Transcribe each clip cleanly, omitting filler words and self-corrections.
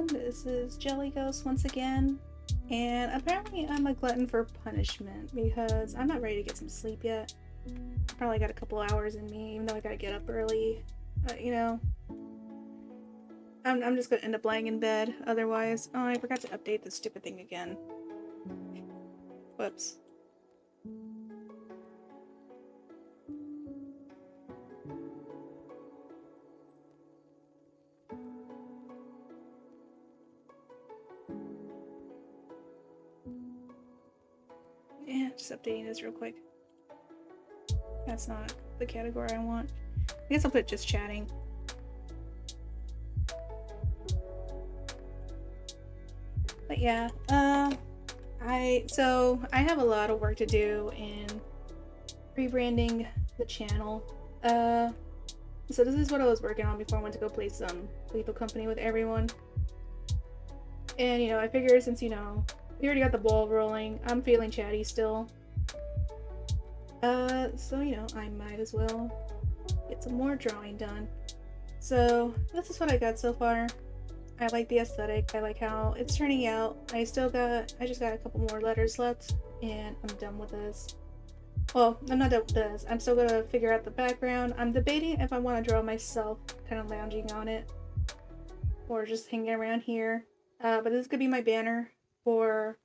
everyone, this is Jelly Ghost once again, and apparently I'm a glutton for punishment because I'm not ready to get some sleep yet. Probably got a couple hours in me, even though I gotta get up early. You know, I'm just gonna end up laying in bed otherwise. Oh, I forgot to update this stupid thing again. Whoops. Yeah, just updating this real quick. That's not the category I want. I guess I'll put just chatting. But yeah, I have a lot of work to do in rebranding the channel. So this is what I was working on before I went to go play some Lethal Company with everyone. And you know, I figure since we already got the ball rolling, I'm feeling chatty still. So you know, I might as well get some more drawing done. So this is what I got so far. I like the aesthetic. I like how it's turning out. I just got a couple more letters left, and I'm done with this. Well, I'm not done with this. I'm still gonna figure out the background. I'm debating if I want to draw myself kind of lounging on it, or just hanging around here. But this could be my banner for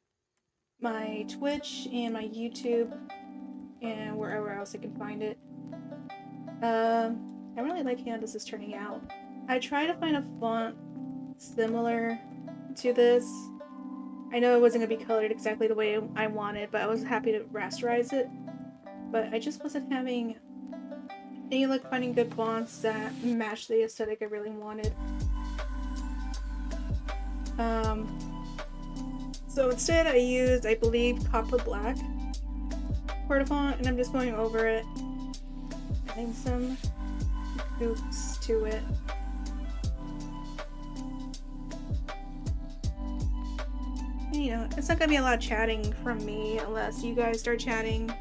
my Twitch and my YouTube, and wherever else I can find it. I really like how this is turning out. I try to find a font similar to this. I know it wasn't going to be colored exactly the way I wanted, but I was happy to rasterize it. But I just wasn't having any luck finding good fonts that matched the aesthetic I really wanted. So instead I used, I believe, Copper Black for the font, and I'm just going over it, adding some goops to it. And, you know, it's not gonna be a lot of chatting from me unless you guys start chatting.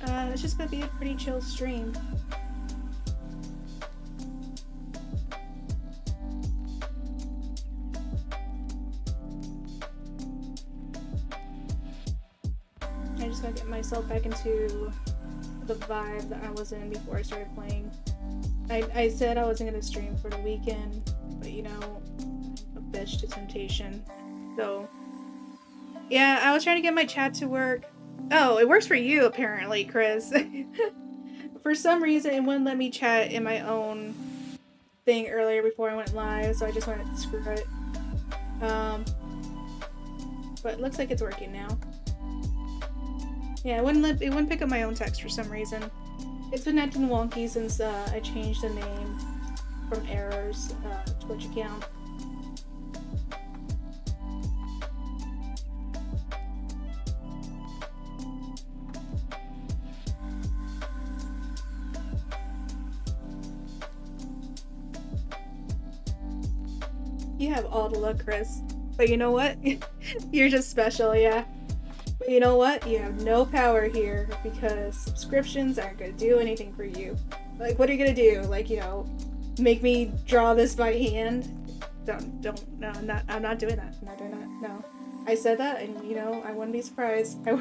It's just gonna be a pretty chill stream. I just gotta get myself back into the vibe that I was in before I started playing. I said I wasn't gonna stream for the weekend, but you know, a bitch to temptation. So yeah, I was trying to get my chat to work. Oh, it works for you apparently, Kriss. For some reason, it wouldn't let me chat in my own thing earlier before I went live, so I just went screw it. But it looks like it's working now. Yeah, it wouldn't pick up my own text for some reason. It's been acting wonky since I changed the name from Error's Twitch account. You have all the luck, Kriss. But you know what? You're just special, yeah. But you know what? You have no power here because subscriptions aren't gonna do anything for you. Like, what are you gonna do? Like, you know, make me draw this by hand? No, I'm not doing that. I'm not doing that. No. I said that, and you know, I wouldn't be surprised. I'm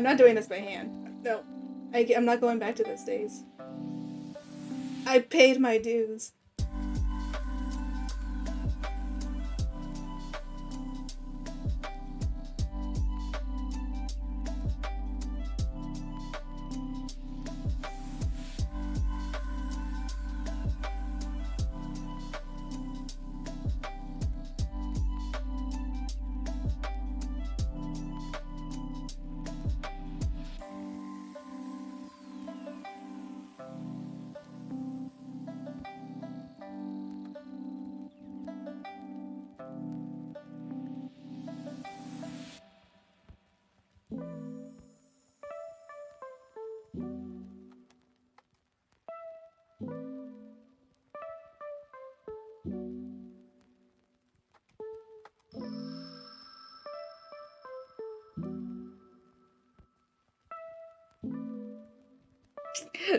not doing this by hand. No. I'm not going back to those days. I paid my dues.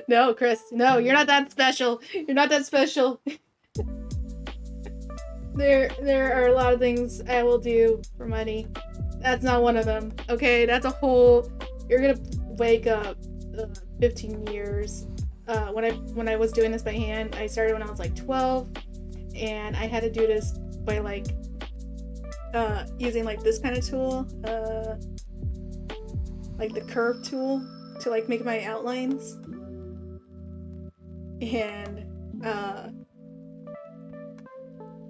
No, Kriss, no, you're not that special. You're not that special. There are a lot of things I will do for money. That's not one of them. Okay, that's a whole. You're gonna wake up 15 years. When I was doing this by hand, I started when I was like 12, and I had to do this by like using like this kind of tool, like the curve tool to like make my outlines, and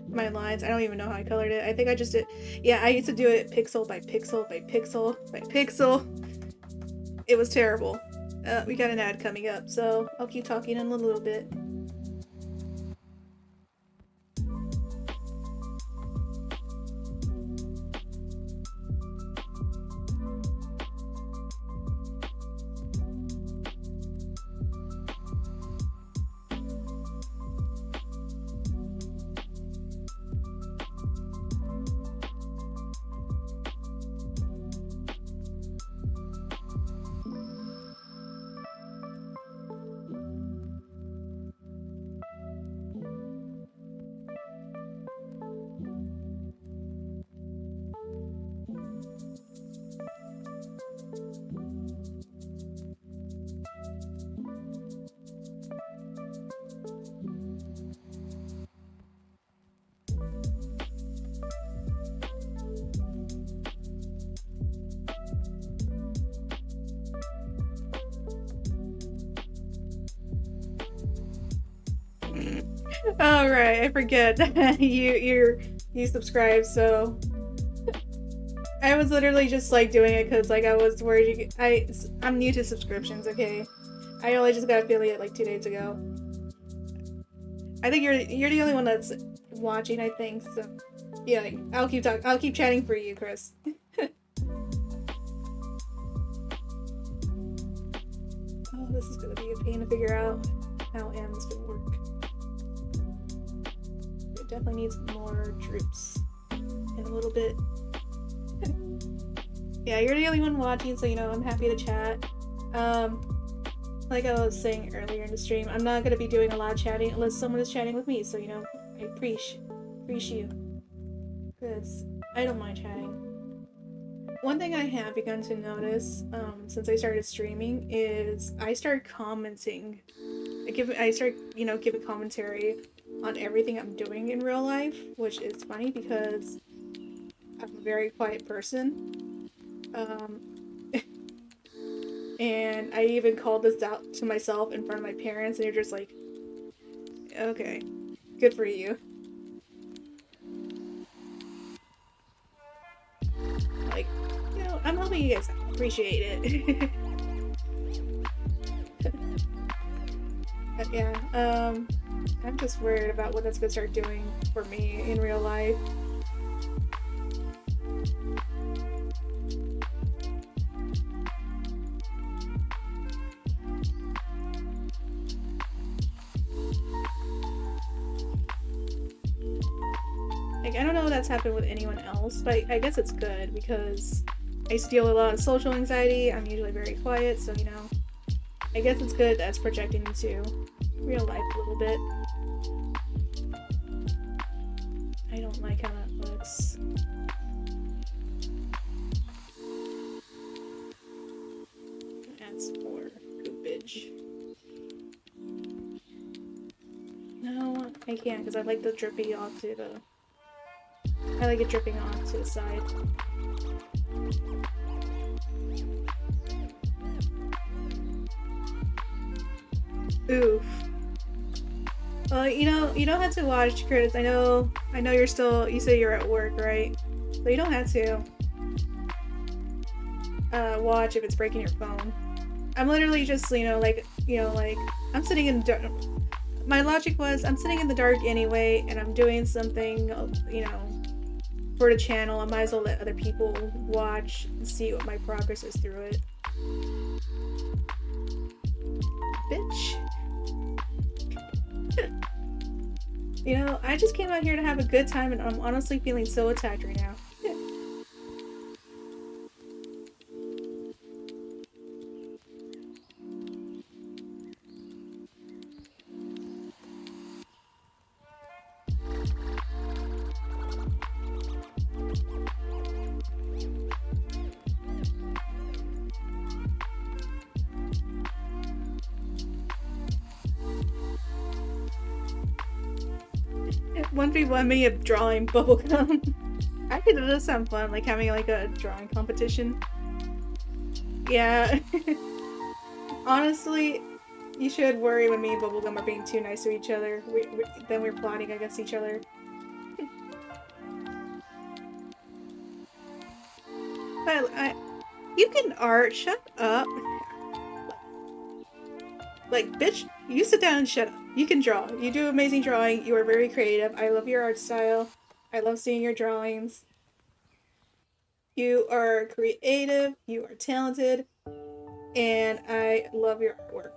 my lines. I don't even know how I colored it. I think I just did. Yeah, I used to do it pixel by pixel by pixel by pixel. It was terrible. We got an ad coming up, so I'll keep talking in a little bit. Oh right, I forget you subscribed, so I was literally just like doing it because like I was worried. I'm new to subscriptions. Okay, I only just got affiliate like 2 days ago. I think you're the only one that's watching. I think so. Yeah, I'll keep chatting for you, Kriss. Oh, this is gonna be a pain to figure out how M's gonna work. It definitely needs more troops in a little bit. Yeah, you're the only one watching, so you know I'm happy to chat. Like I was saying earlier in the stream, I'm not gonna be doing a lot of chatting unless someone is chatting with me. So you know, I appreciate you, because I don't mind chatting. One thing I have begun to notice since I started streaming is I started commenting. I start giving commentary on everything I'm doing in real life, which is funny because I'm a very quiet person. And I even called this out to myself in front of my parents, and they're just like, okay, good for you. Like, you know, I'm hoping you guys appreciate it. But yeah, I'm just worried about what that's gonna start doing for me in real life. Like, I don't know if that's happened with anyone else, but I guess it's good because I used to deal with a lot of social anxiety. I'm usually very quiet, so you know, I guess it's good that's projecting into real life a little bit. I don't like how that looks. Add some more goopage. No, I can't because I like the drippy off to the. I like it dripping off to the side. Oof. Well, you don't have to watch, Kriss. I know you say you're at work, right? So you don't have to watch if it's breaking your phone. I'm literally just, I'm sitting in the dark. My logic was, I'm sitting in the dark anyway, and I'm doing something, for the channel. I might as well let other people watch and see what my progress is through it. Bitch. I just came out here to have a good time, and I'm honestly feeling so attacked right now. 1v1 me of drawing Bubblegum. Actually, that does sound fun, like having like a drawing competition. Yeah. Honestly, you should worry when me and Bubblegum are being too nice to each other. Then we're plotting against each other. But you can art. Shut up. Like, bitch, you sit down and shut up. You can draw. You do amazing drawing. You are very creative. I love your art style. I love seeing your drawings. You are creative. You are talented. And I love your artwork.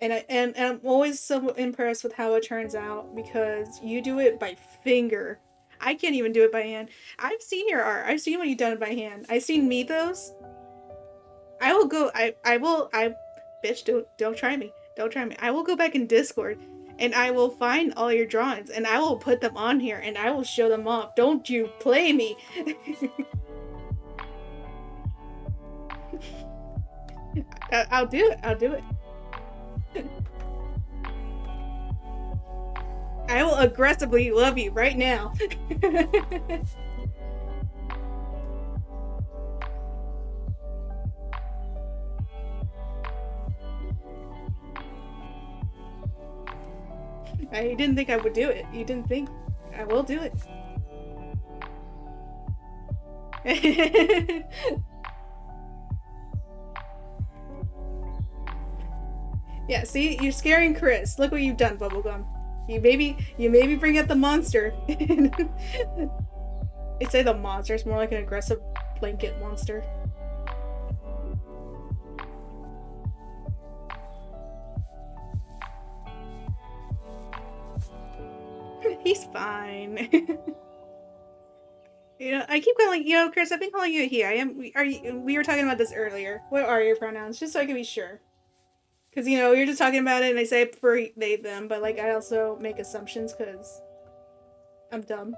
And I'm always so impressed with how it turns out because you do it by finger. I can't even do it by hand. I've seen your art. I've seen what you've done by hand. I've seen Mythos. I will go. Bitch, don't try me. Don't try me. I will go back in Discord and I will find all your drawings and I will put them on here and I will show them off. Don't you play me. I'll do it. I'll do it. I will aggressively love you right now. I didn't think I would do it. You didn't think I will do it. Yeah, see, you're scaring Kriss. Look what you've done, Bubblegum. You maybe bring out the monster. They say the monster is more like an aggressive blanket monster. He's fine. You know, I keep calling, you know, Kriss, I've been calling you he. We were talking about this earlier. What are your pronouns? Just so I can be sure. Because, you know, you're just talking about it and I say I prefer they, them, but, like, I also make assumptions because I'm dumb.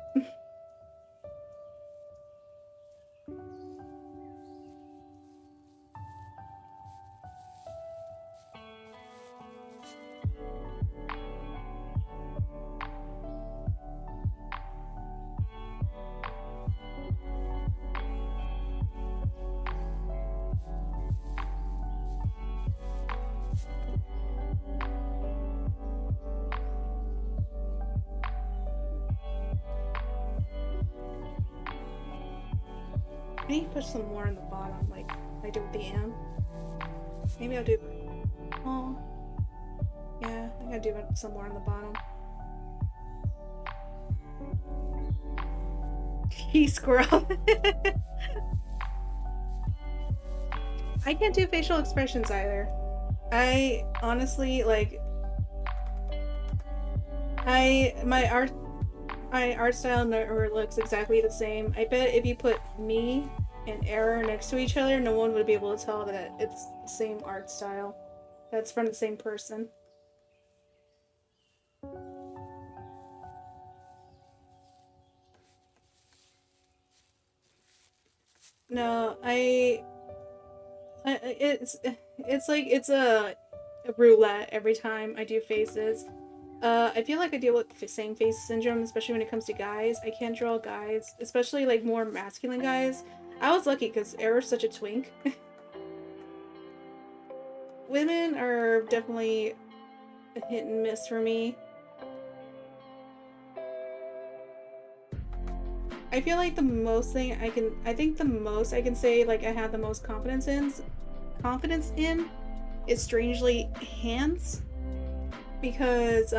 I need to put some more on the bottom, like I do with the M. Maybe I'll do. Oh, yeah, I gotta do some more on the bottom. He squirrel. I can't do facial expressions either. I honestly like. My art style never looks exactly the same. I bet if you put me and Error next to each other, no one would be able to tell that it's the same art style. That's from the same person. No, it's like it's a roulette every time I do faces. I feel like I deal with the same face syndrome, especially when it comes to guys. I can't draw guys, especially like more masculine guys. I was lucky because Error's such a twink. Women are definitely a hit and miss for me. I feel like the most I can say like I have the most confidence in is strangely hands. Because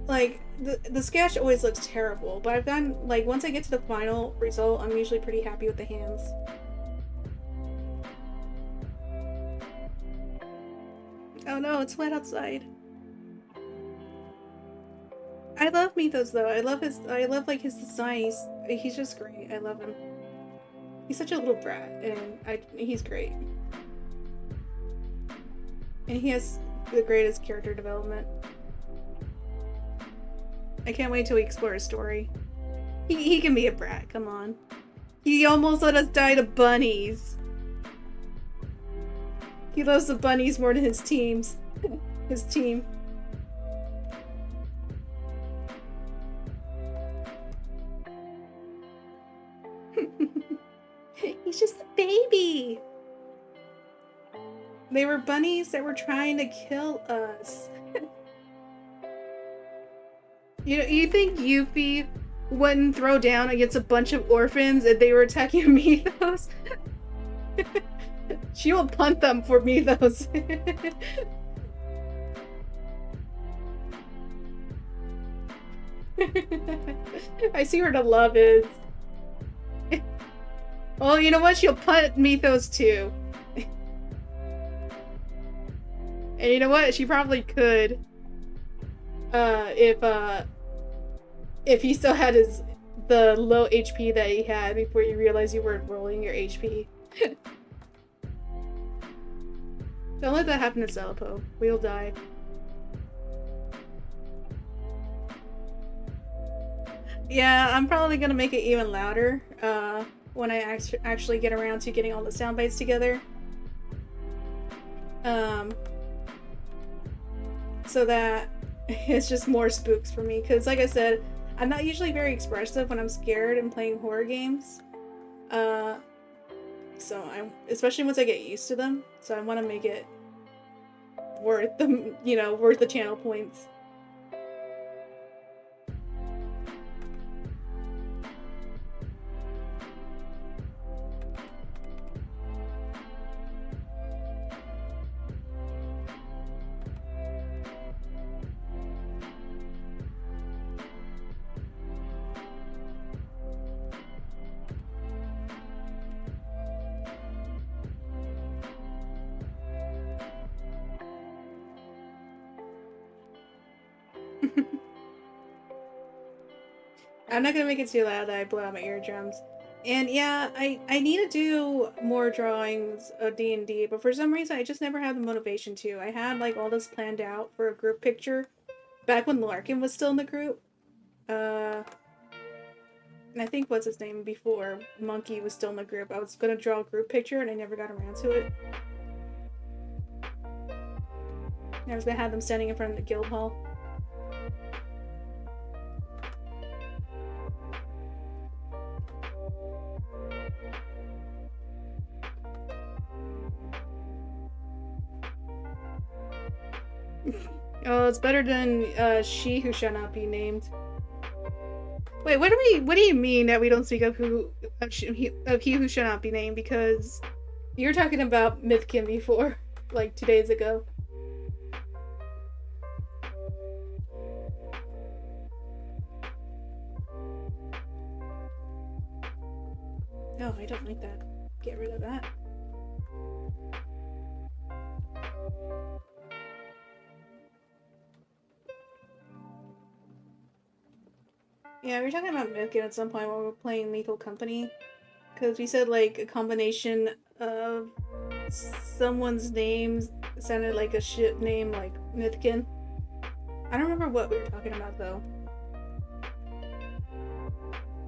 like the sketch always looks terrible, but I've gotten like once I get to the final result, I'm usually pretty happy with the hands. Oh no, it's wet outside. I love Mythos though. I love like his design. He's just great. I love him. He's such a little brat, and he's great. And he has the greatest character development. I can't wait till we explore his story. He can be a brat, come on. He almost let us die to bunnies. He loves the bunnies more than his teams. His team. He's just a baby. They were bunnies that were trying to kill us. You think Yuffie wouldn't throw down against a bunch of orphans if they were attacking Mythos? She will punt them for Mythos. I see where the love is. Well, you know what? She'll punt Mythos too. And you know what? She probably could. If he still had the low HP that he had before you realized you weren't rolling your HP. Don't let that happen to Zalapo. We'll die. Yeah, I'm probably gonna make it even louder when I actually get around to getting all the sound bites together. So that it's just more spooks for me. Because like I said, I'm not usually very expressive when I'm scared and playing horror games. So especially once I get used to them. So I want to make it worth the, worth the channel points. I'm not gonna make it too loud that I blow out my eardrums. And yeah, I need to do more drawings of D&D, but for some reason I just never had the motivation to. I had like all this planned out for a group picture back when Larkin was still in the group. And I think what's his name before Monkey was still in the group. I was gonna draw a group picture and I never got around to it. I was gonna have them standing in front of the guild hall. Oh, it's better than She Who Shall Not Be Named. Wait, what do you mean that we don't speak of He Who Shall Not Be Named? Because you were talking about Mythkin before, like 2 days ago. No, I don't like that. Get rid of that. Yeah, we were talking about Mythkin at some point when we were playing Lethal Company. Because we said, like, a combination of someone's names sounded like a ship name, like Mythkin. I don't remember what we were talking about, though.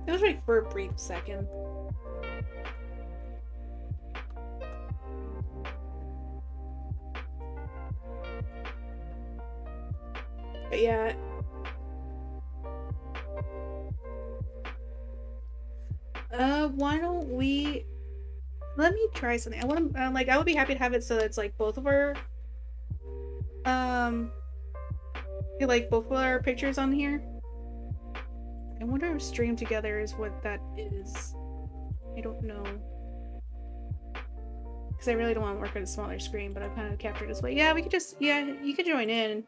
It was, like, for a brief second. But yeah... why don't we... Let me try something. I want to, I would be happy to have it so that it's, like, both of our... like, both of our pictures on here. I wonder if stream together is what that is. I don't know. Because I really don't want to work on a smaller screen, but I've kind of captured this way. Yeah, we could just... Yeah, you could join in.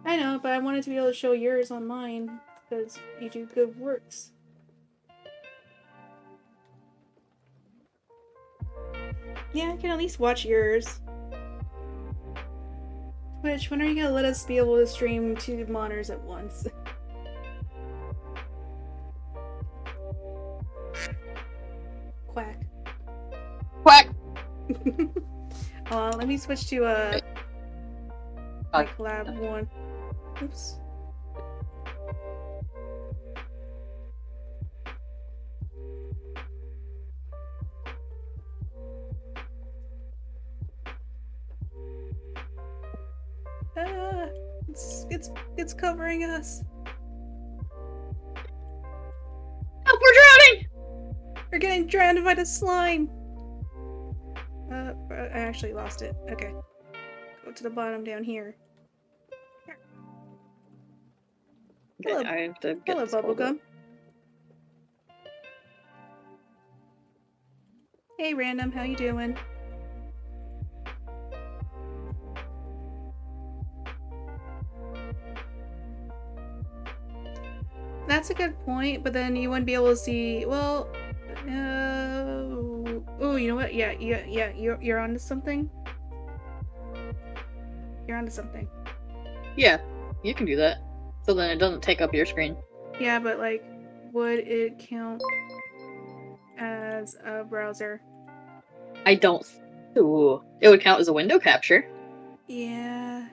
I know, but I wanted to be able to show yours on mine. Because you do good works. Yeah, I can at least watch yours. Twitch, when are you gonna let us be able to stream 2 monitors at once? Quack. Quack! Let me switch to my collab one. Oops. It's covering us. Help, we're drowning! We're getting drowned by the slime! I actually lost it. Okay. Go to the bottom down here. Hello, I have to get hello this pulled up. Bubblegum. Hey, Random, how you doing? That's a good point, but then you wouldn't be able to see. Well, oh, you know what? Yeah. You're onto something. You're onto something. Yeah, you can do that. So then it doesn't take up your screen. Yeah, but like, would it count as a browser? I don't. Ooh, it would count as a window capture. Yeah,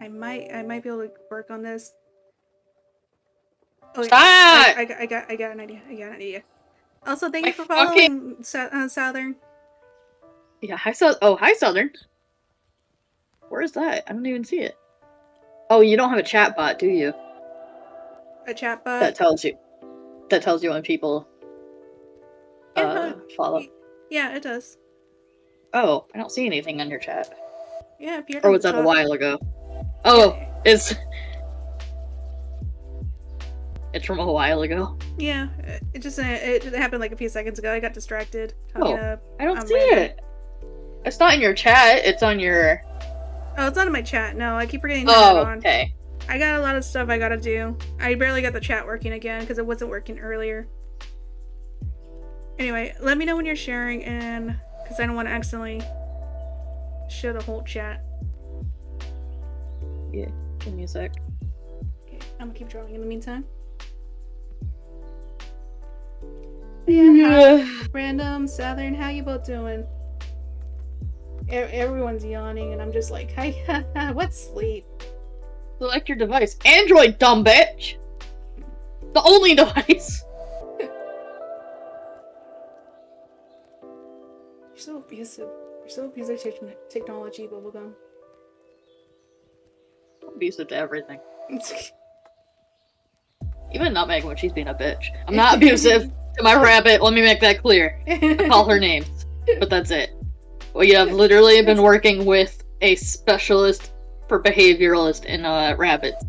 I might be able to work on this. Oh, Stop! I got an idea. Also, thank you for following Southern. Yeah, hi Southern. Where is that? I don't even see it. Oh, you don't have a chat bot, do you? A chat bot? That tells you when people follow. Yeah, it does. Oh, I don't see anything on your chat. Yeah, if you're or was that a while ago? Oh, yeah. It's from a while ago. Yeah, it happened like a few seconds ago. I got distracted. I don't see it. It's not in your chat. It's on your. Oh, it's not in my chat. No, I keep forgetting to turn it on. Okay. I got a lot of stuff I gotta do. I barely got the chat working again because it wasn't working earlier. Anyway, let me know when you're sharing, and because I don't want to accidentally show the whole chat. Yeah, give me a sec. Okay, I'm gonna keep drawing in the meantime. Yeah. Random, Southern, how you both doing? Everyone's yawning, and I'm just like, hi, what's sleep? Select your device. Android, dumb bitch! The only device! You're so abusive. You're so abusive to technology, Bubblegum. I'm abusive to everything. Even Nutmeg when she's being a bitch. I'm not abusive to my rabbit, let me make that clear. I call her names, but that's it. We have literally been working with a specialist for behavioralist in rabbits.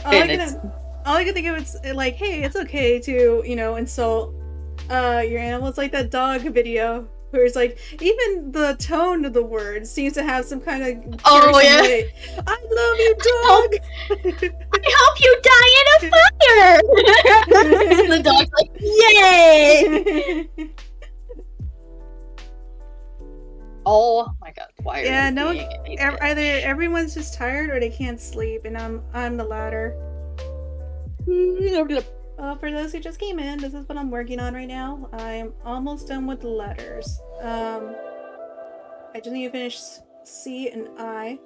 All I can think of is like, hey, it's okay to, insult your animals, like that dog video where it's like, even the tone of the words seems to have some kind of weight. I love you, dog. I hope you die in a fire. And the dog's like, yay! Oh my god, why are either everyone's just tired or they can't sleep, and I'm the latter. For those who just came in, this is what I'm working on right now. I'm almost done with the letters. I just need to finish C and I.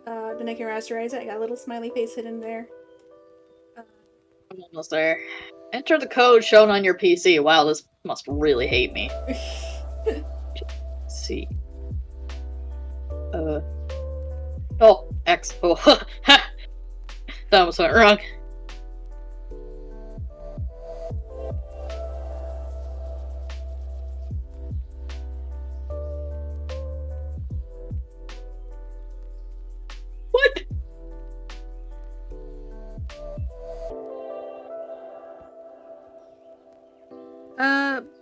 Then I can rasterize it. I got a little smiley face hidden there. I'm almost there. Enter the code shown on your PC. Wow, this must really hate me. C. Oh, X. Oh, that almost went wrong. What?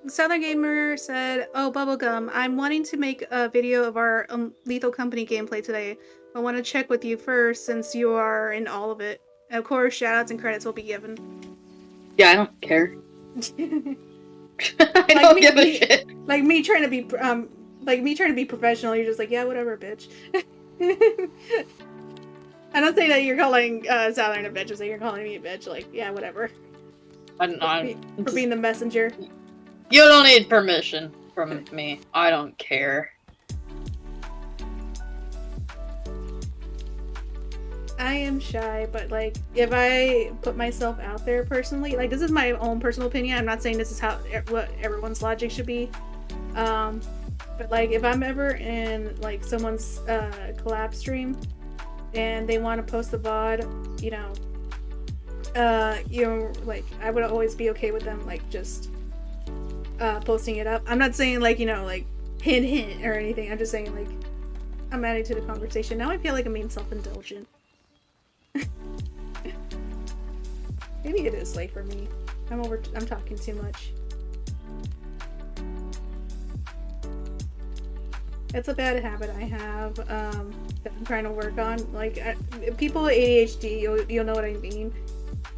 Southern Gamer said, "Oh, Bubblegum, I'm wanting to make a video of our Lethal Company gameplay today. I want to check with you first since you are in all of it. Of course, shoutouts and credits will be given." Yeah, I don't care. I don't give a shit. Like me trying to be professional. You're just like, yeah, whatever, bitch. I don't say that you're calling Southern a bitch. I say you're calling me a bitch. Like, yeah, whatever. For being the messenger. You don't need permission from me. I don't care. I am shy, but like, if I put myself out there personally, like, this is my own personal opinion. I'm not saying this is what everyone's logic should be. But like, if I'm ever in like someone's collab stream and they want to post the VOD, like, I would always be okay with them, like, just posting it up. I'm not saying like, you know, like hint hint or anything. I'm just saying like I'm adding to the conversation. Now I feel like I'm being self-indulgent. Maybe it is late for me. I'm talking too much. It's a bad habit I have that I'm trying to work on. Like people with ADHD, you'll know what I mean.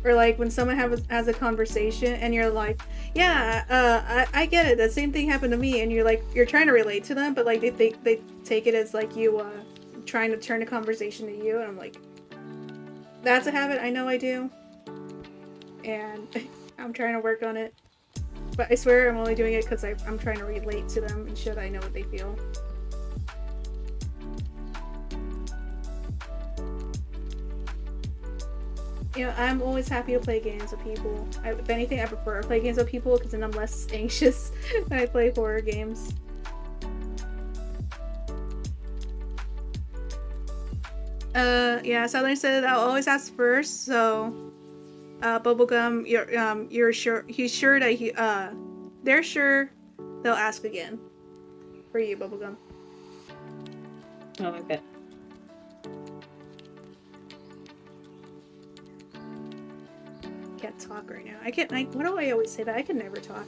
Or like when someone has a conversation and you're like, yeah, I get it. The same thing happened to me, and you're trying to relate to them, but like they take it as like you trying to turn the conversation to you, and I'm like, that's a habit I know I do, and I'm trying to work on it. But I swear I'm only doing it because I'm trying to relate to them and show that I know what they feel. You know, I'm always happy to play games with people. If anything, I prefer to play games with people because then I'm less anxious when I play horror games. Yeah, Southern said I'll always ask first, so Bubblegum, you're sure he's sure that they're sure they'll ask again. For you, Bubblegum. Oh, okay. Can't talk right now. What do I always say that? I can never talk.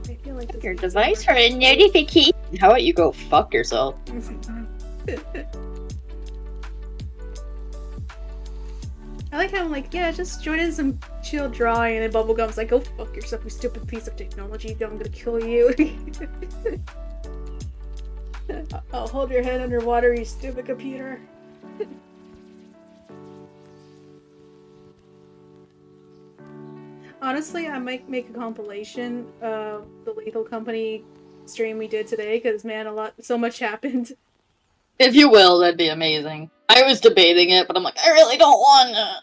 I feel like your device for a notification. How about you go fuck yourself? I like how I'm like, yeah, just join in some chill drawing, and then Bubblegum's like, go fuck yourself, you stupid piece of technology, I'm gonna kill you. I'll hold your head underwater, you stupid computer. Honestly, I might make a compilation of the Lethal Company stream we did today, because man, so much happened. If you will, that'd be amazing. I was debating it, but I'm like, I really don't want to.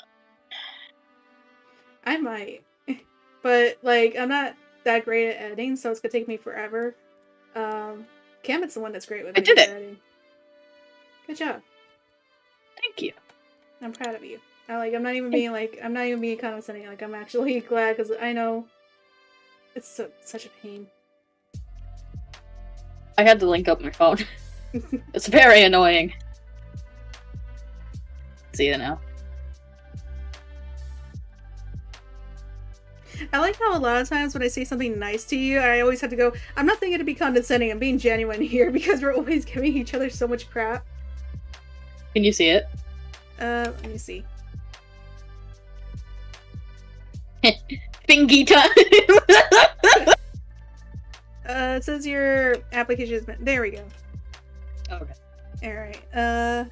I might. But, like, I'm not that great at editing, so it's gonna take me forever. Cameron's the one that's great with editing. Good job. Thank you. I'm proud of you. I'm not even being condescending. Like, I'm actually glad, because I know it's such a pain. I had to link up my phone. It's very annoying. See it now. I like how a lot of times when I say something nice to you, I always have to go, I'm not thinking to be condescending, I'm being genuine here, because we're always giving each other so much crap. Can you see it? Let me see. Thingy time! It says your application has been... There we go. Okay. Alright, I'm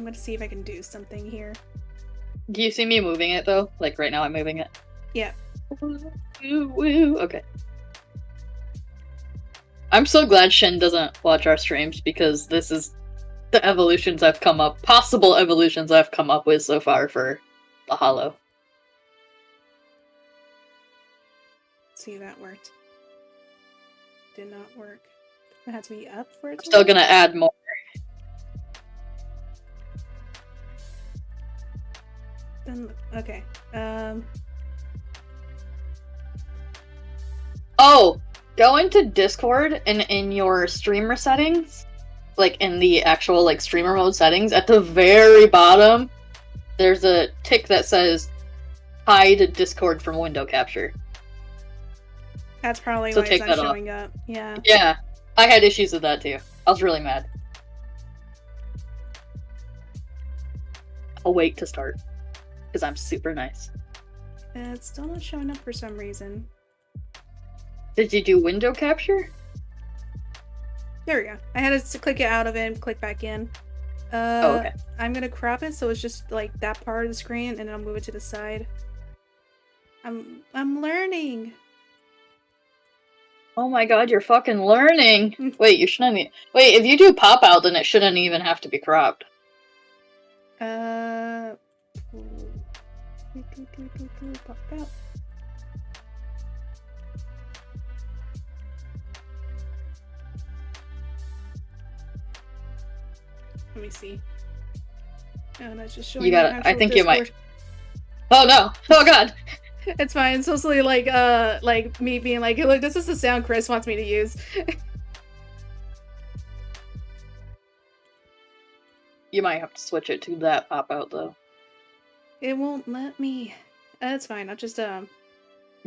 gonna see if I can do something here. Do you see me moving it, though? Like, right now I'm moving it? Yeah. Okay. I'm so glad Shin doesn't watch our streams, because this is the possible evolutions I've come up with so far for the Hollow. See, that worked. Did not work. It had to be up for it to Still work? gonna add more. Okay. Oh! Go into Discord and in your streamer settings, like in the actual like streamer mode settings, at the very bottom, there's a tick that says hide Discord from window capture. That's probably So why take it's not that off. showing up. Yeah. Yeah, I had issues with that too. I was really mad. I'll wait to start, because I'm super nice. It's still not showing up for some reason. Did you do window capture? There we go. I had to click it out of it and click back in. Oh, okay. I'm gonna crop it so it's just like that part of the screen, and then I'll move it to the side. I'm learning. Oh my god, you're fucking learning! Wait, you shouldn't Wait, if you do pop out, then it shouldn't even have to be cropped. Pop out. Let me see. Oh, that's just showing. You gotta. I think you might. Oh no! Oh god! It's fine. It's mostly like me being like, look, this is the sound Kriss wants me to use. You might have to switch it to that pop out though. It won't let me. That's fine. I'll just Yeah,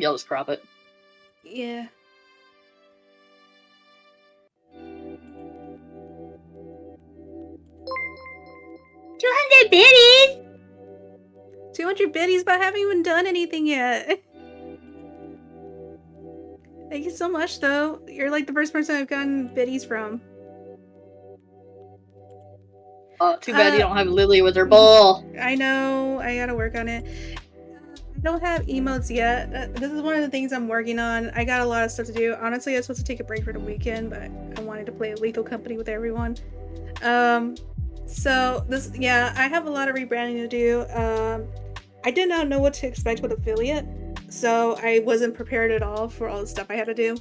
I'll just crop it. Yeah. 200 biddies! 200 biddies, but I haven't even done anything yet. Thank you so much, though. You're like the first person I've gotten biddies from. Oh, too bad you don't have Lily with her ball. I know. I gotta work on it. I don't have emotes yet. This is one of the things I'm working on. I got a lot of stuff to do. Honestly, I was supposed to take a break for the weekend, but I wanted to play Lethal Company with everyone. So this, yeah, I have a lot of rebranding to do. I did not know what to expect with affiliate, so I wasn't prepared at all for all the stuff I had to do.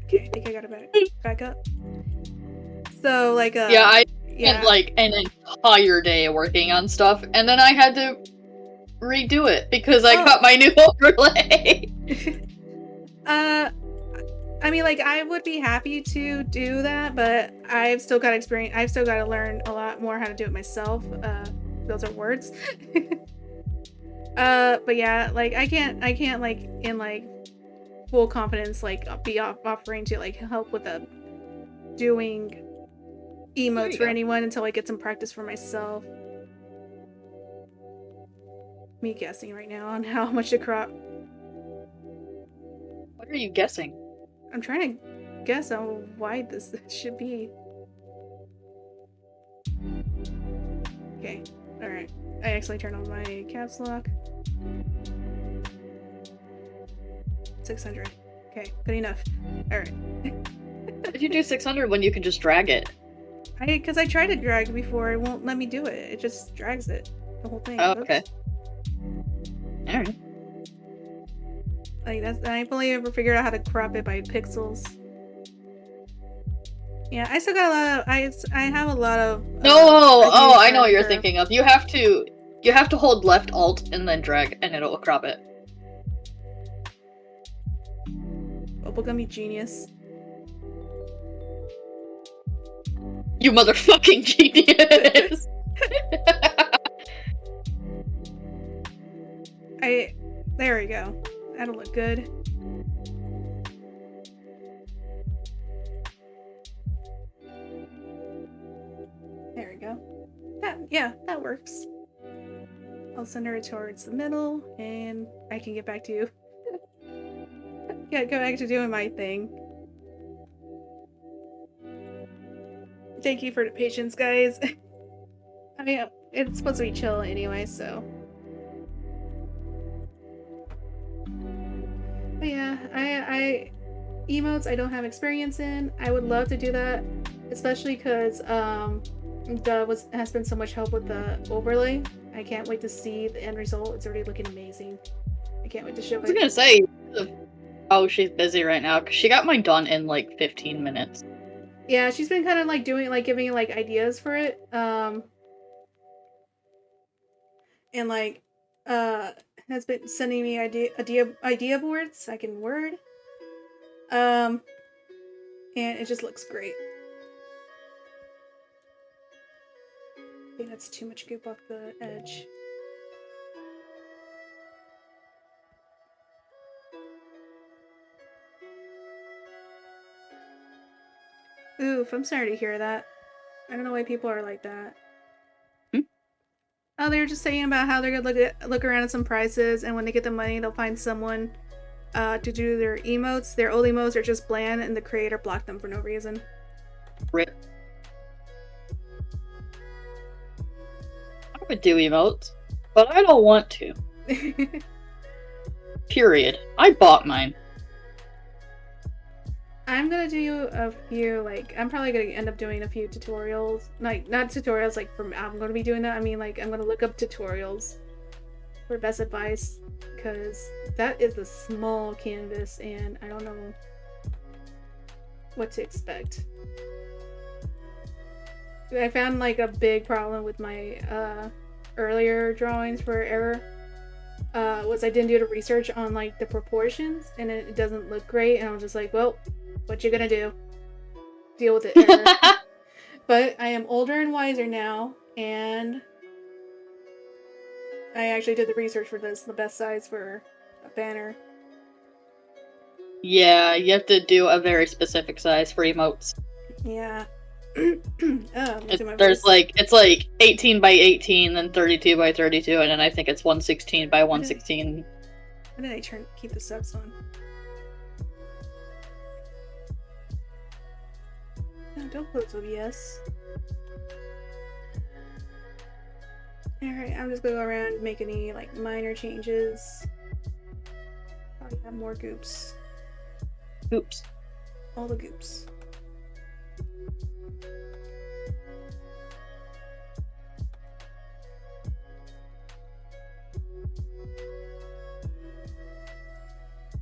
Okay, I think I got it back up. So like, yeah, I spent like an entire day working on stuff, and then I had to redo it because I got my new overlay. I mean, like, I would be happy to do that, but I've still got experience. I've still got to learn a lot more how to do it myself. Those are words. But yeah, like, I can't, like, in, like, full confidence, like, be offering to, like, help with doing emotes for anyone until I get some practice for myself. Me guessing right now on how much to crop. What are you guessing? I'm trying to guess how wide this should be. Okay, alright. I actually turned on my caps lock. 600. Okay, good enough. Alright. Did you do 600 when you could just drag it? Because I tried to drag before, it won't let me do it. It just drags it. The whole thing. Oh, okay. Alright. Like, I've only ever figured out how to crop it by pixels. Yeah, I still got a lot of, I have a lot of... oh, I know what you're thinking of. You have to hold left alt and then drag and it'll crop it. Bubblegum, you genius. You motherfucking genius! There we go. That'll look good. There we go. That works. I'll send her towards the middle, and I can get back to you. Yeah, go back to doing my thing. Thank you for the patience, guys. I mean, it's supposed to be chill anyway, so... But yeah, emotes I don't have experience in. I would love to do that, especially because has been so much help with the overlay. I can't wait to see the end result. It's already looking amazing. I can't wait to show it. I was gonna say, oh, she's busy right now because she got mine done in like 15 minutes. Yeah, she's been kind of like giving like ideas for it. And like has been sending me idea boards I can word. And it just looks great. I think that's too much goop off the edge. Oof, I'm sorry to hear that. I don't know why people are like that. Oh, they were just saying about how they're gonna look around at some prices, and when they get the money, they'll find someone to do their emotes. Their old emotes are just bland, and the creator blocked them for no reason. Rip. I would do emotes, but I don't want to. Period. I bought mine. I'm gonna do a few, like, I'm probably gonna end up doing a few tutorials. Like, not tutorials, like, I'm gonna be doing that. I mean, like, I'm gonna look up tutorials for best advice, because that is a small canvas, and I don't know what to expect. I found, like, a big problem with my, earlier drawings for Error was I didn't do the research on like the proportions, and it doesn't look great, and I was just like, well, what you gonna do? Deal with it, Error. But I am older and wiser now, and I actually did the research for this, the best size for a banner. Yeah, you have to do a very specific size for emotes. Yeah. There's like, it's like 18 by 18, then 32 by 32, and then I think it's 116 by 116. When did I keep the subs on? No, don't close OBS. Alright, I'm just gonna go around, make any like minor changes. Probably have more goops. Oops. All the goops.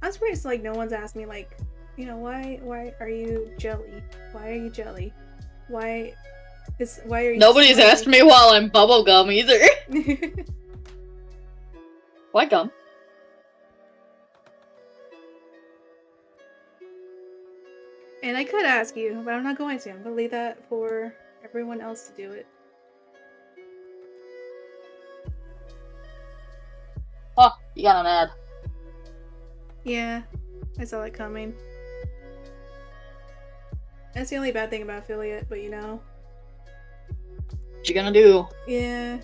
I'm surprised like no one's asked me like, you know, why are you jelly? Why are you jelly? Why are you Nobody's smiling? asked me while I'm Bubblegum either. Why gum? And I could ask you, but I'm not going to. I'm gonna leave that for everyone else to do it. Oh, you got an ad. Yeah, I saw that coming. That's the only bad thing about affiliate, but you know. What you gonna do? Yeah.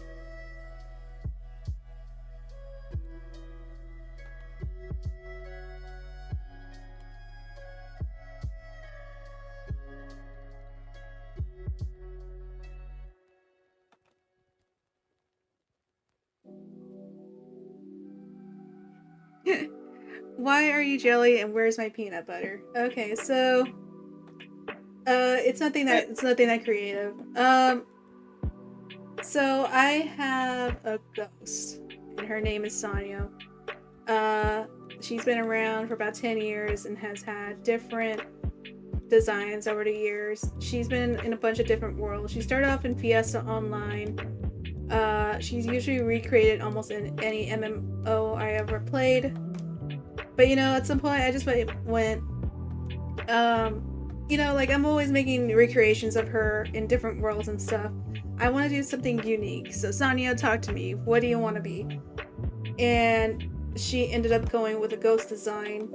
Why are you jelly and where's my peanut butter? Okay, so it's nothing that creative. So I have a ghost and her name is Sanyo. She's been around for about 10 years and has had different designs over the years. She's been in a bunch of different worlds. She started off in Fiesta Online. She's usually recreated almost in any MMO I ever played. But you know, at some point I just went, you know, like I'm always making recreations of her in different worlds and stuff. I want to do something unique. So Sanyo talked to me, what do you want to be? And she ended up going with a ghost design.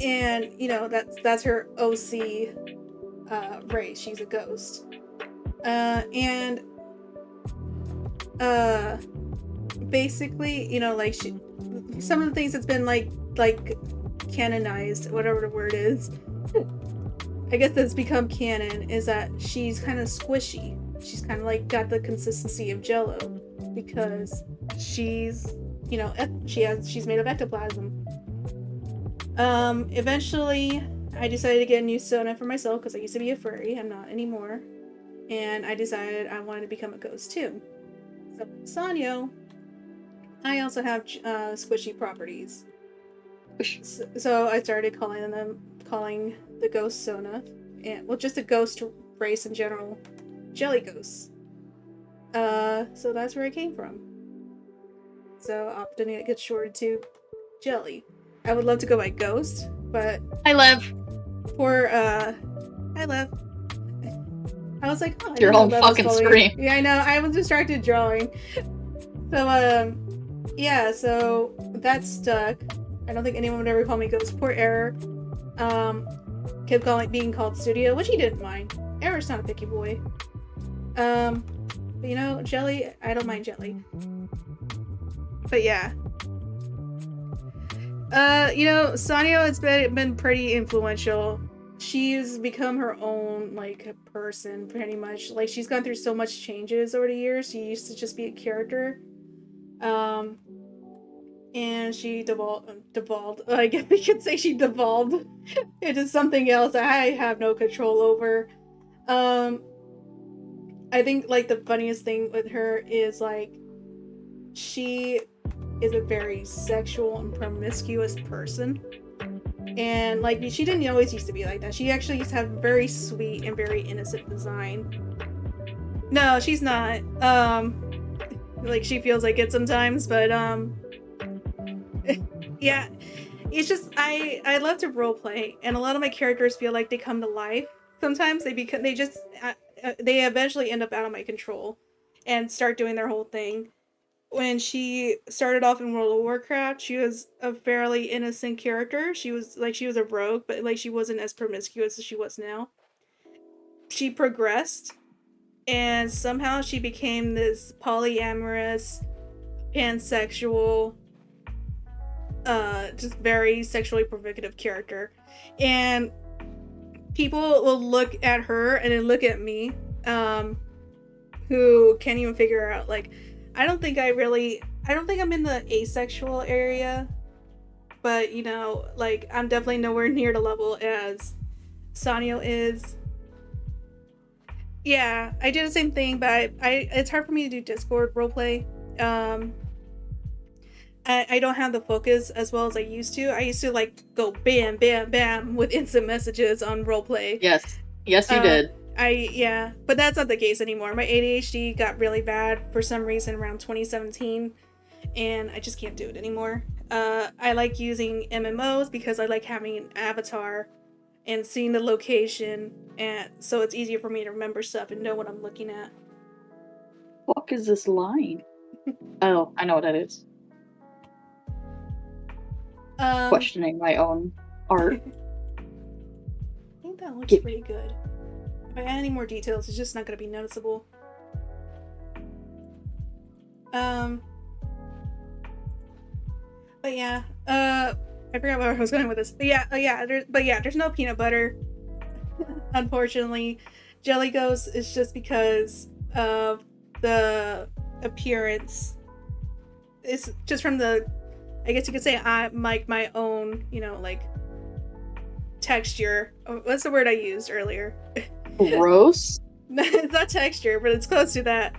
And you know, that's her OC race. She's a ghost. And basically, you know, like some of the things that's been like canonized, whatever the word is, I guess that's become canon, is that she's kind of squishy. She's kind of like got the consistency of Jello because she's, you know, she's made of ectoplasm. Eventually I decided to get a new Sona for myself because I used to be a furry. I'm not anymore. And I decided I wanted to become a ghost too. So Sanyo, I also have squishy properties. So I started calling the ghost Sona, and well, just a ghost race in general, jelly ghosts. So that's where it came from. So often it gets shorted to jelly. I would love to go by ghost, but I live. I love. I was like, oh, Your own fucking scream. Yeah, I know. I was distracted drawing. So, yeah, so that stuck. I don't think anyone would ever call me Ghost. Poor Error. Kept being called Studio, which he didn't mind. Error's not a picky boy. But you know, Jelly, I don't mind Jelly. But yeah. You know, Sanyo has been pretty influential. She's become her own, like, person, pretty much. Like, she's gone through so much changes over the years. She used to just be a character. And she devolved. I guess we could say she devolved into something else I have no control over. I think, like, the funniest thing with her is, like, she is a very sexual and promiscuous person. And, like, she didn't always used to be like that. She actually used to have very sweet and very innocent design. No, she's not. Like she feels like it sometimes, but yeah, it's just I love to role play, and a lot of my characters feel like they come to life. Sometimes they eventually end up out of my control, and start doing their whole thing. When she started off in World of Warcraft, she was a fairly innocent character. She was a rogue, but like she wasn't as promiscuous as she was now. She progressed, and somehow she became this polyamorous, pansexual, just very sexually provocative character. And people will look at her and then look at me, who can't even figure out, like, I don't think I'm in the asexual area, but you know, like, I'm definitely nowhere near the level as Sanyo is. Yeah, I do the same thing, but I it's hard for me to do Discord roleplay. I don't have the focus as well as I used to. I used to like go bam, bam, bam with instant messages on roleplay. Yes. Yes, you did. Yeah, but that's not the case anymore. My ADHD got really bad for some reason around 2017, and I just can't do it anymore. I like using MMOs because I like having an avatar and seeing the location, and so it's easier for me to remember stuff and know what I'm looking at. Fuck is this line? Oh, I know what that is. Questioning my own art. I think that looks pretty good. If I add any more details, it's just not going to be noticeable. But yeah, I forgot where I was going with this. But yeah, there's no peanut butter. Unfortunately, Jelly Ghost is just because of the appearance. It's just from the, I guess you could say, I like my own, you know, like texture. What's the word I used earlier? Gross. It's not texture, but it's close to that.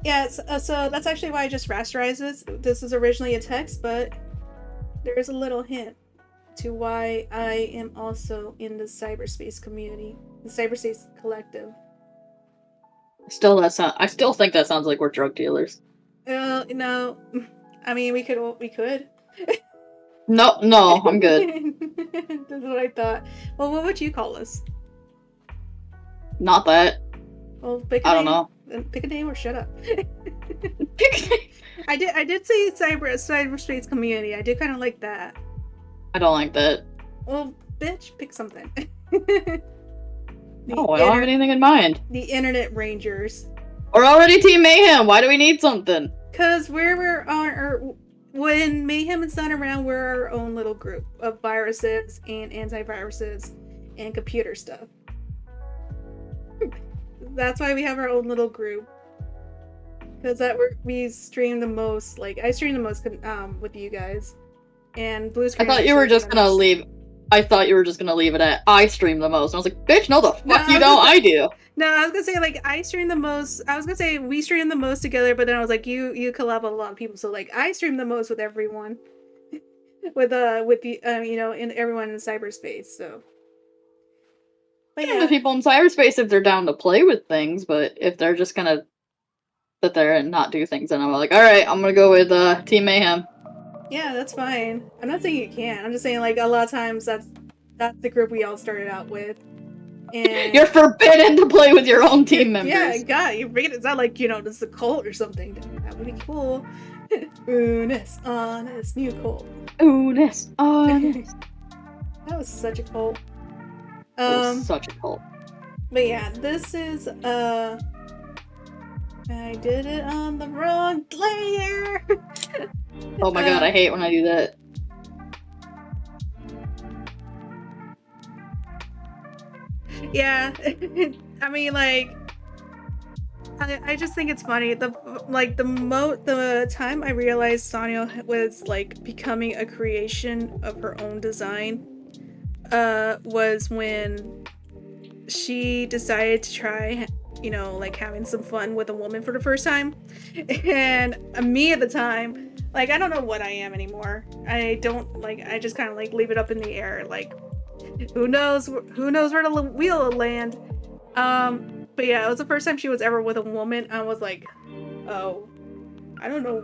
Yeah, so that's actually why I just rasterized this. This is originally a text, but there's a little hint to why I am also in the cyberspace community, the cyberspace collective. I still think that sounds like we're drug dealers. No, I mean we could. No, I'm good. That's what I thought. Well, what would you call us? Not that. Well, pick a I name. don't know. Pick a name or shut up. Pick a name. I did say cyberspace community. I did kind of like that. I don't like that. Well, bitch, pick something. No, I don't have anything in mind. The Internet Rangers. We're already Team Mayhem. Why do we need something? Cause when Mayhem is not around, we're our own little group of viruses and antiviruses and computer stuff. That's why we have our own little group. Cause we stream the most. Like I stream the most with you guys. And Blue Screen. I thought you were just gonna leave it at I stream the most. And I was like, bitch, no the fuck you don't, I do. No, I was gonna say like I stream the most. I was gonna say we stream the most together, but then I was like, you collab with a lot of people, so like I stream the most with everyone, with the you know, in everyone in cyberspace. So, but yeah, the people in cyberspace if they're down to play with things, but if they're just gonna sit there and not do things, then I'm like, all right, I'm gonna go with Team Mayhem. Yeah, that's fine. I'm not saying you can't. I'm just saying like a lot of times that's the group we all started out with. And you're forbidden to play with your own team members. Yeah, God, you're making it sound like, you know, this is a cult or something. That would be cool. Honest, new cult. Honest. That was such a cult. Such a cult. But yeah, this is I did it on the wrong layer. Oh my god, I hate when I do that. Yeah, I mean, like, I just think it's funny. The time I realized Sanyo was like becoming a creation of her own design, was when she decided to try, you know, like having some fun with a woman for the first time, and me at the time, like, I don't know what I am anymore. I just kind of like leave it up in the air, like. Who knows where the wheel will land. But yeah, it was the first time she was ever with a woman. I was like, oh, I don't know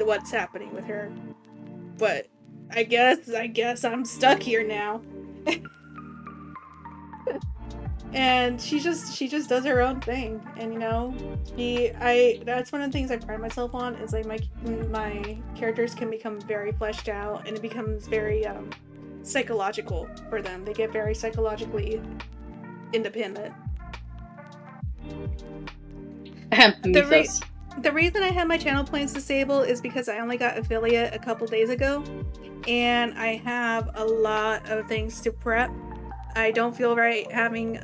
what's happening with her, but I guess I'm stuck here now. And she just does her own thing, and you know, that's one of the things I pride myself on is like my characters can become very fleshed out, and it becomes very psychological for them. They get very psychologically independent. The reason I had my channel points disabled is because I only got affiliate a couple days ago, and I have a lot of things to prep. I don't feel right having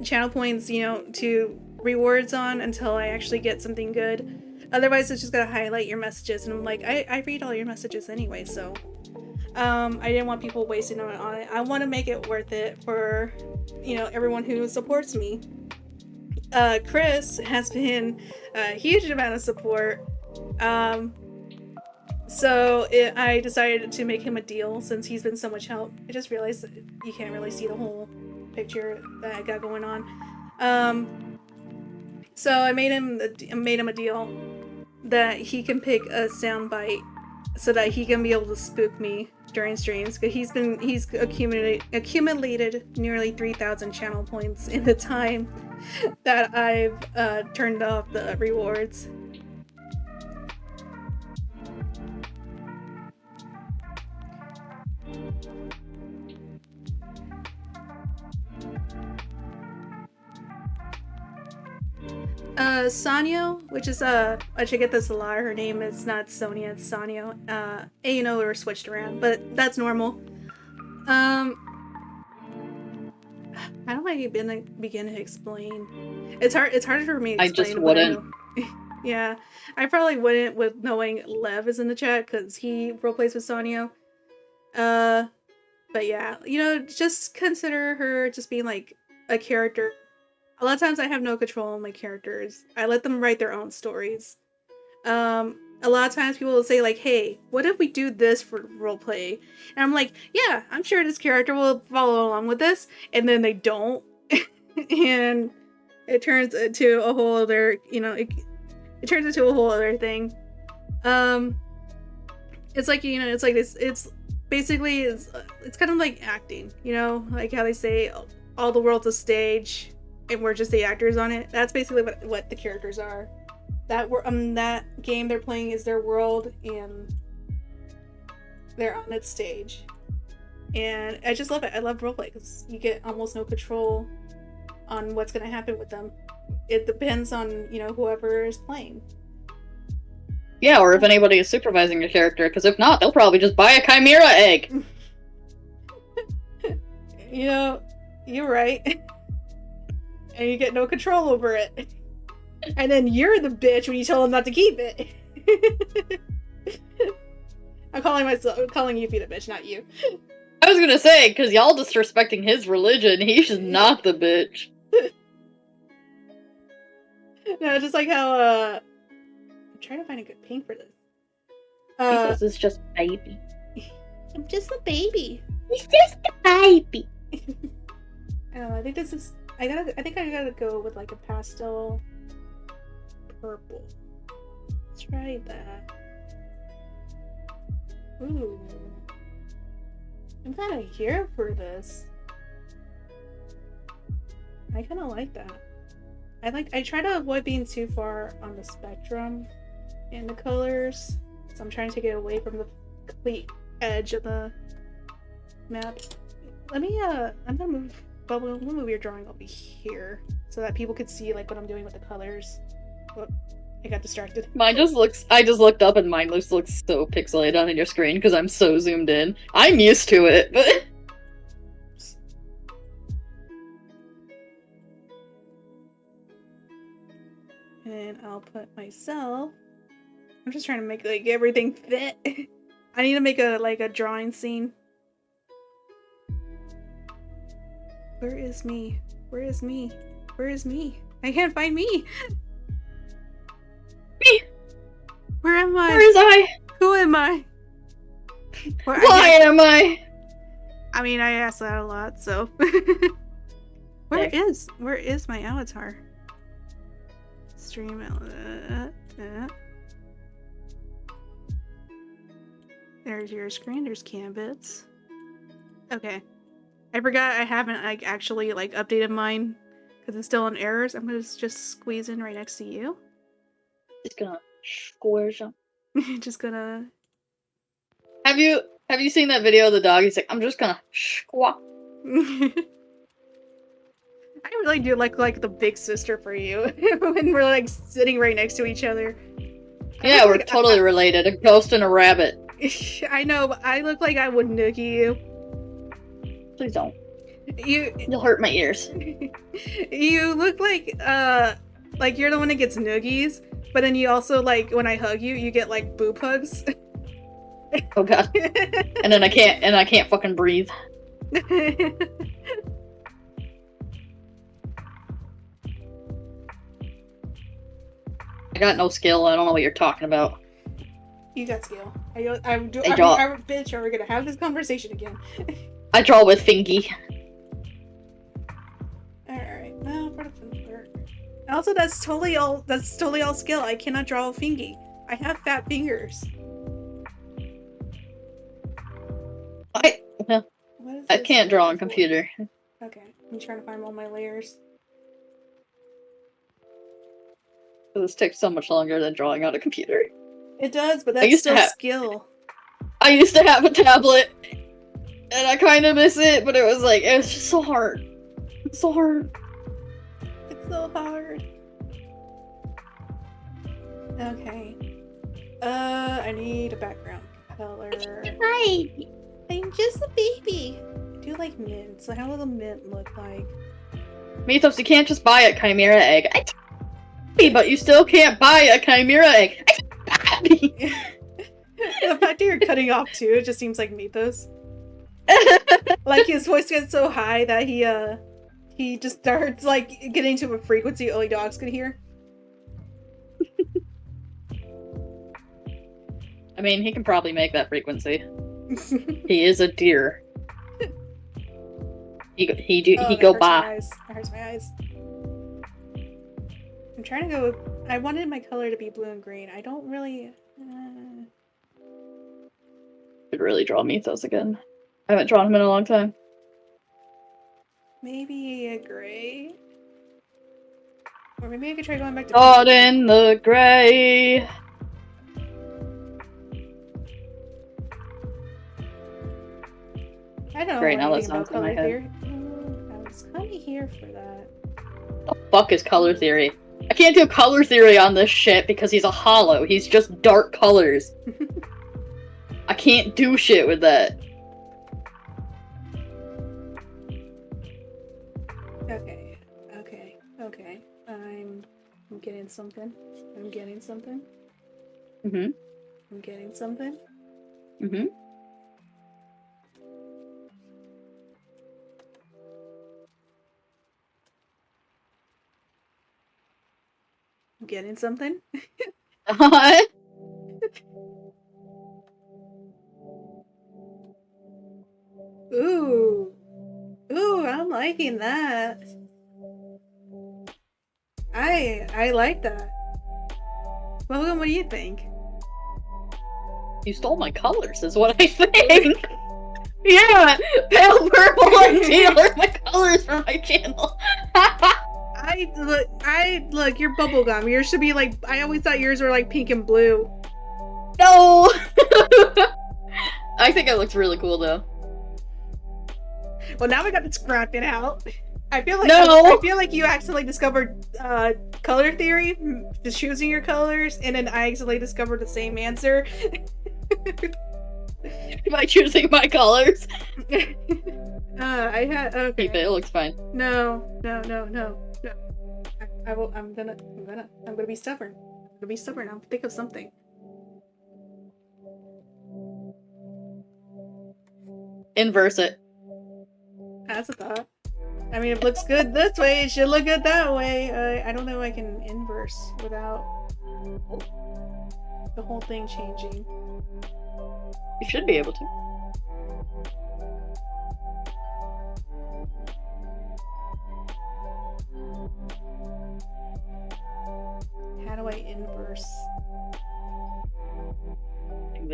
channel points, you know, to rewards on until I actually get something good. Otherwise, it's just gonna highlight your messages, and I'm like, I read all your messages anyway, so I didn't want people wasting on it. I want to make it worth it for, you know, everyone who supports me. Kriss has been a huge amount of support. So I decided to make him a deal since he's been so much help. I just realized that you can't really see the whole picture that I got going on. So I made him a deal that he can pick a soundbite so that he can be able to spook me during streams. Because he's accumulated nearly 3,000 channel points in the time that I've turned off the rewards. Sanyo, which is I should get this a lot. Her name is not Sonia, it's Sanyo. You know, or switched around, but that's normal. How do I begin to explain? It's harder for me to explain. I just wouldn't. Yeah, I probably wouldn't with knowing Lev is in the chat because he roleplays with Sanyo. But yeah, you know, just consider her just being like a character. A lot of times I have no control on my characters. I let them write their own stories. A lot of times people will say like, hey, what if we do this for roleplay? And I'm like, yeah, I'm sure this character will follow along with this. And then they don't. And it turns into a whole other, you know, it turns into a whole other thing. It's like, you know, it's like this, it's basically, it's kind of like acting, you know, like how they say all the world's a stage and we're just the actors on it. That's basically what the characters are. That game they're playing is their world, and they're on its stage. And I just love it. I love roleplay because you get almost no control on what's going to happen with them. It depends on, you know, whoever is playing. Yeah, or if anybody is supervising your character, because if not, they'll probably just buy a chimera egg. You know, you're right. And you get no control over it. And then you're the bitch when you tell them not to keep it. I'm calling you be the bitch, not you. I was gonna say, because y'all disrespecting his religion, he's just not the bitch. No, just like how, I'm trying to find a good paint for this. Jesus is just a baby. I'm just a baby. He's just a baby. I don't know, I think this is... I think I gotta go with like a pastel purple. Let's try that. Ooh. I'm kinda here for this. I kinda like that. I try to avoid being too far on the spectrum in the colors. So I'm trying to take it away from the complete edge of the map. Let me I'm gonna move Bubblegum, we'll move your drawing over here so that people could see like what I'm doing with the colors. Oh, I got distracted. I just looked up and mine looks so pixelated on your screen because I'm so zoomed in. I'm used to it, but... And I'll put myself... I'm just trying to make like everything fit. I need to make a drawing scene. Where is me? Where is me? Where is me? I can't find me! Me! Where am I? Where is I? Who am I? Why am I? I mean, I ask that a lot, so... Where There. is my avatar? Stream There's your screen. There's Cambits. Okay. I forgot I haven't like actually like updated mine because it's still on errors. I'm gonna just squeeze in right next to you. Just gonna score some. Just gonna. Have you seen that video of the dog? He's like, I'm just gonna squawk. I really do like the big sister for you when we're like sitting right next to each other. Yeah, we're totally related. A ghost and a rabbit. I know, but I look like I would noogie you. Please don't. You'll hurt my ears. You look like you're the one that gets noogies, but then you also like when I hug you, you get like boob hugs. Oh god. And then I can't fucking breathe. I got no skill. I don't know what you're talking about. You got skill. Bitch, are we gonna have this conversation again? I draw with fingy. Alright, now for the fun part. Also, that's totally all skill. I cannot draw a fingy. I have fat fingers. I can't draw on computer. Okay, I'm trying to find all my layers. This takes so much longer than drawing on a computer. It does, but that's still skill. I used to have a tablet, and I kind of miss it, but it was just so hard. It's so hard. It's so hard. Okay. I need a background color. Hi. I'm just a baby. I do like mint, so how will the mint look like? Mythos, you can't just buy a chimera egg. But you still can't buy a chimera egg. The fact that you're cutting off too, it just seems like Mythos. Like his voice gets so high that he just starts like getting to a frequency only dogs can hear. I mean, he can probably make that frequency. He is a deer. He go by. That hurts my eyes. I'm trying to go. I wanted my color to be blue and green. I don't really. Could really draw Mythos again. I haven't drawn him in a long time. Maybe a gray, or maybe I could try going back to. Caught in the gray. I don't know. Great, now that sounds in my head. I was kind of here for that. The fuck is color theory? I can't do color theory on this shit because he's a hollow. He's just dark colors. I can't do shit with that. Okay. I'm getting something. I'm getting something. Mm-hmm. I'm getting something. Mm-hmm. I'm getting something. What? Ooh, I'm liking that. I like that. Bubblegum, what do you think? You stole my colors, is what I think. Yeah, pale purple and teal are my colors for my channel. Look, you're bubblegum. Yours should be like, I always thought yours were like pink and blue. No! I think it looks really cool though. Well, now we got to scrap it out. I feel like No! I feel like you accidentally discovered color theory, just choosing your colors, and then I accidentally discovered the same answer. By choosing my colors. I had okay. It looks fine. No. I'm gonna be stubborn. I'll think of something. Inverse it. That's a thought. I mean, it looks good this way. It should look good that way. I don't know if I can inverse without the whole thing changing. You should be able to.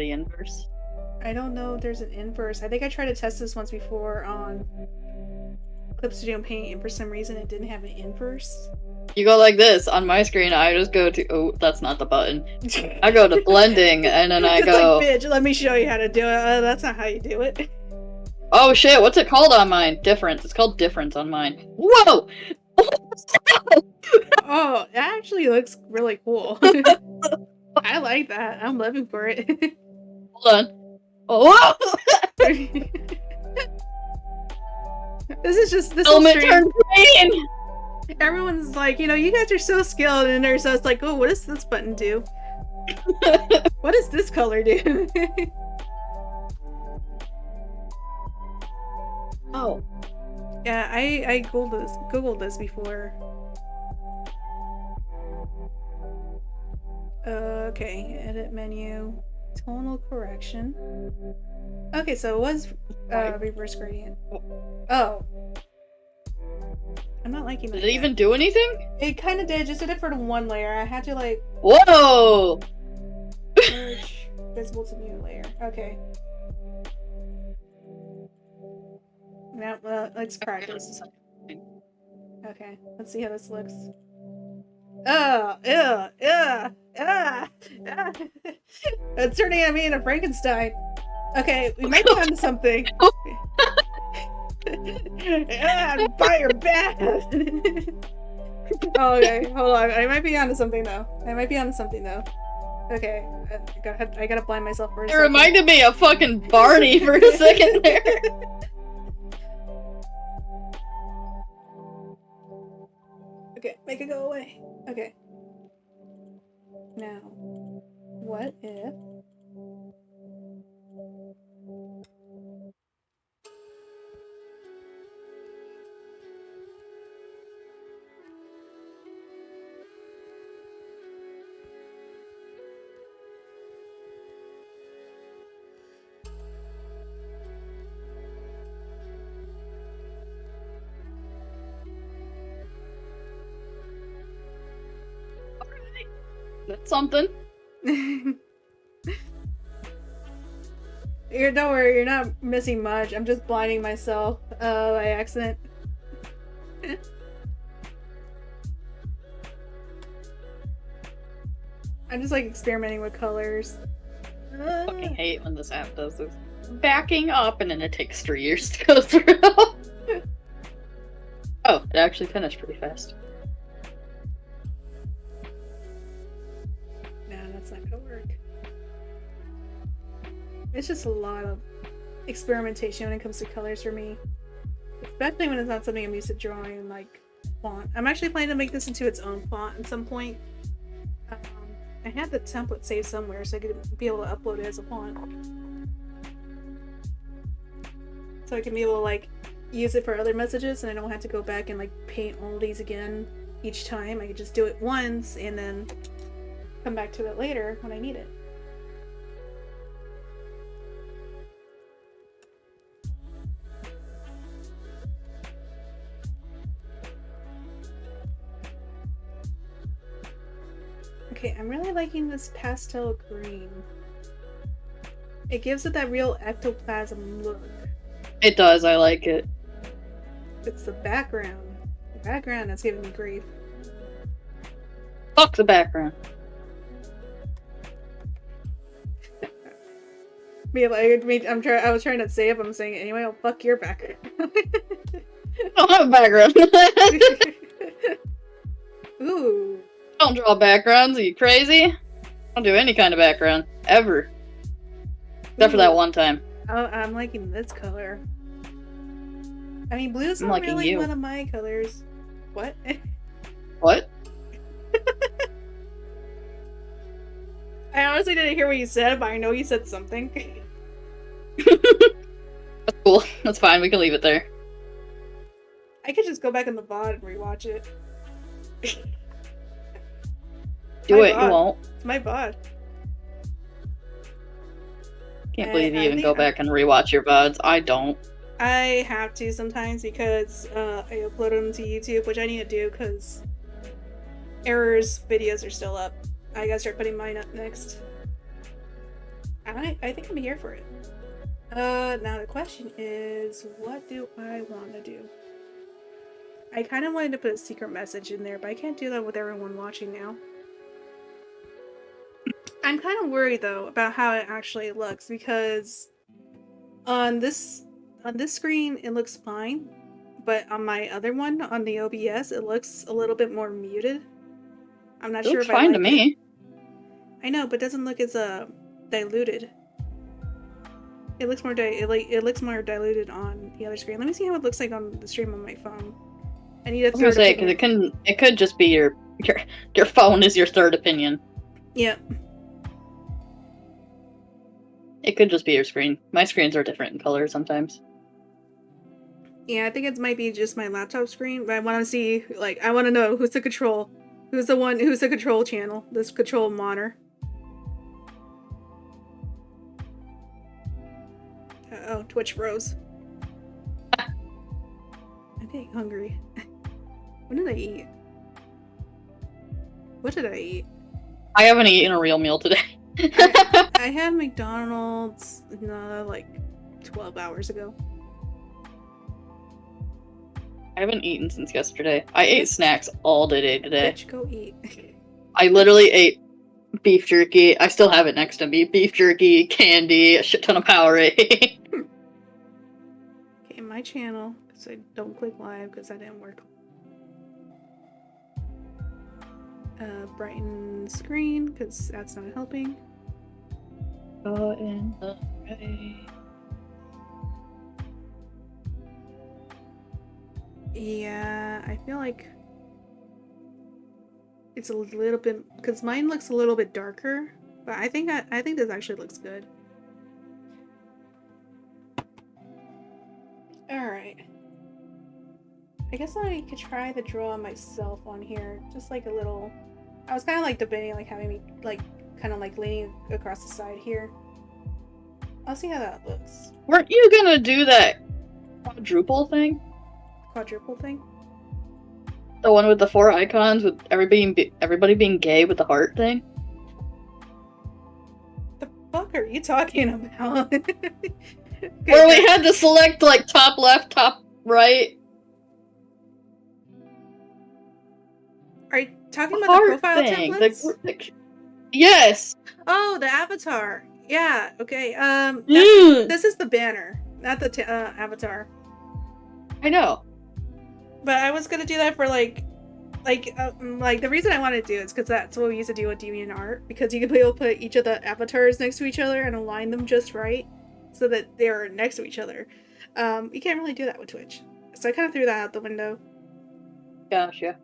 the inverse? I don't know if there's an inverse. I think I tried to test this once before on Clip Studio Paint, and for some reason it didn't have an inverse. You go like this. On my screen, I just go to... Oh, that's not the button. I go to blending, and then I It's go... like, bitch, let me show you how to do it. That's not how you do it. Oh shit, what's it called on mine? Difference. It's called difference on mine. Whoa! Oh, it actually looks really cool. I like that. I'm living for it. Hold on. Oh! This Element turned green! Everyone's like, you know, you guys are so skilled, and there's us like, oh, what does this button do? What does this color do? Oh. Yeah, I googled this before. Okay, edit menu, tonal correction. Okay, so it was reverse gradient. Oh. I'm not liking that. Did it even do anything? It kind of did, just did it for the one layer. I had to like Whoa! merge visible to new layer. Okay. Now, let's practice. Okay, let's see how this looks. It's turning at me into Frankenstein. Okay, we might be onto something. Buy your back. Oh, okay, hold on. I might be onto something though. Okay, I gotta blind myself for a second. It reminded me of fucking Barney for a second there. Okay, make it go away. Okay. Now, what if... That's something. Don't worry, you're not missing much. I'm just blinding myself by accident. I'm just like experimenting with colors. I fucking hate when this app does this. Backing up and then it takes 3 years to go through. Oh, it actually finished pretty fast. No, that's not gonna work. It's just a lot of experimentation when it comes to colors for me. Especially when it's not something I'm used to drawing, like font. I'm actually planning to make this into its own font at some point. I had the template saved somewhere so I could be able to upload it as a font. So I can be able to like use it for other messages and I don't have to go back and like paint all these again each time. I could just do it once and then come back to it later when I need it. Okay, I'm really liking this pastel green. It gives it that real ectoplasm look. It does, I like it. It's the background. The background that's giving me grief. Fuck the background. I was trying to say it, but I'm saying it anyway. Oh, fuck your background. I don't have a background. Ooh. I don't draw backgrounds, are you crazy? I don't do any kind of background. Ever. Except for that one time. Oh, I'm liking this color. I mean, blue's I'm not liking really you. one of my colors. What? What? I honestly didn't hear what you said, but I know you said something. That's cool. That's fine, we can leave it there. I could just go back in the VOD and rewatch it. Do My it, VOD. you won't. It's my VOD. Can't believe you I even think go back and rewatch your VODs. I don't. I have to sometimes because I upload them to YouTube, which I need to do because Error's videos are still up. I gotta start putting mine up next. I think I'm here for it. Now the question is, what do I want to do? I kind of wanted to put a secret message in there, but I can't do that with everyone watching now. I'm kind of worried though about how it actually looks because on this screen it looks fine, but on my other one on the OBS it looks a little bit more muted. I'm not sure if I like it. Looks fine to me. I know, but it doesn't look as diluted. It looks more it looks more diluted on the other screen. Let me see how it looks like on the stream on my phone. I need a third. I was gonna say because it could just be your phone is your third opinion. Yep. It could just be your screen. My screens are different in color sometimes. Yeah, I think it might be just my laptop screen, but I want to see, like, I want to know who's the control, who's the control channel, this control monitor. Oh, Twitch froze. I'm getting hungry. What did I eat? What did I eat? I haven't eaten a real meal today. I had McDonald's like 12 hours ago. I haven't eaten since yesterday. I ate snacks all day today. Bitch, go eat. I literally ate beef jerky. I still have it next to me. Beef jerky, candy, a shit ton of Powerade. Okay, my channel, because I don't click live because that didn't work. Brighten screen because that's not helping. Go in the way. Yeah, I feel like it's a little bit because mine looks a little bit darker, but I think this actually looks good. All right. I guess I could try the draw myself on here, just like a little. I was kind of like debating like having me like kind of like leaning across the side here. I'll see how that looks. Weren't you gonna do that quadruple thing? Quadruple thing? The one with the 4 icons with everybody being gay with the heart thing? The fuck are you talking about? Where we had to select like top left, top right. Are you talking about the profile thing. templates? Yes. Oh, the avatar. Yeah. Okay. Mm. This is the banner, not the avatar. I know. But I was gonna do that for like the reason I wanted to do it is because that's what we used to do with DeviantArt, because you could be able to put each of the avatars next to each other and align them just right so that they're next to each other. You can't really do that with Twitch, so I kind of threw that out the window. Gotcha.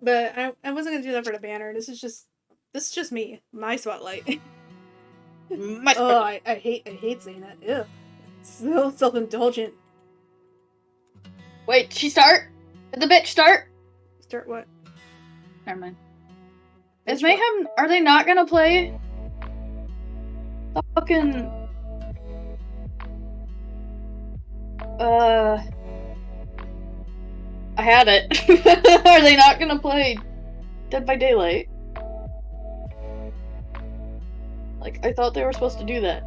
But I wasn't gonna do that for the banner. This is just me, my spotlight. Oh, I hate saying that. Ew, it's so self-indulgent. Wait, she start? Did the bitch start? Start what? Never mind. Is Mayhem? Are they not gonna play? The fucking. I had it. Are they not gonna play Dead by Daylight? Like, I thought they were supposed to do that.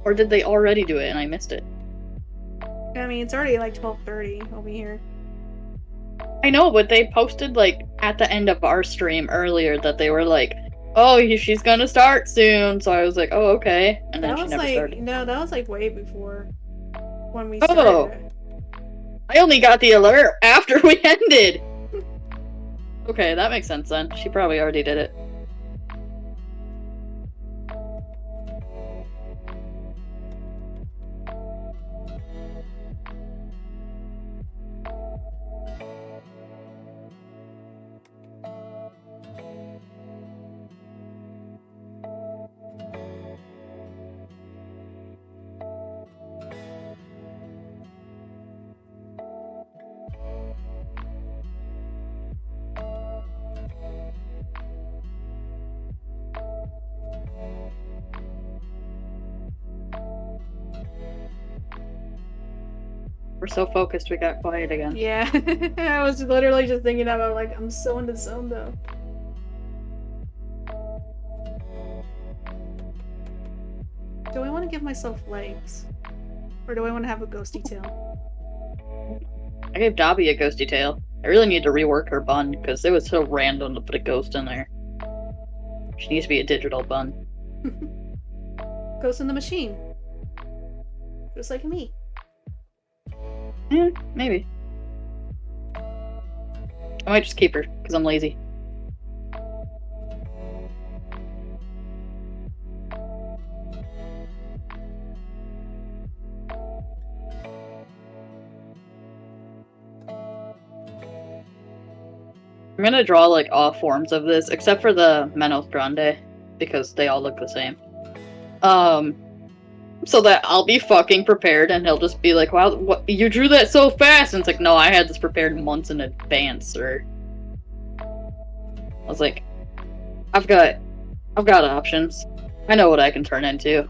Or did they already do it and I missed it? I mean, it's already like 12:30 over here. I know, but they posted, like, at the end of our stream earlier that they were like, oh, she's gonna start soon. So I was like, oh, okay. And then she never started. No, that was like way before when we started. Oh! I only got the alert after we ended! Okay, that makes sense then. She probably already did it. We're so focused, we got quiet again. Yeah, I was literally just thinking about like I'm so in the zone though. give myself legs? Or do I want to have a ghosty tail? I gave Dobby a ghosty tail. I really need to rework her bun, because it was so random to put a ghost in there. She needs to be a digital bun. Ghost in the machine. Just like me. Maybe. I might just keep her, because I'm lazy. I'm gonna draw, like, all forms of this, except for the Menos Grande, because they all look the same. So that I'll be fucking prepared, and he'll just be like, wow, what, you drew that so fast! And it's like, no, I had this prepared months in advance, or... I was like, I've got options. I know what I can turn into.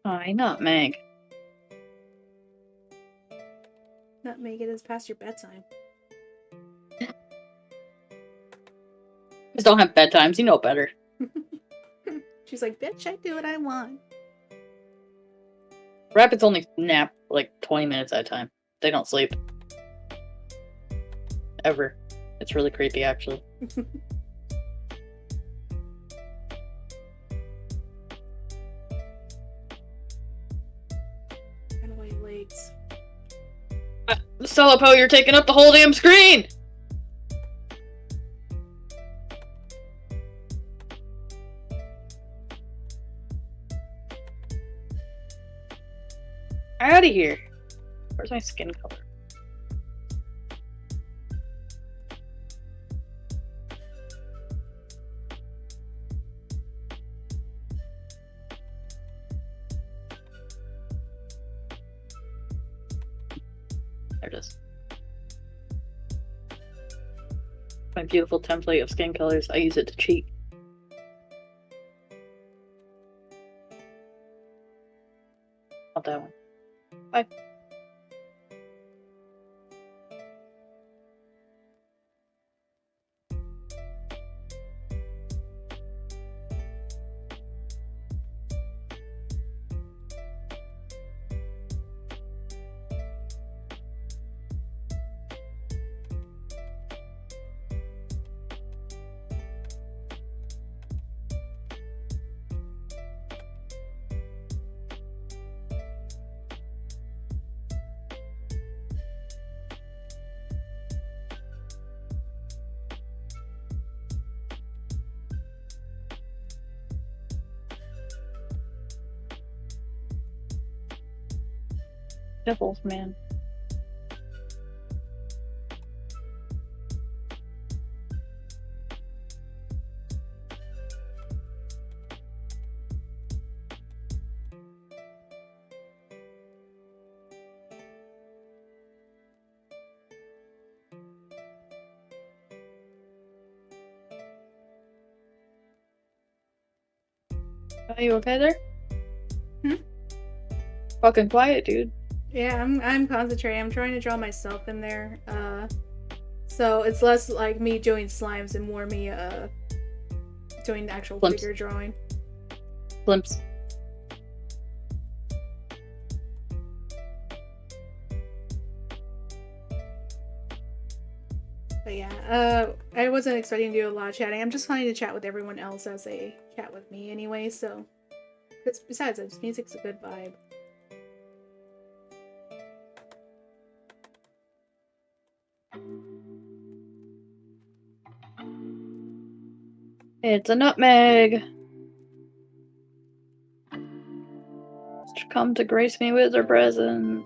Hi, Nutmeg. Nutmeg, it is past your bedtime. Just don't have bedtimes, you know better. She's like, bitch, I do what I want. Rabbits only nap like 20 minutes at a time. They don't sleep. Ever. It's really creepy, actually. Kind of white legs. Celipo, you're taking up the whole damn screen! Out of here. Where's my skin color? There it is. My beautiful template of skin colors. I use it to cheat. Not that one. Bye. Devils, man. Are you okay there? Fucking quiet, dude. Yeah, I'm concentrating. I'm trying to draw myself in there. So it's less like me doing slimes and more me doing the actual Glimpse. figure drawing. Glimpse. But yeah, I wasn't expecting to do a lot of chatting. I'm just planning to chat with everyone else as they chat with me anyway, so... Besides, this music's a good vibe. It's a nutmeg. Come to grace me with her present.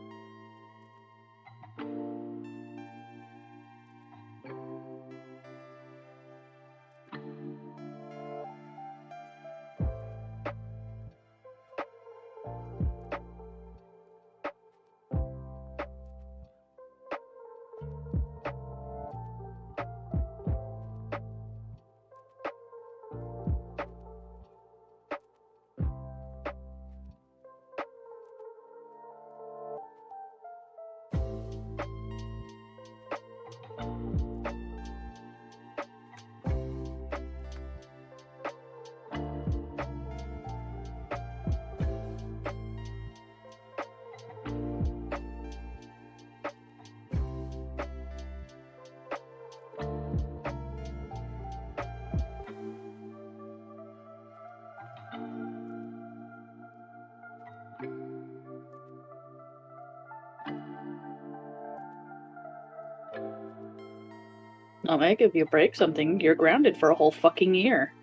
Mike, if you break something, you're grounded for a whole fucking year.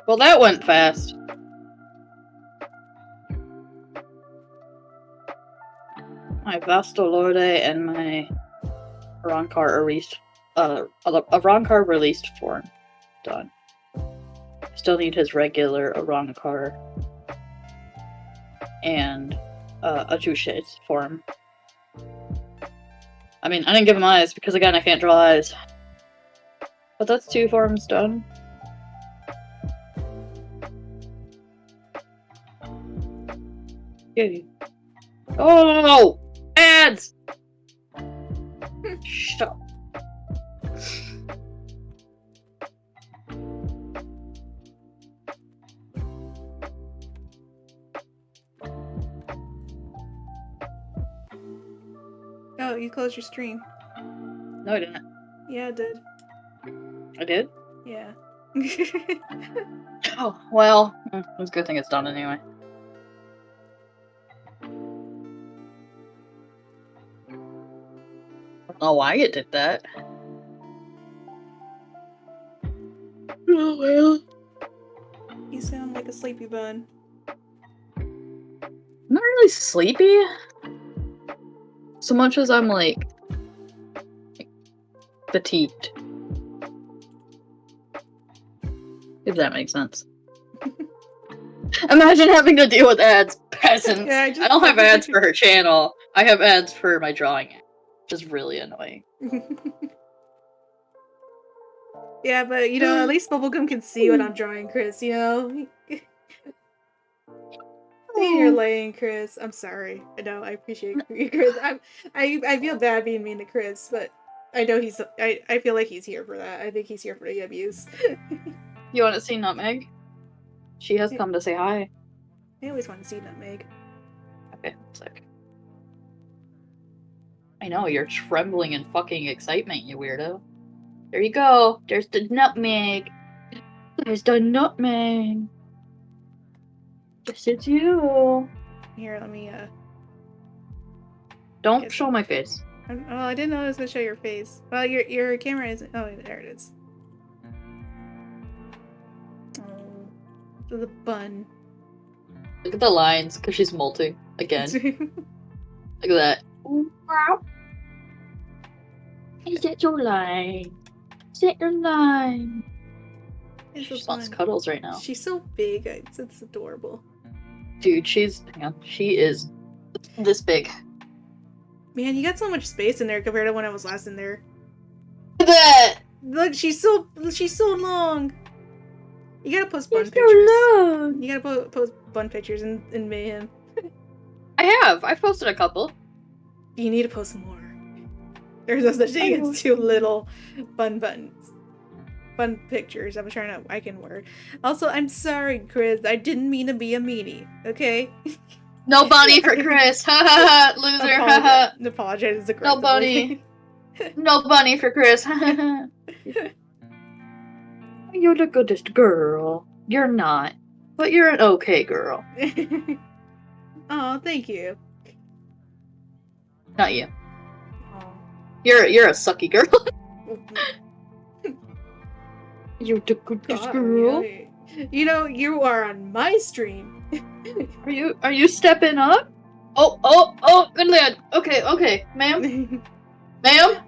Well, that went fast. My Vastolorde and my Arankar Arankar released form. Done. Still need his regular Arankar and Ajush's form. I mean, I didn't give him eyes because, again, I can't draw eyes. But that's 2 forms done. Yay. Oh no! Ads! Shut up. Oh, you closed your stream. No, I didn't. Yeah, I did. I did? Yeah. Oh, well, it's a good thing it's done anyway. I don't know why it did that. Oh, well. You sound like a sleepy bun. I'm not really sleepy. So much as I'm, like fatigued. If that makes sense. Imagine having to deal with ads, peasants! Yeah, I don't have ads for her channel. I have ads for my drawing app, which is really annoying. Yeah, but you know, at least Bubblegum can see what I'm drawing, Kriss, you know? See you're laying, Kriss. I'm sorry. I know, I appreciate you, Kriss. I feel bad being mean to Kriss, but I know I feel like he's here for that. I think he's here for the abuse. You want to see Nutmeg? She has come to say hi. I always want to see Nutmeg. Okay, sick. I know, you're trembling in fucking excitement, you weirdo. There you go. There's the Nutmeg. There's the Nutmeg. This is you. Here, let me, Don't show my face. Oh, I didn't know it was gonna show your face. Well, your camera isn't. Oh, there it is. Oh, the bun. Look at the lines, because she's molting. Again. Look at that. Is that your line? Is that your line? She just wants cuddles right now. She's so big. It's adorable. Dude, she is this big. Man, you got so much space in there compared to when I was last in there. Look at that! Look, she's so long. You gotta post bun pictures. So long. You gotta post bun pictures in Mayhem. I've posted a couple. You need to post more. There's no such thing as too little bun pictures. I'm trying to. I can word. Also, I'm sorry, Kriss. I didn't mean to be a meanie. Okay. No bunny for Kriss. Ha ha ha. Loser. Ha ha. Apologize. No bunny. No bunny for Kriss. Ha ha ha. You're the goodest girl. You're not, but you're an okay girl. Oh, thank you. Not you. Oh. You're a sucky girl. You're the goodest girl. You know, you are on my stream. Are you stepping up? Oh, good lad. Okay, ma'am. Ma'am?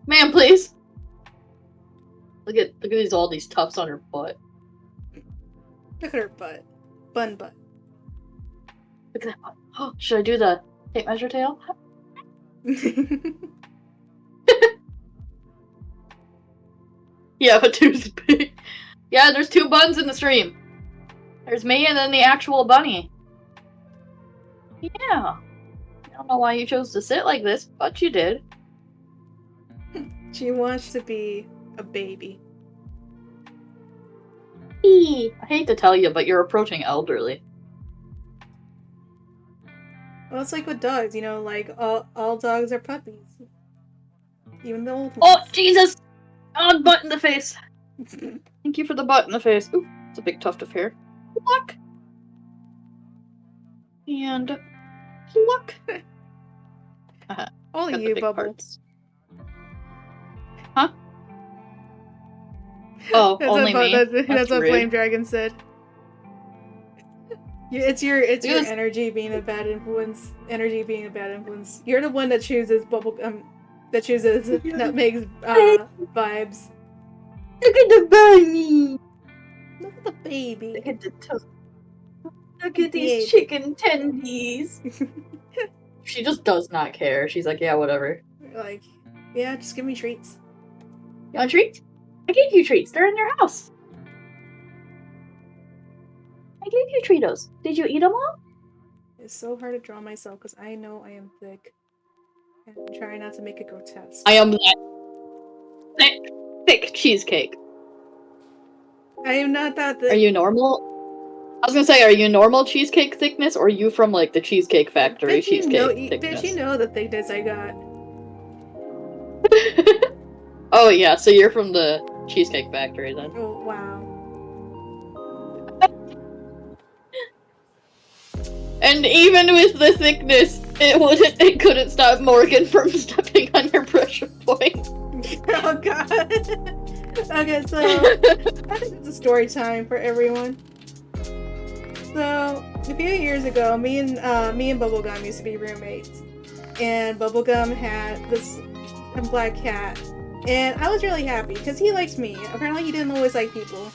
Ma'am, please. Look at all these tufts on her butt. Look at her butt. Bun butt. Look at that butt. Oh, should I do the tape measure tail? Yeah, but two's big. Yeah, there's 2 buns in the stream. There's me and then the actual bunny. Yeah. I don't know why you chose to sit like this, but you did. She wants to be a baby. I hate to tell you, but you're approaching elderly. Well, it's like with dogs, you know, like all dogs are puppies, even the old Oh, ones. Jesus! Oh, butt in the face. Thank you for the butt in the face. Ooh, it's a big tuft of hair. Pluck! And pluck! Only Got the you, big Bubble. parts. Huh? Oh, That's only me? That's what rude. Flame Dragon said. It's your Yes. energy being a bad influence. Energy being a bad influence. You're the one that chooses that chooses Nutmeg's vibes. Look at the bunny! Look at the baby. Look at the toast. Look at these chicken tendies. She just does not care. She's like, yeah, whatever. Like, yeah, just give me treats. You want treats? I gave you treats. They're in your house. I gave you Treatos. Did you eat them all? It's so hard to draw myself because I know I am thick. And I'm trying not to make it grotesque. I am that thick cheesecake. I am not that thick. Are you normal? I was gonna say, are you normal cheesecake thickness, or are you from like the Cheesecake Factory cheesecake thickness? Bitch, you know the thickness I got. Oh yeah, so you're from the Cheesecake Factory then. Oh wow. And even with the thickness, it couldn't stop Morgan from stepping on your pressure point. Oh god. Okay, so I think it's a story time for everyone. So a few years ago, me and Bubblegum used to be roommates, and Bubblegum had this black cat, and I was really happy because he liked me. Apparently, he didn't always like people.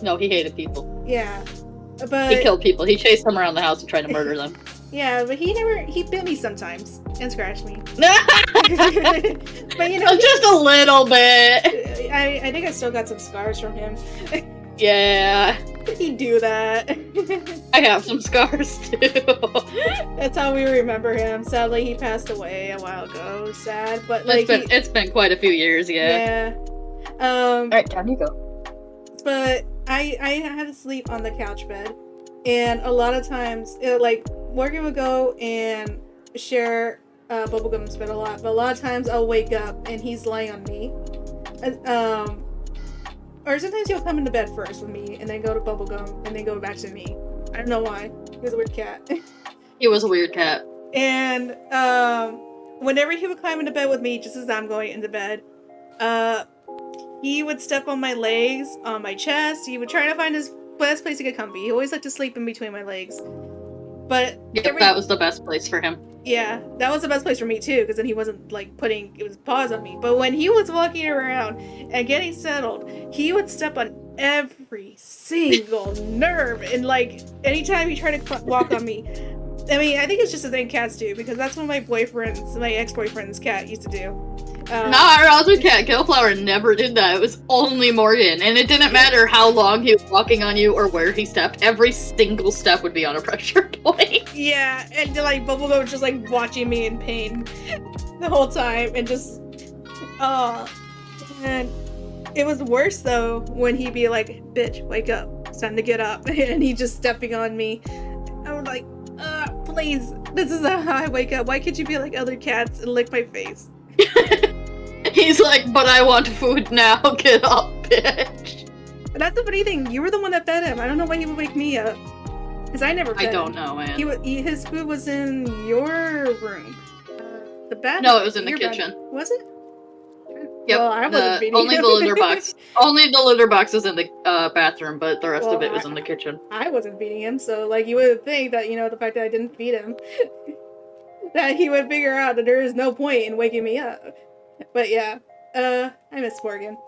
No, he hated people. Yeah, but He killed people. He chased them around the house and tried to murder them. yeah, but he bit me sometimes and scratched me. But you know, just a little bit. I think I still got some scars from him. Yeah. He'd do that. I have some scars too. That's how we remember him. Sadly, he passed away a while ago. Sad, but like it's been quite a few years, yeah. All right, down you go. But I had to sleep on the couch bed, and a lot of times, like Morgan would go and share Bubblegum's bed a lot, but a lot of times I'll wake up and he's lying on me. Or sometimes he'll come into bed first with me, and then go to Bubblegum, and then go back to me. I don't know why. He was a weird cat. He was a weird cat. And whenever he would climb into bed with me, just as I'm going into bed, he would step on my legs, on my chest. He would try to find his best place to get comfy. He always liked to sleep in between my legs. But yeah, that was the best place for him. Yeah, that was the best place for me too, because then he wasn't like putting his paws on me. But when he was walking around and getting settled, he would step on every single nerve, and like anytime he tried to walk on me. I mean, I think it's just a thing cats do, because that's what my ex-boyfriend's cat used to do. No, our other cat, Killflower, never did that. It was only Morgan, and it didn't matter how long he was walking on you or where he stepped. Every single step would be on a pressure point. Yeah, and like Bubblegum was just like watching me in pain the whole time, and just and it was worse though when he'd be like, "Bitch, wake up! It's time to get up," and he just stepping on me. I was like, please, this is how I wake up. Why can't you be like other cats and lick my face? He's like, but I want food now. Get up, bitch. And that's the funny thing. You were the one that fed him. I don't know why he would wake me up. Because I never fed him. I don't know, man. His food was in your room. The bathroom. No, it was in the kitchen. Was it? Yep. Well, I wasn't feeding only him. the litter box. Only the litter box was in the bathroom, but the rest of it was in the kitchen. I wasn't feeding him, so like you would think that, you know, the fact that I didn't feed him, that he would figure out that there is no point in waking me up. But yeah, I miss Morgan.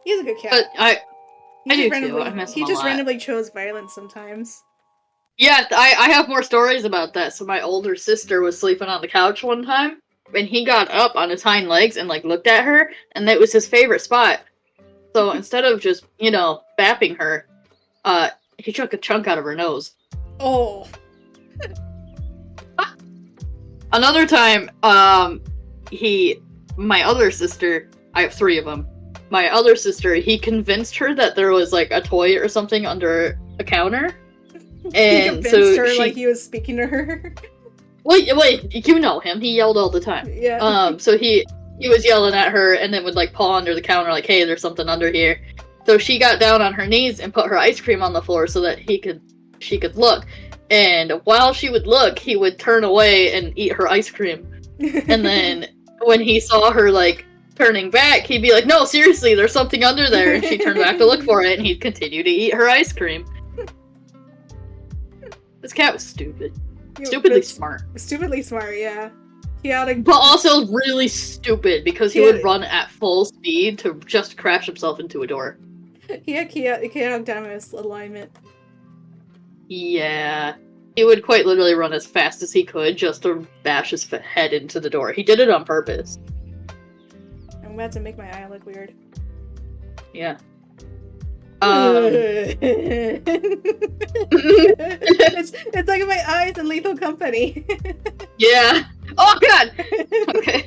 He's a good cat. But I do too. I miss him He just a lot. randomly chose violence sometimes. Yeah, I have more stories about that. So my older sister was sleeping on the couch one time, and he got up on his hind legs and like looked at her, and that was his favorite spot. So instead of just, you know, bapping her, he took a chunk out of her nose. Oh. Another time, my other sister, I have 3 of them. My other sister, he convinced her that there was like a toy or something under a counter. And he convinced so her like he was speaking to her. Wait, you know him. He yelled all the time. Yeah. So he was yelling at her and then would like paw under the counter like, hey, there's something under here. So she got down on her knees and put her ice cream on the floor so that she could look. And while she would look, he would turn away and eat her ice cream. And then when he saw her like turning back, he'd be like, no, seriously, there's something under there. And she turned back to look for it and he'd continue to eat her ice cream. This cat was stupid. Stupidly smart. Stupidly smart, yeah. Chaotic. But also really stupid because he would run at full speed to just crash himself into a door. He had chaotic dynamos alignment. Yeah. He would quite literally run as fast as he could just to bash his head into the door. He did it on purpose. I'm about to make my eye look weird. Yeah. It's like my eyes in Lethal Company. Yeah. Oh god. Okay.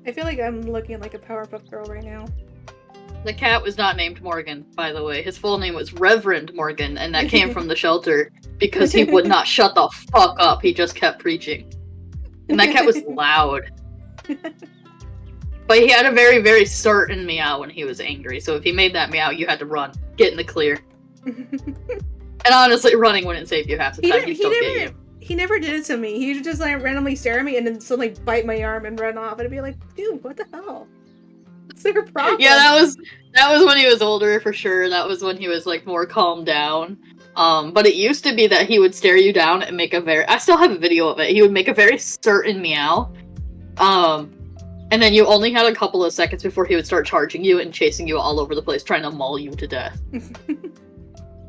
I feel like I'm looking like a Powerpuff Girl right now. The cat was not named Morgan, by the way. His full name was Reverend Morgan, and that came from the shelter because he would not shut the fuck up. He just kept preaching. And that cat was loud. But he had a very, very certain meow when he was angry, so if he made that meow, you had to run. Get in the clear. And honestly, running wouldn't save you half the time. He'd still get you. He never did it to me. He would just like randomly stare at me and then suddenly bite my arm and run off. And I'd be like, dude, what the hell? What's their problem? Yeah, that was when he was older for sure. That was when he was like more calmed down. But it used to be that he would stare you down and make I still have a video of it. He would make a very certain meow. And then you only had a couple of seconds before he would start charging you and chasing you all over the place, trying to maul you to death.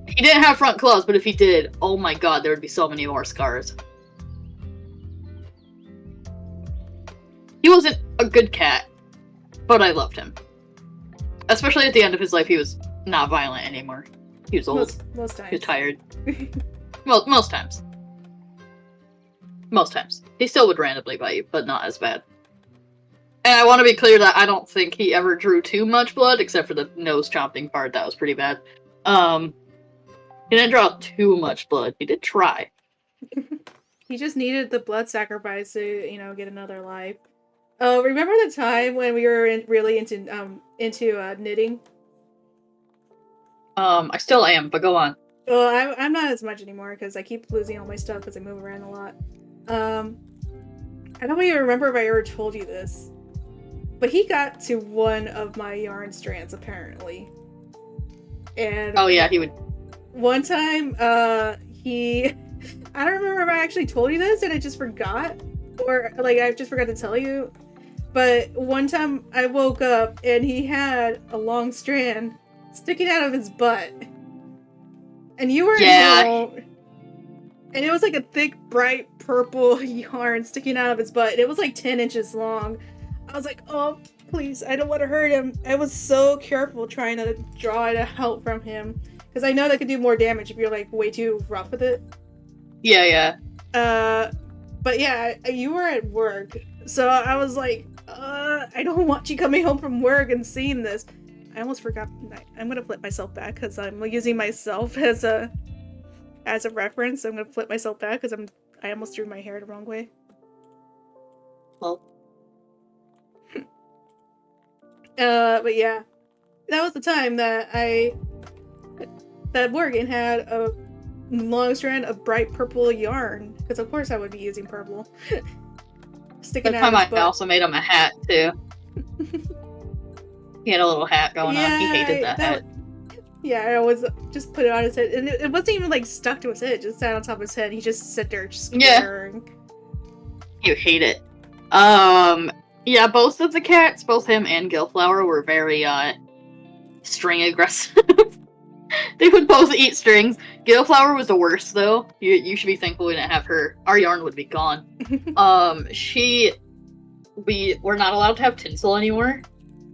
He didn't have front claws, but if he did, oh my god, there would be so many more scars. He wasn't a good cat, but I loved him. Especially at the end of his life, he was not violent anymore. He was old. Most times. He was tired. Most times. Most times. He still would randomly bite you, but not as bad. And I want to be clear that I don't think he ever drew too much blood, except for the nose chomping part. That was pretty bad. He didn't draw too much blood. He did try. He just needed the blood sacrifice to, get another life. Oh, remember the time when we were really into knitting? I still am, but go on. Well, I'm not as much anymore because I keep losing all my stuff because I move around a lot. I don't even remember if I ever told you this, but he got to one of my yarn strands apparently. And oh yeah, he would. One time, I don't remember if I actually told you this and I just forgot, or like I just forgot to tell you. But one time I woke up and he had a long strand sticking out of his butt. And you were and it was like a thick, bright purple yarn sticking out of his butt. And it was like 10 inches long. I was like, oh, please, I don't want to hurt him. I was so careful trying to draw it out from him. Because I know that could do more damage if you're like way too rough with it. Yeah. But yeah, you were at work. So I was like, I don't want you coming home from work and seeing this. I almost forgot. I'm gonna flip myself back because I'm using myself as a reference. I'm gonna flip myself back because I almost drew my hair the wrong way. Well. But yeah, that was the time that Morgan had a long strand of bright purple yarn. Because of course I would be using purple. Sticking out of his butt. I also made him a hat too. He had a little hat going on. He hated that hat. Yeah, I always just put it on his head. And it wasn't even like stuck to his head. It just sat on top of his head. He just sat there just staring. You hate it. Yeah, both of the cats, both him and Gillflower, were very, string aggressive. They would both eat strings. Gillflower was the worst, though. You should be thankful we didn't have her. Our yarn would be gone. We're not allowed to have tinsel anymore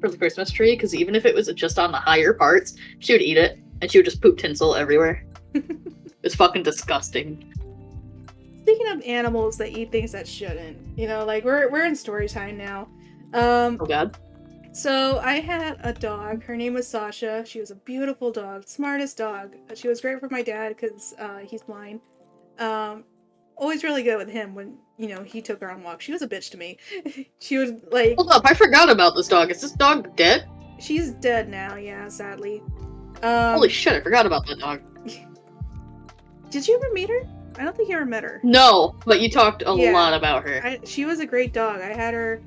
for the Christmas tree, because even if it was just on the higher parts, she would eat it, and she would just poop tinsel everywhere. It's fucking disgusting. Speaking of animals that eat things that shouldn't, like we're in story time now. Oh god. So I had a dog. Her name was Sasha. She was a beautiful dog, smartest dog. She was great for my dad because he's blind. Always really good with him when he took her on walks. She was a bitch to me. She was like, Hold up, I forgot about this dog. Is this dog dead? she's dead now. Yeah, sadly. Holy shit, I forgot about that dog. Did you ever meet her? I don't think you ever met her. No, but you talked a Yeah. lot about her. She was a great dog. I had her.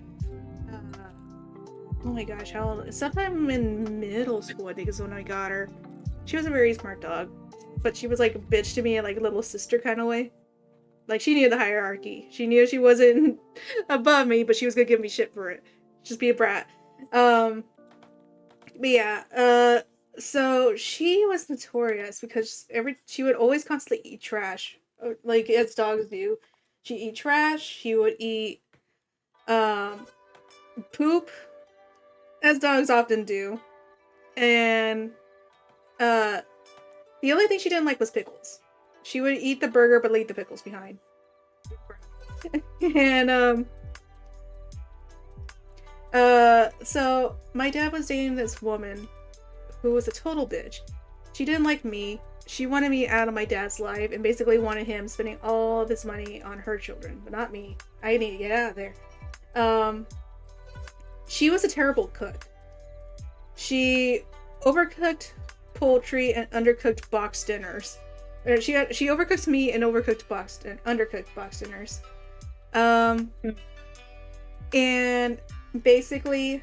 Oh my gosh, how old? Sometime in middle school, I think, is when I got her. She was a very smart dog, but she was like a bitch to me in like a little sister kind of way. Like she knew the hierarchy. She knew she wasn't above me, but she was gonna give me shit for it. Just be a brat. But yeah. So she was notorious because she would always constantly eat trash, like as dogs do. She'd eat trash. She would eat poop, as dogs often do. And the only thing she didn't like was pickles. She would eat the burger but leave the pickles behind. And so my dad was dating this woman who was a total bitch. She didn't like me. She wanted me out of my dad's life and basically wanted him spending all of his money on her children, but not me. I need to get out of there. She was a terrible cook. She overcooked poultry and undercooked box dinners. She overcooked meat and undercooked box dinners. And basically,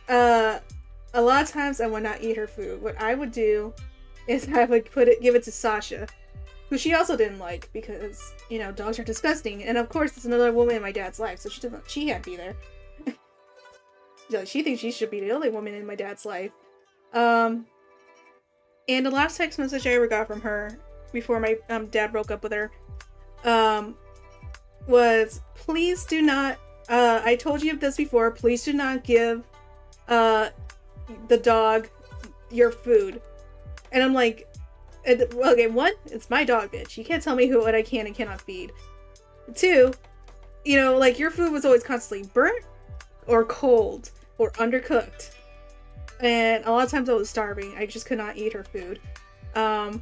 a lot of times I would not eat her food. What I would do is I would give it to Sasha, who she also didn't like because dogs are disgusting. And of course, it's another woman in my dad's life, so she can't be there. She thinks she should be the only woman in my dad's life. And the last text message I ever got from her before my dad broke up with her was, please do not, I told you this before, please do not give the dog your food. And I'm like, okay, one, it's my dog, bitch. You can't tell me what I can and cannot feed. Two, like your food was always constantly burnt or cold or undercooked. And a lot of times I was starving. I just could not eat her food. I'm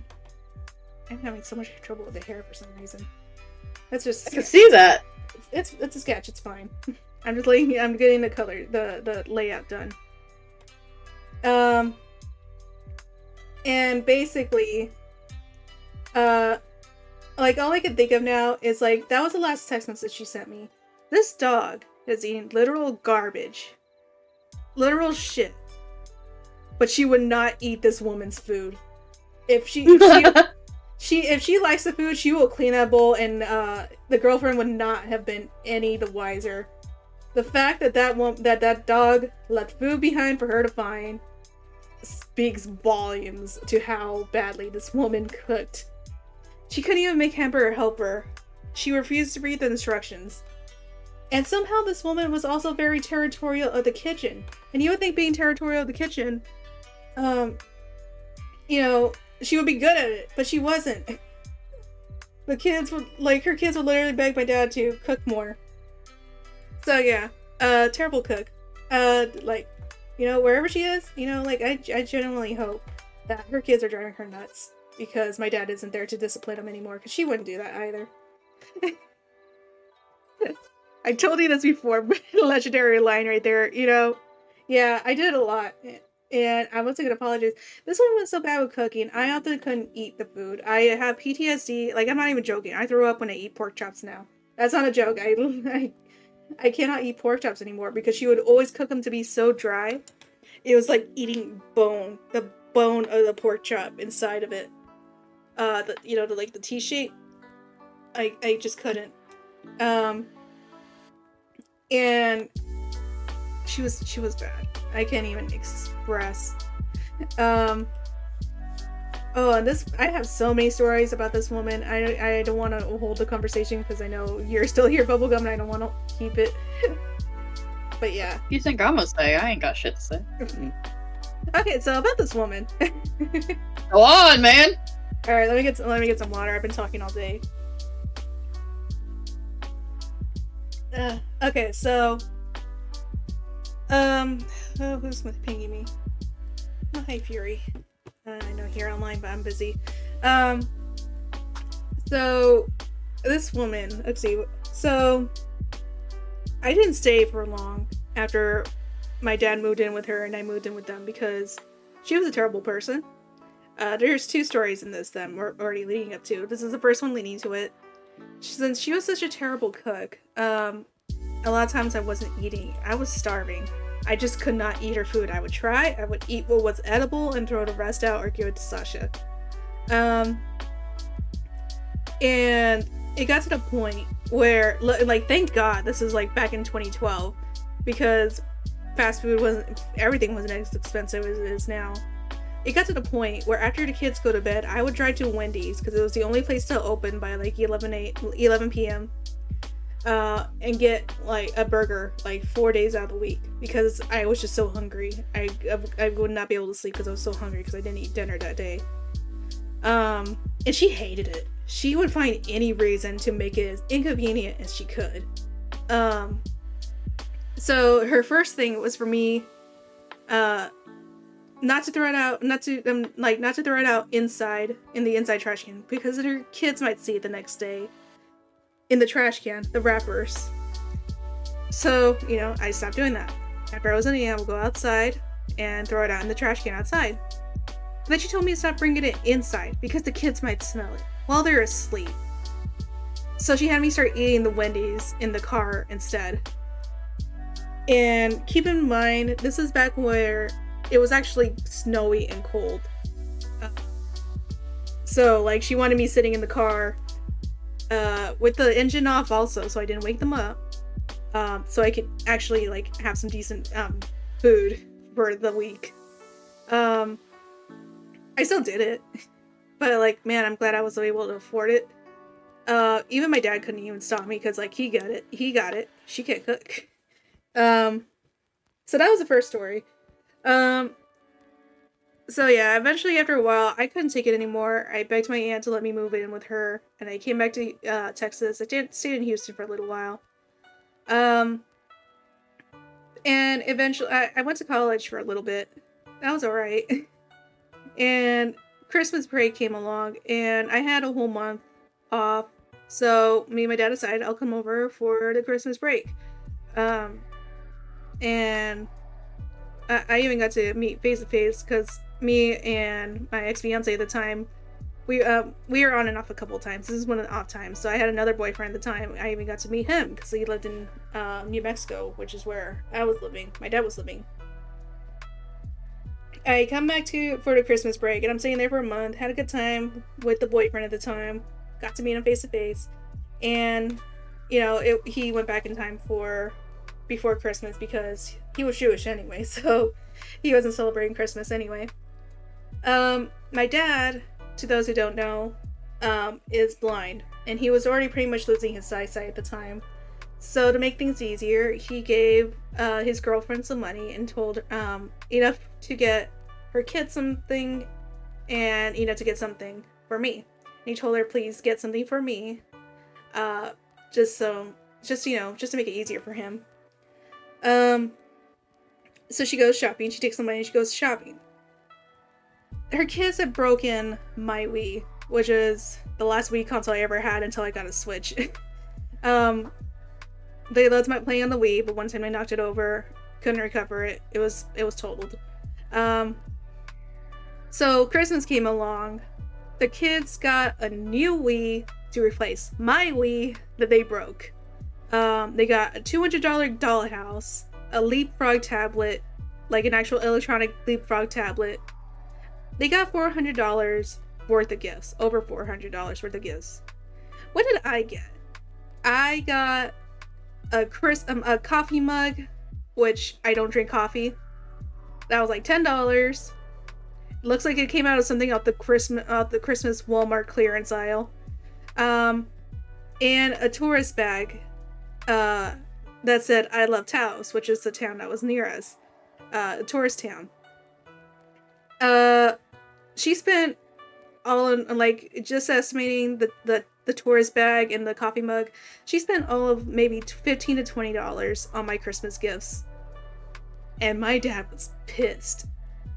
having so much trouble with the hair for some reason. That's just... I can see that. It's a sketch. It's fine. I'm getting the color, the layout done. And basically, like all I can think of now is like, that was the last text message she sent me. This dog is eating literal garbage. Literal shit. But she would not eat this woman's food. If she likes the food, she will clean that bowl, and the girlfriend would not have been any the wiser. The fact that that dog left food behind for her to find speaks volumes to how badly this woman cooked. She couldn't even make hamburger helper. She refused to read the instructions. And somehow this woman was also very territorial of the kitchen. And you would think being territorial of the kitchen, she would be good at it, but she wasn't. Her kids would literally beg my dad to cook more. So yeah, terrible cook. Wherever she is, I genuinely hope that her kids are driving her nuts because my dad isn't there to discipline them anymore, because she wouldn't do that either. I told you this before, but legendary line right there, Yeah, I did it a lot. And I wasn't gonna apologize. This one was so bad with cooking. I often couldn't eat the food. I have PTSD. Like, I'm not even joking. I throw up when I eat pork chops now. That's not a joke. I cannot eat pork chops anymore because she would always cook them to be so dry. It was like eating bone. The bone of the pork chop inside of it. The T shape. I just couldn't. And she was bad. I can't even express. And I have so many stories about this woman. I don't want to hold the conversation because I know you're still here, Bubblegum, and I don't want to keep it. But yeah. You think I'm gonna say? I ain't got shit to say. Okay, so about this woman. Go on, man. All right, let me get some water. I've been talking all day. Okay, so Oh, who's pinging me? Oh, hey, Fury. I know here online, but I'm busy. So this woman, let's see. So I didn't stay for long after my dad moved in with her and I moved in with them because she was a terrible person. There's 2 stories in this that I'm already leading up to. This is the first one leading to it. Since she was such a terrible cook, a lot of times I wasn't eating. I was starving. I just could not eat her food. I would try. I would eat what was edible and throw the rest out or give it to Sasha. And it got to the point where, like, thank God this is like back in 2012, because fast food everything wasn't as expensive as it is now. It got to the point where after the kids go to bed, I would drive to Wendy's because it was the only place still open by like 11 p.m. And get like a burger like 4 days out of the week because I was just so hungry. I would not be able to sleep because I was so hungry because I didn't eat dinner that day. And she hated it. She would find any reason to make it as inconvenient as she could. So her first thing was for me, not to throw it out, not to throw it out inside in the inside trash can because her kids might see it the next day in the trash can, the wrappers. So, I stopped doing that. After I was in I would go outside and throw it out in the trash can outside. And then she told me to stop bringing it inside because the kids might smell it while they're asleep. So she had me start eating the Wendy's in the car instead. And keep in mind, this is back where it was actually snowy and cold. So, like, she wanted me sitting in the car with the engine off also, so I didn't wake them up. So I could actually, like, have some decent food for the week. I still did it. But, like, man, I'm glad I was able to afford it. Even my dad couldn't even stop me because, like, he got it. She can't cook. So that was the first story. So yeah, eventually after a while, I couldn't take it anymore. I begged my aunt to let me move in with her, and I came back to Texas. I stayed in Houston for a little while. And eventually, I went to college for a little bit. That was alright. And Christmas break came along, and I had a whole month off. So me and my dad decided I'll come over for the Christmas break. And I even got to meet face to face because me and my ex-fiance at the time, we were on and off a couple of times. This is one of the off times. So I had another boyfriend at the time. I even got to meet him because he lived in New Mexico, which is where I was living. My dad was living. I come back for the Christmas break, and I'm staying there for a month. Had a good time with the boyfriend at the time. Got to meet him face to face, and he went back in time before Christmas because he was Jewish anyway, so he wasn't celebrating Christmas anyway. My dad, to those who don't know, is blind, and he was already pretty much losing his eyesight at the time. So to make things easier, he gave his girlfriend some money and told enough to get her kid something and to get something for me. And he told her, please get something for me, just to make it easier for him. So she goes shopping. She takes some money and she goes shopping. Her kids had broken my Wii, which is the last Wii console I ever had until I got a Switch. They loved my playing on the Wii, but one time I knocked it over, couldn't recover it. It was totaled. So Christmas came along. The kids got a new Wii to replace my Wii that they broke. They got a $200 dollhouse, a leapfrog tablet, like an actual electronic leapfrog tablet. They got $400 worth of gifts, over $400 worth of gifts. What did I get? I got a coffee mug, which I don't drink coffee. That was like $10. Looks like it came out of something out the Christmas Walmart clearance aisle. And a tourist bag that said I love Taos, which is the town that was near us. A tourist town. She spent all in, like, just estimating the tourist bag and the coffee mug, she spent all of maybe $15 to $20 on my Christmas gifts. and my dad was pissed.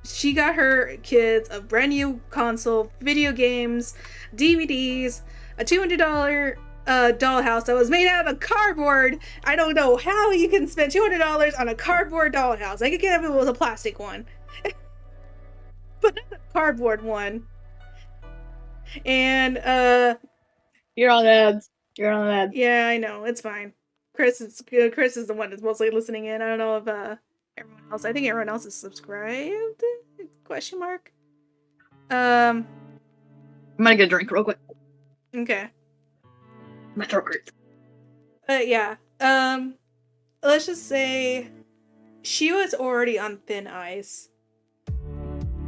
She got her kids a brand new console, video games, DVDs, a $200 dollhouse that was made out of cardboard. I don't know how you can spend $200 on a cardboard dollhouse. I could get if it was a plastic one, but not a cardboard one. And You're on ads. You're on ads. yeah, I know, it's fine. Kriss is the one that's mostly listening in. I don't know if everyone else. I think everyone else is subscribed. Question mark. I'm gonna get a drink real quick. Okay. My throat hurts. Yeah. Let's just say she was already on thin ice.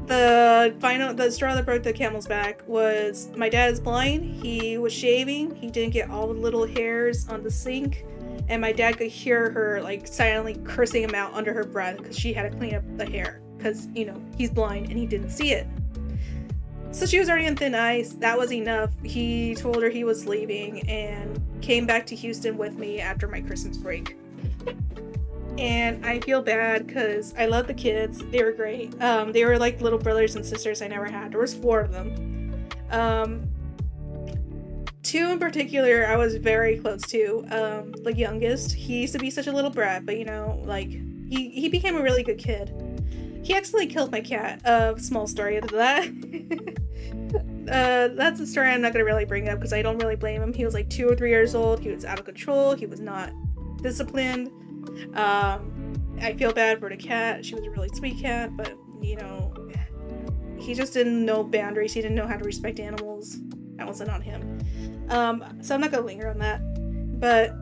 The straw that broke the camel's back was my dad is blind. He was shaving. He didn't get all the little hairs on the sink, and my dad could hear her like silently cursing him out under her breath because she had to clean up the hair because he's blind and he didn't see it. So she was already on thin ice. That was enough. He told her he was leaving and came back to Houston with me after my Christmas break. And I feel bad because I love the kids. They were great. They were like little brothers and sisters I never had. There was 4 of them. 2 in particular I was very close to. The youngest, he used to be such a little brat, but like he became a really good kid. He accidentally killed my cat. Small story to that. That's a story I'm not gonna really bring up because I don't really blame him. He was like 2 or 3 years old. He was out of control. He was not disciplined. I feel bad for the cat. She was a really sweet cat, but he just didn't know boundaries. He didn't know how to respect animals. That wasn't on him. So I'm not gonna linger on that. But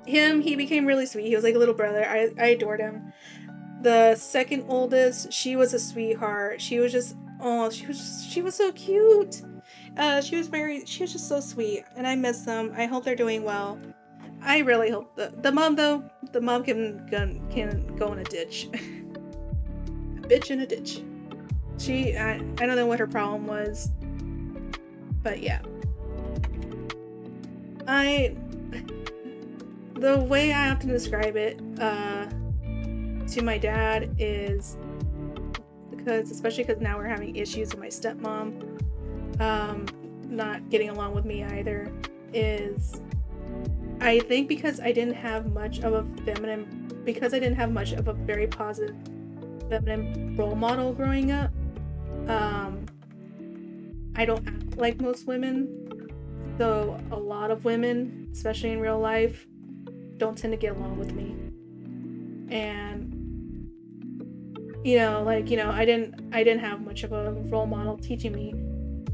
he became really sweet. He was like a little brother. I adored him. The second oldest, she was a sweetheart. She was just she was so cute. She was just so sweet, and I miss them. I hope they're doing well. I really hope the mom though. The mom can go in a ditch. A bitch in a ditch. I don't know what her problem was, but yeah. The way I have to describe it to my dad is especially because now we're having issues with my stepmom not getting along with me either, is I think because I didn't have much of a very positive feminine role model growing up, I don't act like most women, so a lot of women, especially in real life, don't tend to get along with me. And I didn't have much of a role model teaching me.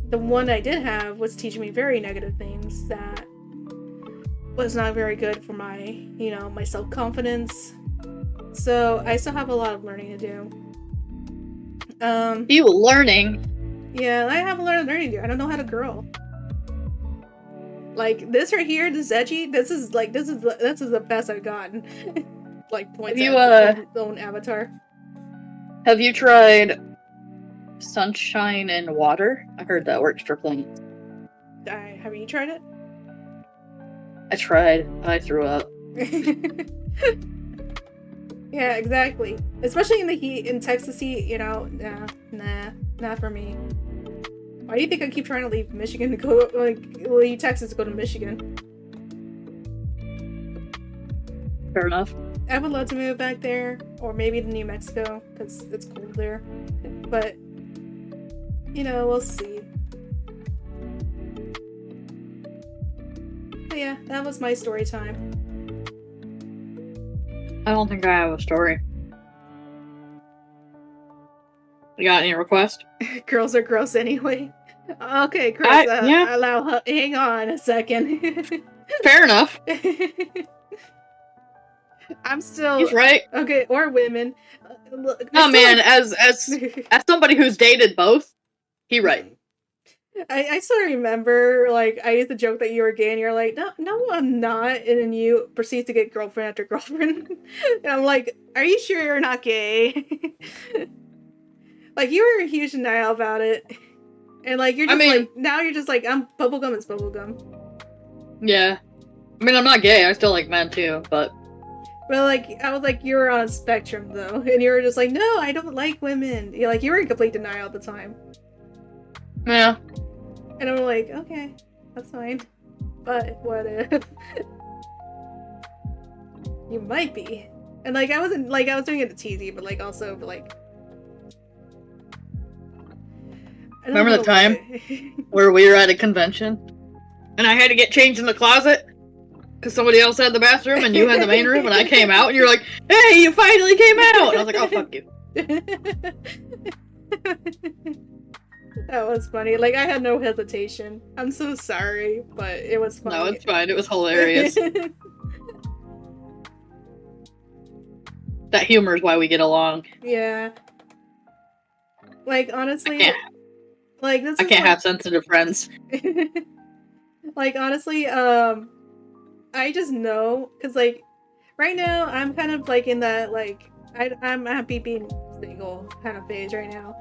The one I did have was teaching me very negative things that was not very good for my my self-confidence. So I still have a lot of learning to do. You learning? Yeah, I have a lot of learning to do. I don't know how to girl. Like this right here, this edgy. This is the best I've gotten. Like points at his own avatar. Have you tried sunshine and water? I heard that works for plants. Have you tried it? I tried. I threw up. Yeah, exactly. Especially in the heat, in Texas heat, nah, not for me. Why do you think I keep trying to leave Michigan to go, leave Texas to go to Michigan? Fair enough. I would love to move back there, or maybe to New Mexico, because it's cold there. But, we'll see. But yeah, that was my story time. I don't think I have a story. You got any requests? Girls are gross anyway. Okay, Kriss, yeah. allow her. Hang on a second. Fair enough. I'm still. He's right. Okay, or women. Man, as somebody who's dated both, he right. I still remember, I used to joke that you were gay, and you're like, no, I'm not, and then you proceed to get girlfriend after girlfriend, and I'm like, are you sure you're not gay? You were a huge denial about it, and you're just now you're just like, I'm bubblegum is bubblegum. Yeah, I mean, I'm not gay. I still like men too, but But like, I was like, you were on a spectrum though, and you were just like, no, I don't like women. You're like, you were in complete denial at the time. Yeah. And I'm like, okay, that's fine. But what if you might be? And like, I was doing it to tease you, but like also, but like, I don't Remember know the time where we were at a convention and I had to get changed in the closet because somebody else had the bathroom and you had the main room, and I came out and you're like, hey, you finally came out! And I was like, oh, fuck you. That was funny. Like, I had no hesitation. I'm so sorry, but it was funny. No, it's fine. It was hilarious. That humor is why we get along. Yeah. Like, honestly, I can't have sensitive friends. Like, honestly, I just know, because, like, right now, I'm kind of, like, in that, like, I'm happy being single kind of phase right now.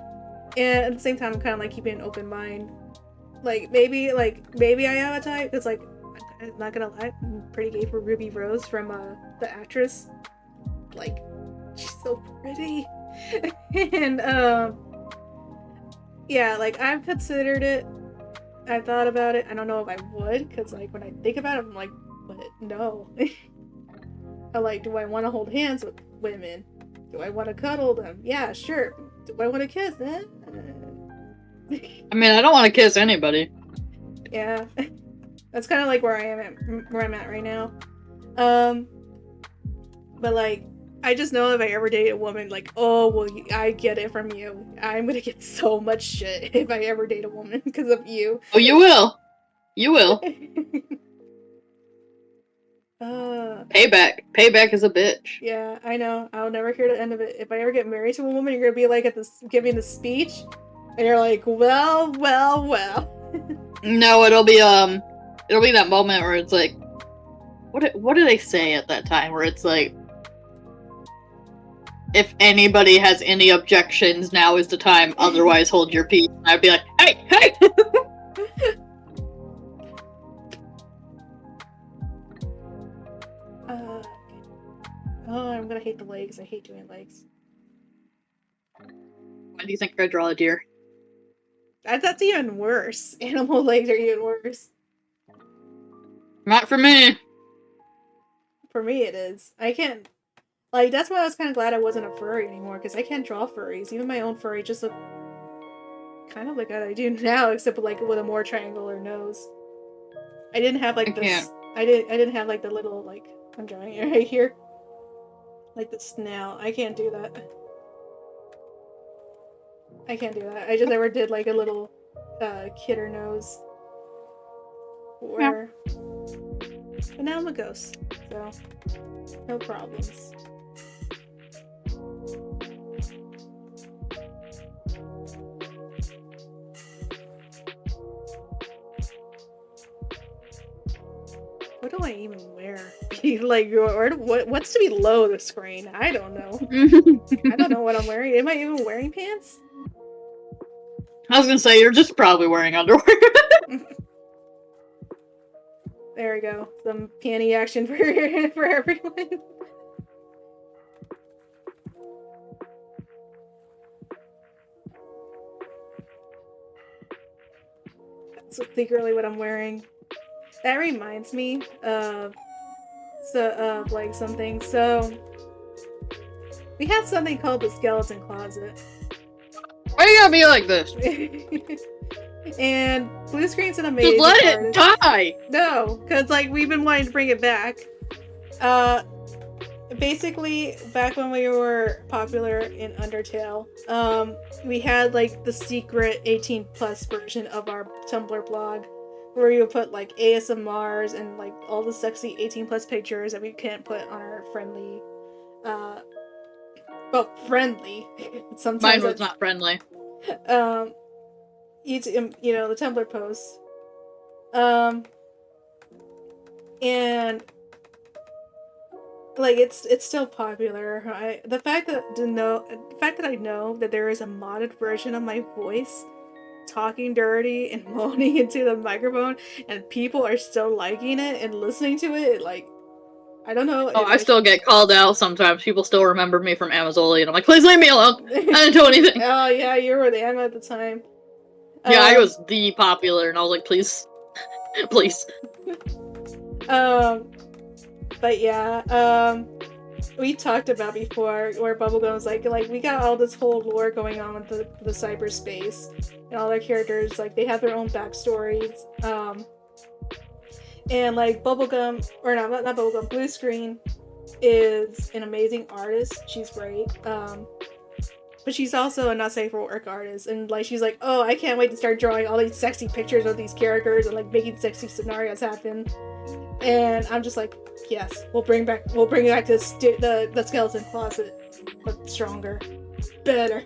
And at the same time, I'm kind of, like, keeping an open mind. Like, maybe I have a type, because, like, I'm not gonna lie, I'm pretty gay for Ruby Rose from, the actress. Like, she's so pretty. And, yeah, like, I've considered it. I've thought about it. I don't know if I would, because, like, when I think about it, I'm like, but no. I'm like, do I want to hold hands with women? Do I want to cuddle them? Yeah, sure. Do I want to kiss them? I mean, I don't want to kiss anybody. Yeah. That's kind of like where I'm at right now. But, like, I just know if I ever date a woman, like, oh, well, I get it from you. I'm gonna get so much shit if I ever date a woman because of you. Oh, you will. You will. Payback is a bitch. Yeah, I know. I'll never hear the end of it. If I ever get married to a woman, you're gonna be like giving the speech, and you're like, well. No, it'll be that moment where it's like, what do they say at that time? Where it's like, if anybody has any objections, now is the time. Otherwise, hold your peace. And I'd be like, hey. Oh, I'm gonna hate the legs. I hate doing legs. When do you think I draw a deer? That's even worse. Animal legs are even worse. Not for me. For me, it is. I can't. Like, that's why I was kind of glad I wasn't a furry anymore, because I can't draw furries. Even my own furry just look kind of like what I do now, except like with a more triangular nose. I didn't have like this. I didn't have like the little like I'm drawing it right here. Like the snout. I can't do that. I can't do that. I just never did like a little kidder nose. Or but now I'm a ghost, so no problems. What do I even wear? Like, what's to be below the screen? I don't know. I don't know what I'm wearing. Am I even wearing pants? I was gonna say, you're just probably wearing underwear. There we go. Some panty action for everyone. That's secretly what I'm wearing. That reminds me of like something. So we had something called the skeleton closet. Why you gotta be like this? And Blue Screen's an amazing Just let artist. it die! No, because like we've been wanting to bring it back. Basically, back when we were popular in Undertale, we had like the secret 18+ version of our Tumblr blog, where you would put like ASMRs and like all the sexy 18+ pictures that we can't put on our friendly. Well, friendly. Sometimes Mine was not friendly. YouTube, the Tumblr posts. And like it's still popular. The fact that I know that there is a modded version of my voice talking dirty and moaning into the microphone, and people are still liking it and listening to it, like I don't know. Oh, I still get called out sometimes. People still remember me from Amazoli, and I'm like, please leave me alone. I didn't do anything. Oh yeah, you were the Emma at the time. Yeah, I was the popular, and I was like, please, please. But yeah, we talked about before where Bubblegum's like we got all this whole lore going on with the cyberspace and all their characters, like they have their own backstories. And like Bubblegum, or not Bubblegum, Blue Screen is an amazing artist. She's great. But she's also a not safe for work artist, and like she's like, oh, I can't wait to start drawing all these sexy pictures of these characters and like making sexy scenarios happen. And I'm just like, yes, we'll bring back the skeleton closet, but stronger, better,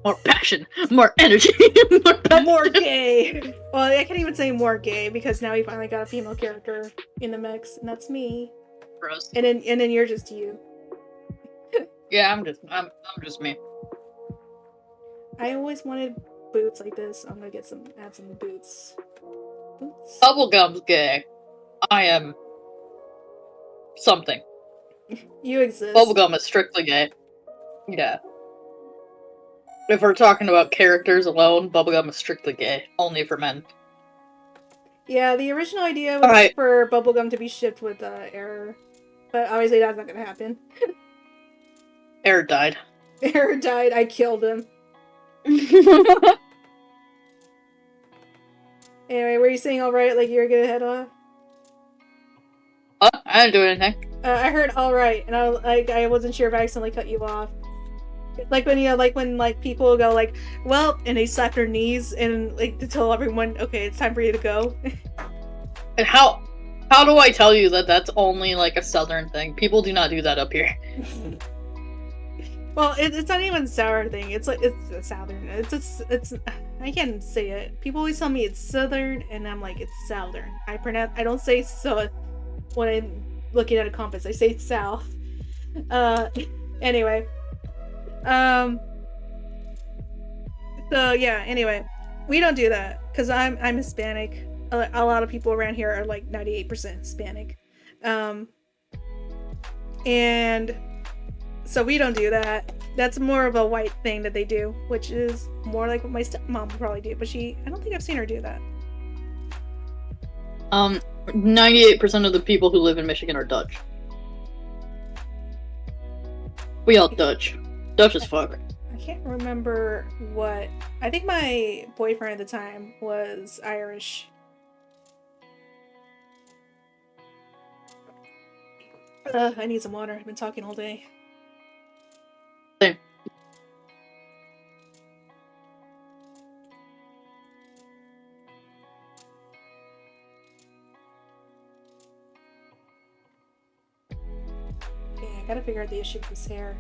more passion, more energy, more gay. Well, I can't even say more gay because now we finally got a female character in the mix, and that's me. Gross. And then you're just you. Yeah, I'm just me. I always wanted boots like this. I'm gonna add some boots. Bubblegum's gay. I am something. You exist. Bubblegum is strictly gay. Yeah. If we're talking about characters alone, Bubblegum is strictly gay. Only for men. Yeah, the original idea was for Bubblegum to be shipped with Error. But obviously that's not gonna happen. Error died. Error died, I killed him. Anyway, were you saying alright like you were gonna head off? I didn't do anything. I heard alright, and I wasn't sure if I accidentally cut you off. Like when when people go like, well, and they slap their knees and like to tell everyone, okay, it's time for you to go. And how do I tell you that that's only like a southern thing? People do not do that up here. Well, it's not even a sour thing. It's like it's a southern. It's I can't say it. People always tell me it's southern, and I'm like it's southern. I don't say so when I'm looking at a compass. I say south. Anyway. So yeah. Anyway, we don't do that because I'm Hispanic. A lot of people around here are like 98% Hispanic. And so we don't do that. That's more of a white thing that they do, which is more like what my stepmom would probably do, but I don't think I've seen her do that. 98% of the people who live in Michigan are Dutch. We all Dutch. Dutch as fuck. I can't remember what... I think my boyfriend at the time was Irish. I need some water. I've been talking all day. Same. Okay, I gotta figure out the issue with his hair.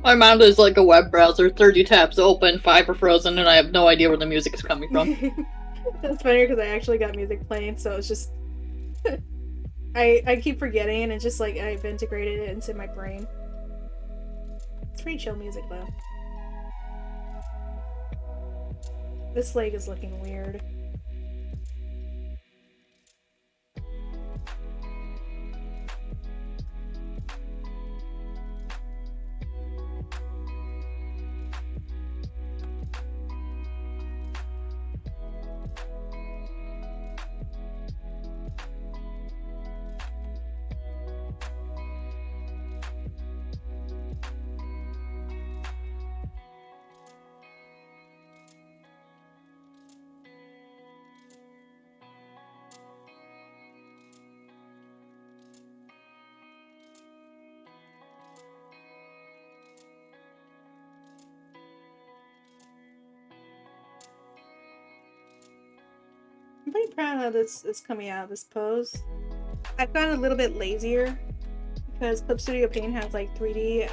My mount is like a web browser, 30 tabs open, 5 are frozen, and I have no idea where the music is coming from. That's funny because I actually got music playing, so it's just... I keep forgetting, and it's just like I've integrated it into my brain. It's pretty chill music, though. This leg is looking weird. I'm pretty proud of how this is coming out, this pose. I've gotten a little bit lazier because Clip Studio Paint has like 3D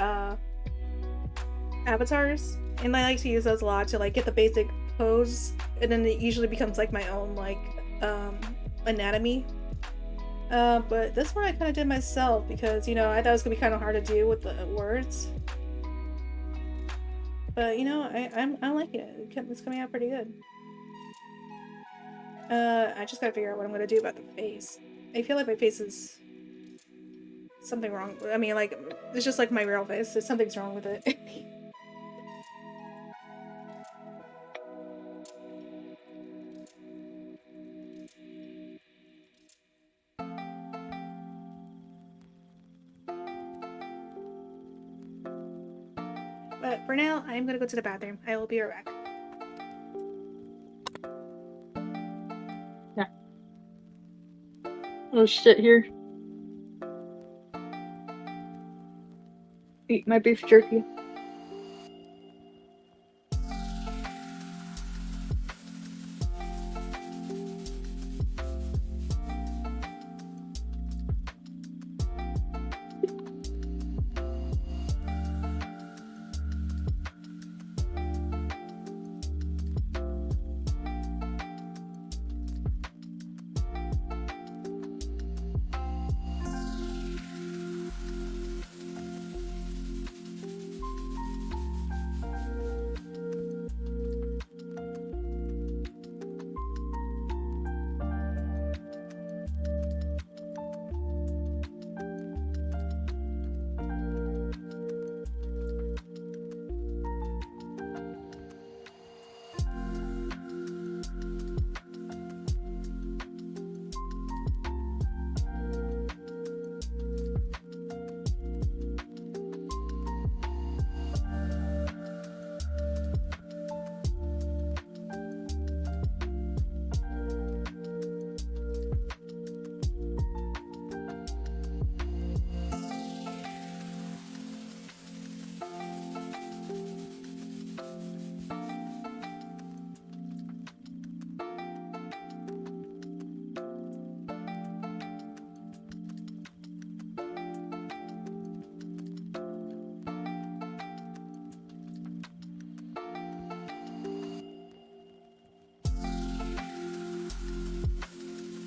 avatars, and I like to use those a lot to like get the basic pose, and then it usually becomes like my own like anatomy. But this one I kind of did myself because, you know, I thought it was gonna be kind of hard to do with the words. But you know, I'm liking it. It's coming out pretty good. I just gotta figure out what I'm gonna do about the face. I feel like my face is something wrong. I mean, like, it's just like my real face. So something's wrong with it. But for now, I'm gonna go to the bathroom. I will be right back. Let's sit here. Eat my beef jerky.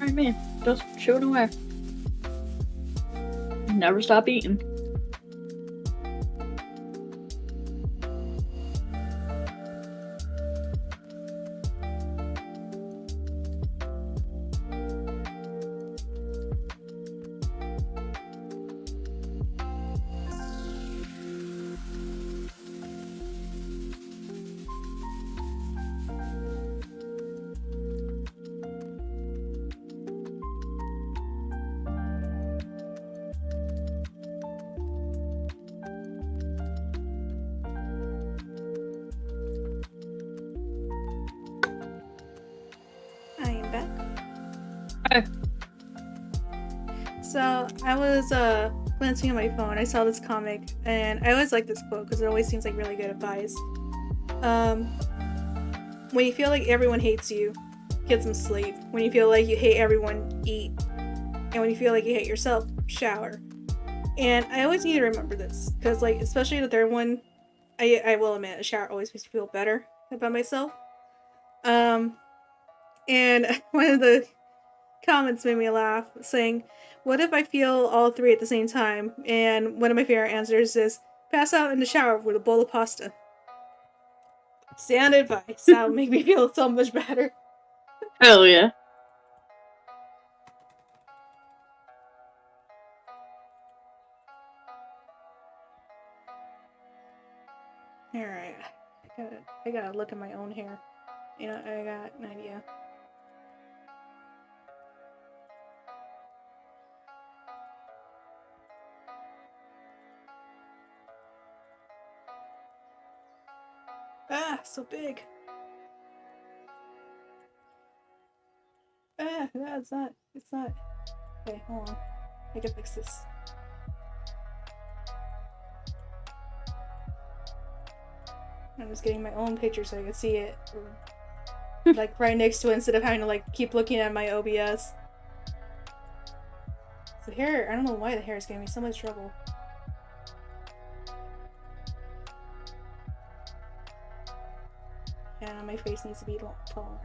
Alright, man. Just chewing away. Never stop eating. I am back. Hey. So I was glancing at my phone. I saw this comic, and I always like this quote because it always seems like really good advice. When you feel like everyone hates you, get some sleep. When you feel like you hate everyone, eat. And when you feel like you hate yourself, shower. And I always need to remember this because, like, especially the third one, I will admit a shower always makes me feel better about myself. And one of the comments made me laugh, saying, "What if I feel all three at the same time?" And one of my favorite answers is, "Pass out in the shower with a bowl of pasta." Sound advice. That would make me feel so much better. Hell yeah. Alright. I gotta look at my own hair. You know, I got an idea. Ah, so big. Ah, no, it's not. It's not. Okay, hold on. I can fix this. I'm just getting my own picture so I can see it, like right next to it instead of having to like keep looking at my OBS. The hair, I don't know why the hair is giving me so much trouble. Yeah, my face needs to be taller.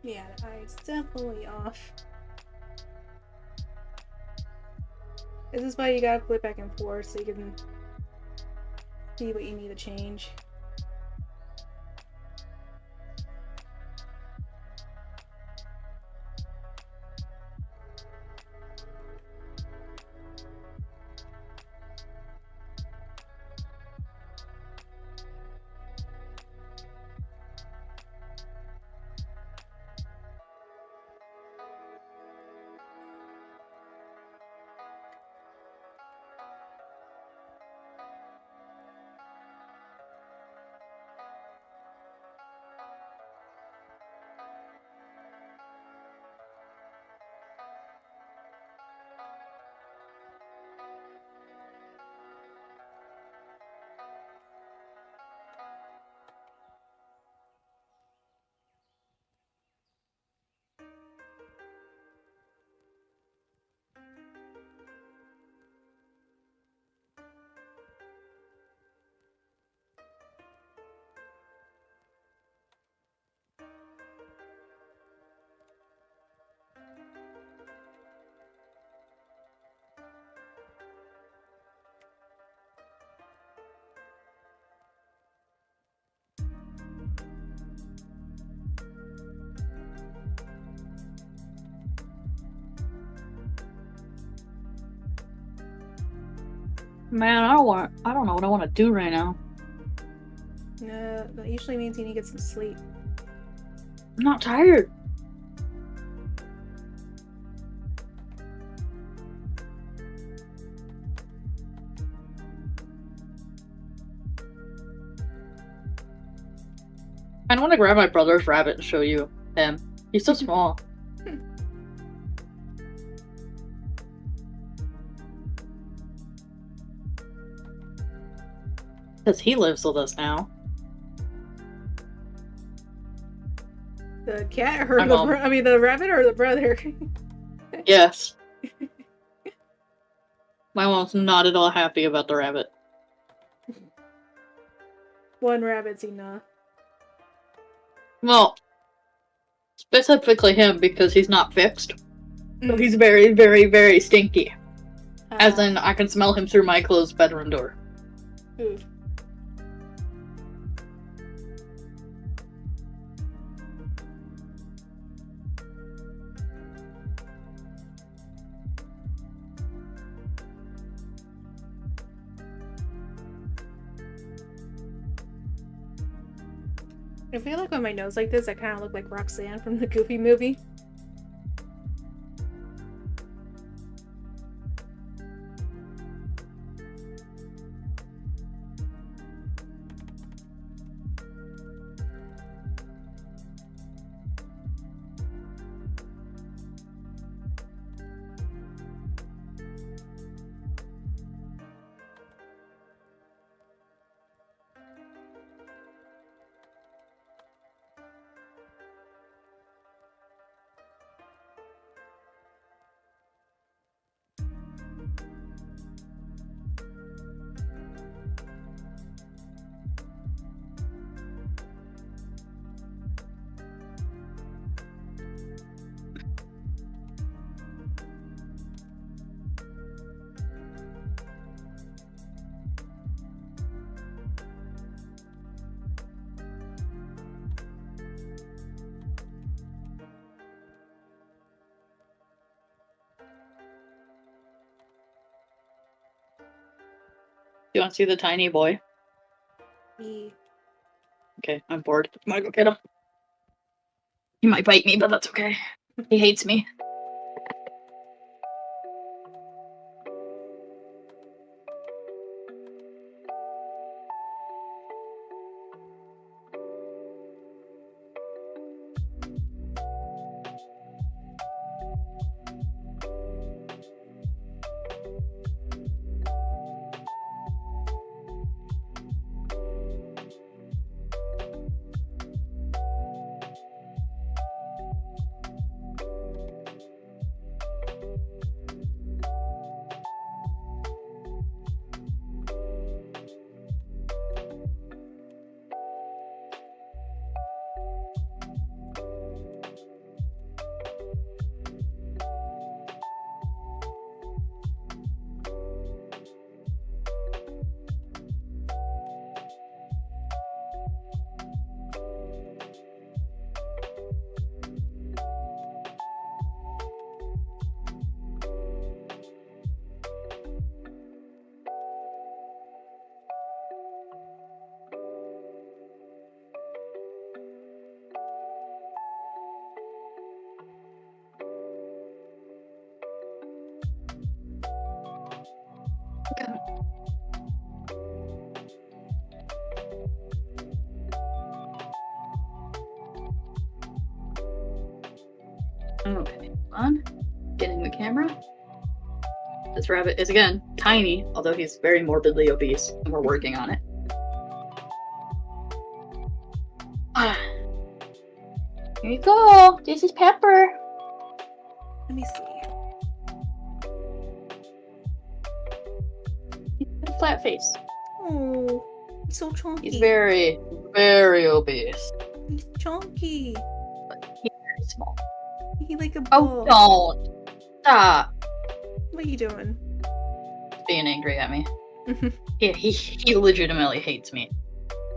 Yeah, the eye's definitely off. This is why you gotta flip back and forth so you can see what you need to change. Man, I don't know what I want to do right now. No, that usually means you need to get some sleep. I'm not tired. I want to grab my brother's rabbit and show you him. He's so small. Because he lives with us now. The cat or My mom. the rabbit or the brother? Yes. My mom's not at all happy about the rabbit. One rabbit's enough. Well, specifically him because he's not fixed. So he's very, very, very stinky. As in, I can smell him through my closed bedroom door. Ooh. I feel like with my nose like this, I kind of look like Roxanne from the Goofy movie. Do you want to see the tiny boy? E. Okay, I'm bored. I'm gonna go get him. He might bite me, but that's okay. He hates me. Okay, hold on. Getting the camera. This rabbit is again tiny, although he's very morbidly obese, and we're working on it. Here you go. This is Pepper. Let me see. He's got a flat face. Oh, he's so chunky. He's very, very obese. He's chunky. But he's very small. He like a ball. Oh, don't. Stop What are you doing? being angry at me. Yeah, he legitimately hates me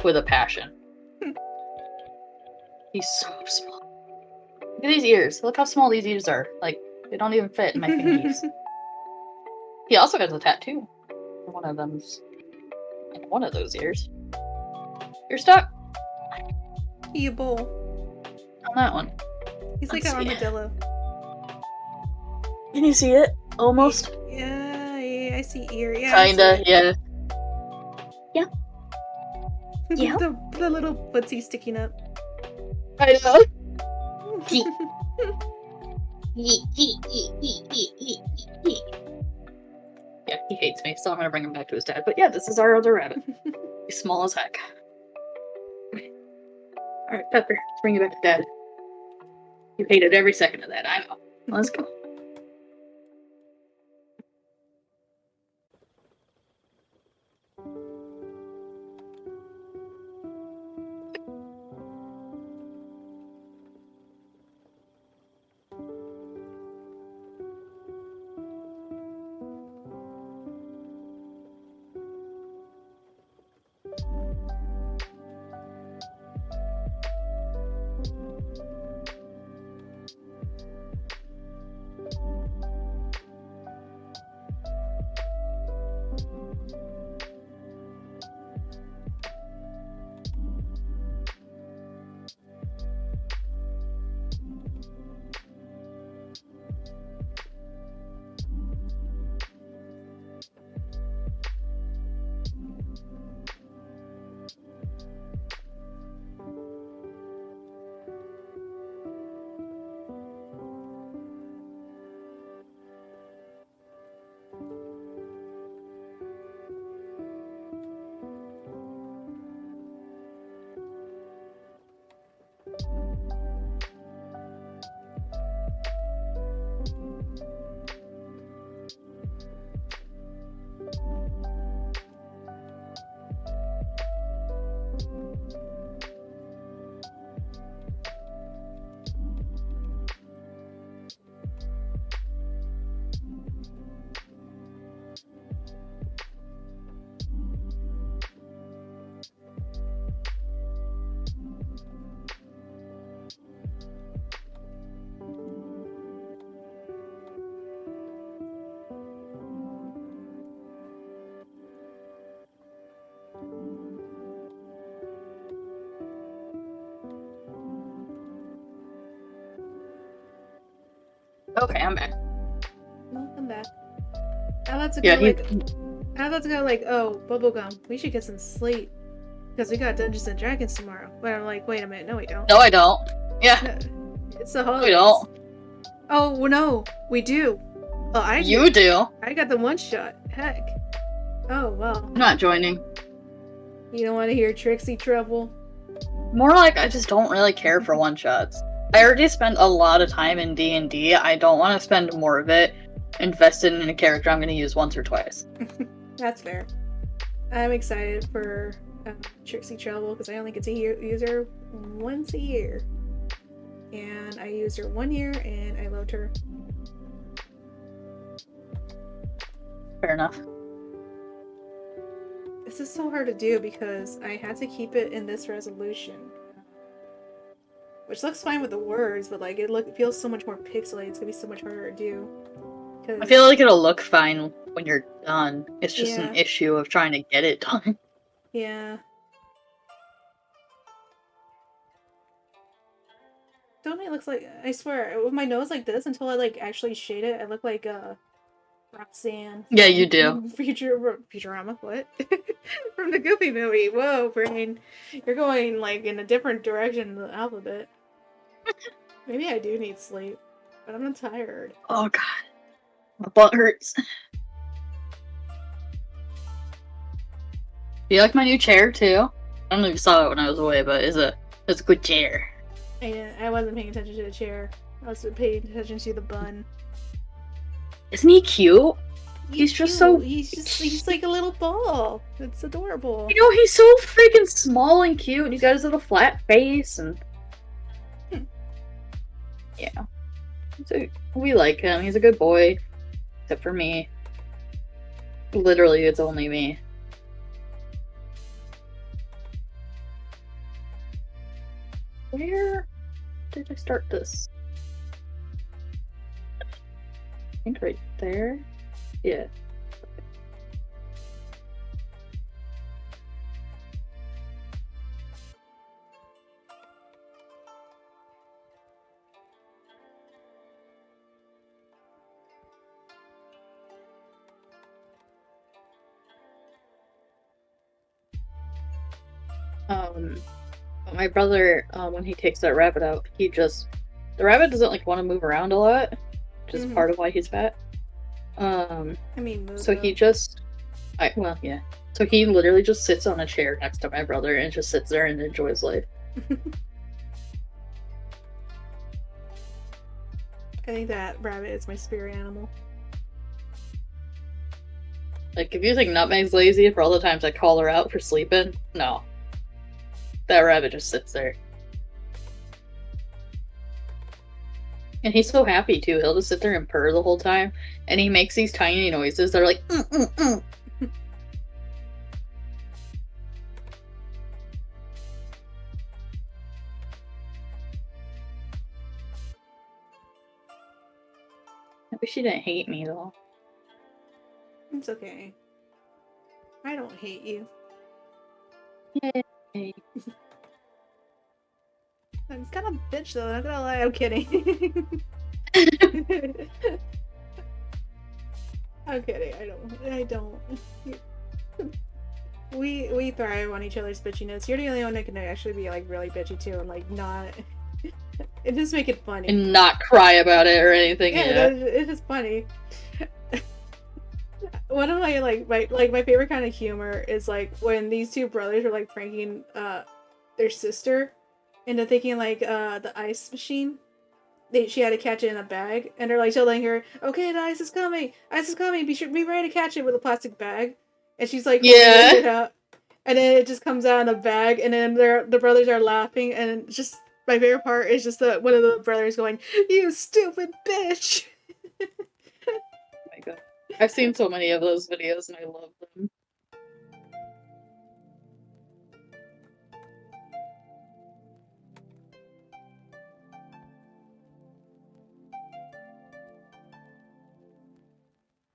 with a passion. He's so small. Look at these ears. Look how small these ears are. Like, they don't even fit in my fingies. He also has a tattoo. One of them's in one of those ears. You're stuck He a bull. on that one. He's like Let's an see. armadillo. Can you see it? Almost. Yeah, I see ear. Yeah, I see Kinda, it. yeah. Yeah. the little footsie sticking up. I know. Yeah, he hates me, so I'm gonna bring him back to his dad. But yeah, this is our other rabbit. He's small as heck. Alright, Pepper, let's bring you back to dad. You hated every second of that, I know. Let's go. Okay, I'm back. Welcome back. I'm about to Yeah, go like, oh, Bubblegum, we should get some sleep. Because we got Dungeons and Dragons tomorrow. But I'm like, wait a minute, no we don't. No, I don't. Yeah, No, it's the we holidays. don't. Oh, well, no, we do. Oh, I do. You do. I got the one shot. Heck. Oh, well. I'm not joining. You don't want to hear Trixie Trouble? More like I just don't really care for one-shots. I already spent a lot of time in D&D. I don't want to spend more of it invested in a character I'm going to use once or twice. That's fair. I'm excited for Trixie Trouble because I only get to use her once a year. And I used her 1 year and I loved her. Fair enough. This is so hard to do because I had to keep it in this resolution. Which looks fine with the words, but like it feels so much more pixelated. It's gonna be so much harder to do. I feel like it'll look fine when you're done. It's just Yeah. an issue of trying to get it done. Yeah. Don't it looks like, I swear, with my nose like this, until I like actually shade it, I look like Roxanne. Yeah, you do. Futurama, what? From the Goofy movie. Whoa, brain. You're going like in a different direction in the alphabet. Maybe I do need sleep, but I'm not tired. Oh god. My butt hurts. Do you like my new chair too? I don't know if you saw it when I was away, but it's a good chair. I wasn't paying attention to the chair. I was paying attention to the bun. Isn't he cute? He's just so... He's like a little ball. It's adorable. You know, he's so freaking small and cute, and he's got his little flat face, and... Yeah. We like him. He's a good boy. Except for me. Literally, it's only me. Where did I start this? I think right there. Yeah. My brother, when he takes that rabbit out, the rabbit doesn't like want to move around a lot, which is part of why he's fat. I mean, move so up. he just, well, yeah. So he literally just sits on a chair next to my brother and just sits there and enjoys life. I think that rabbit is my spirit animal. Like, if you think Nutmeg's lazy for all the times I call her out for sleeping, no. That rabbit just sits there. And he's so happy, too. He'll just sit there and purr the whole time. And he makes these tiny noises that are like, I wish he didn't hate me, though. It's okay. I don't hate you. Yay. I'm kind of a bitch though, not gonna lie, I'm kidding. I'm kidding, I don't. We thrive on each other's bitchiness. You're the only one that can actually be like really bitchy too and like not it just make it funny. And not cry about it or anything. Yeah. It's just funny. One of my my favorite kind of humor is like when these two brothers are like pranking their sister into thinking like the ice machine. She had to catch it in a bag, and they're like telling her, "Okay, the ice is coming. Be ready to catch it with a plastic bag." And she's like, Yeah. holding it up, and then it just comes out in a bag, and then the brothers are laughing, and just my favorite part is just one of the brothers going, "You stupid bitch." Oh my god. I've seen so many of those videos and I love them.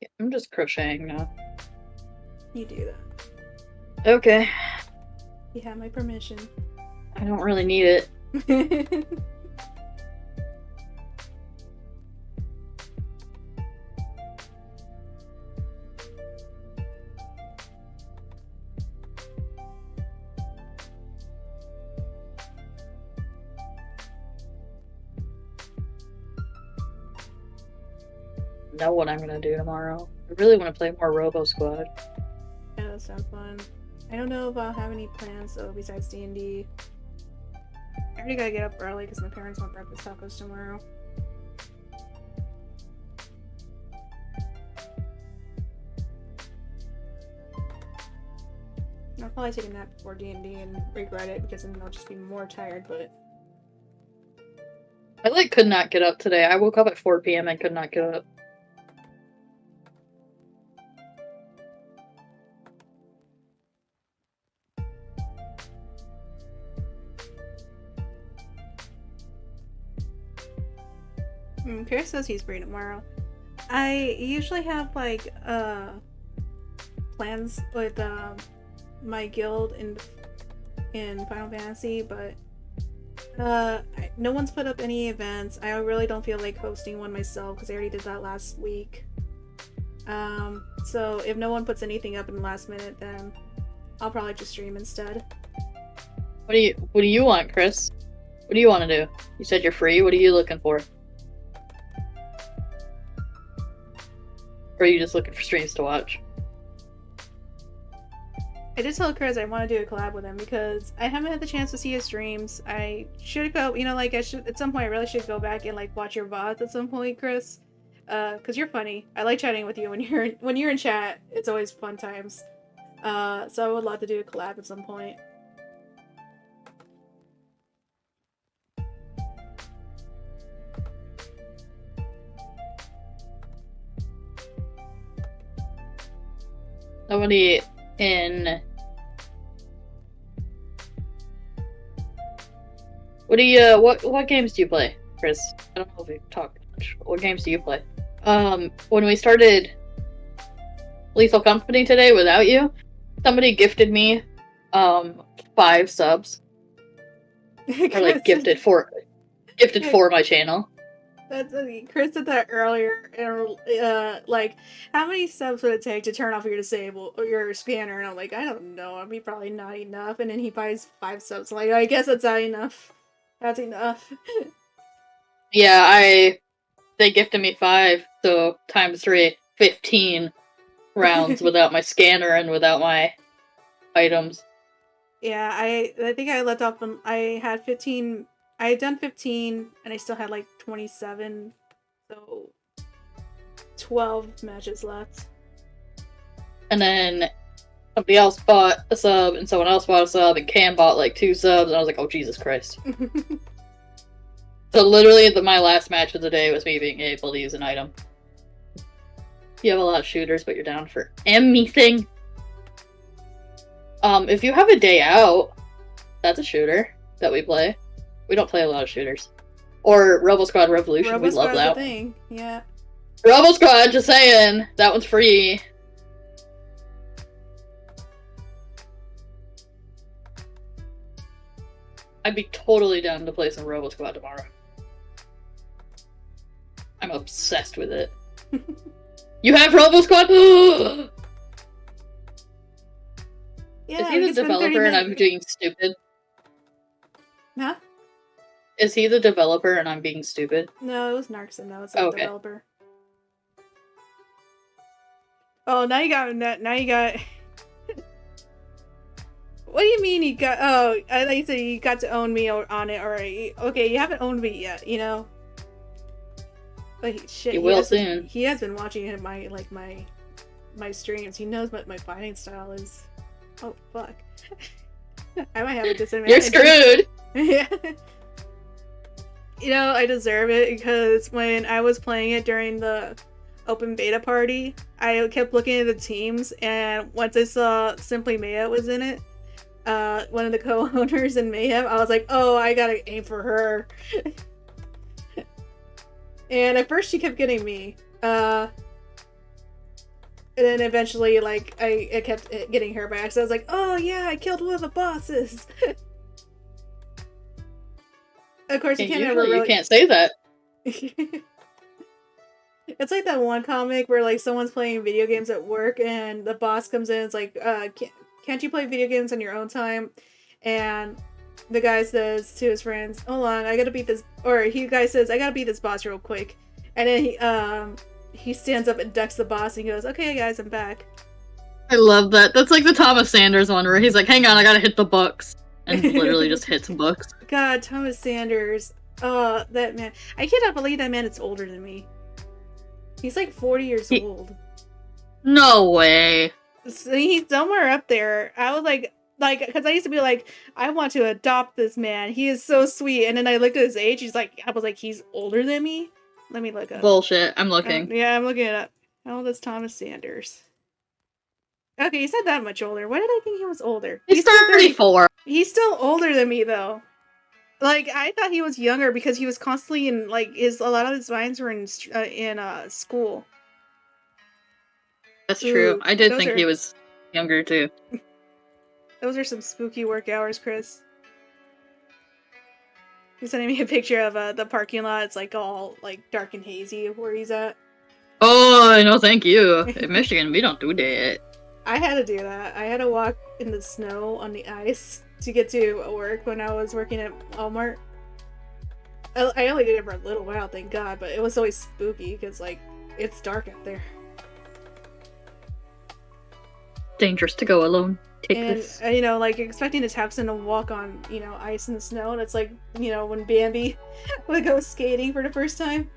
Yeah, I'm just crocheting now. You do that. Okay. You have my permission. I don't really need it. know what I'm gonna do tomorrow. I really want to play more Robo Squad. Yeah, that sounds fun. I don't know if I'll have any plans though besides D&D. I already gotta get up early because my parents want breakfast tacos tomorrow. I'll probably take a nap before D&D and regret it because then I'll just be more tired, but... I could not get up today. I woke up at 4 p.m. and could not get up. Kriss says he's free tomorrow. I usually have plans with my guild in Final Fantasy, but no one's put up any events. I really don't feel like hosting one myself because I already did that last week. So if no one puts anything up in the last minute, then I'll probably just stream instead. What do you want, Kriss? What do you want to do? You said you're free. What are you looking for? Or are you just looking for streams to watch? I did tell Kriss I want to do a collab with him because I haven't had the chance to see his streams. I should go, I should at some point. I really should go back and watch your VODs at some point, Kriss, because you're funny. I like chatting with you when you're in chat. It's always fun times. So I would love to do a collab at some point. Somebody in... What games do you play, Kriss? I don't know if we've talked much. What games do you play? When we started Lethal Company today without you, somebody gifted me 5 subs. Or gifted for my channel. That's Kriss did that earlier, and how many subs would it take to turn off your your scanner? And I'm like, I don't know. I mean, probably not enough. And then he buys 5 subs. Like, I guess that's not enough. That's enough. Yeah, they gifted me 5, so times 3, 15 rounds without my scanner and without my items. Yeah, I think I left off. I had 15. I had done 15, and I still had 27, so 12 matches left. And then somebody else bought a sub, and someone else bought a sub, and Cam bought 2 subs, and I was like, oh, Jesus Christ. So literally, my last match of the day was me being able to use an item. You have a lot of shooters, but you're down for anything. If you have a day out, that's a shooter that we play. We don't play a lot of shooters. Or Robo Squad Revolution, we love that thing. Yeah. Robo Squad, just saying, that one's free. I'd be totally down to play some Robo Squad tomorrow. I'm obsessed with it. You have Robo Squad? Yeah, is he the developer and I'm being stupid? Huh? Is he the developer and I'm being stupid? No, it was Narkson. No, it's the developer. Oh, now you got. What do you mean you got? Oh, I thought you said you got to own me on it already. Okay, you haven't owned me yet, But shit, you will soon. He has been watching my streams. He knows what my fighting style is. Oh fuck! I might have a disadvantage. You're screwed. Yeah. I deserve it because when I was playing it during the open beta party, I kept looking at the teams, and once I saw Simply Maya was in it, one of the co-owners in Mayhem, I was like, oh, I gotta aim for her. And at first she kept getting me. And then eventually, I kept getting her back, so I was like, oh yeah, I killed one of the bosses! Of course, you can't say that. It's like that one comic where someone's playing video games at work and the boss comes in and it's like, can't you play video games on your own time? And the guy says to his friends, hold on, I gotta beat this, or guy says, I gotta beat this boss real quick. And then he stands up and ducks the boss and goes, "Okay, guys, I'm back." I love that. That's like the Thomas Sanders one where he's like, "Hang on, I gotta hit the books," and literally just hits books. God, Thomas Sanders. Oh, that man. I cannot believe that man is older than me. He's like 40 years old. No way. So he's somewhere up there. I was like, because I used to be like, I want to adopt this man. He is so sweet. And then I looked at his age. I was like, he's older than me? Let me look up. Bullshit. I'm looking. Yeah, I'm looking it up. How old is Thomas Sanders? Okay, he's not that much older. Why did I think he was older? He's 34. He's still older than me, though. Like, I thought he was younger because he was constantly in, like, a lot of his vines were in school. That's true. I did think are, he was younger, too. Those are some spooky work hours, Kriss. He's sending me a picture of the parking lot. It's, like, all, like, dark and hazy where he's at. Oh, no thank you. In Michigan, we don't do that. I had to do that. I had to walk in the snow on the ice to get to work when I was working at Walmart. I only did it for a little while, thank God, but it was always spooky because, like, it's dark out there. Dangerous to go alone. Take this. And, you know, like, expecting this Tapson to walk on, you know, ice and snow, and it's like, you know, when Bambi would go skating for the first time.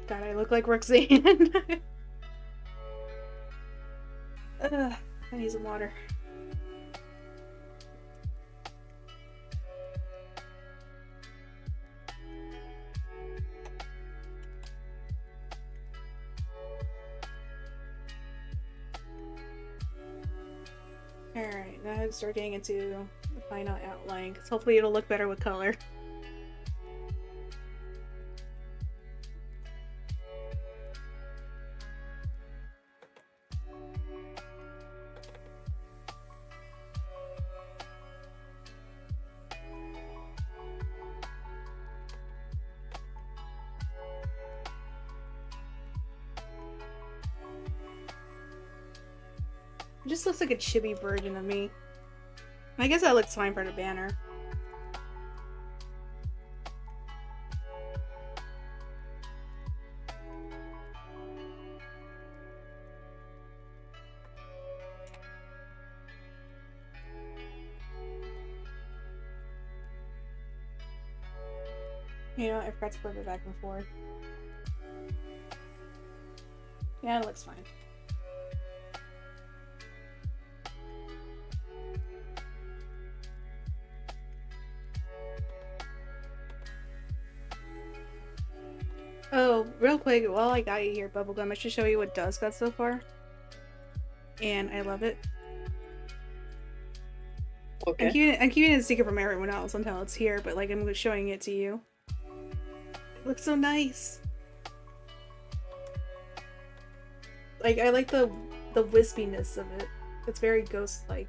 God, I look like Roxanne. I need some water. Alright, now I start getting into the final outline, because hopefully it'll look better with color. It just looks like a chibi version of me. I guess that looks fine for the banner. You know, I forgot to flip it back and forth. Yeah, it looks fine. Oh, real quick, while I got you here, Bubblegum, I should show you what Dust got so far. And I love it. Okay. I'm keeping it a secret from everyone else until it's here, but like I'm showing it to you. It looks so nice. Like I like the wispiness of it. It's very ghost-like.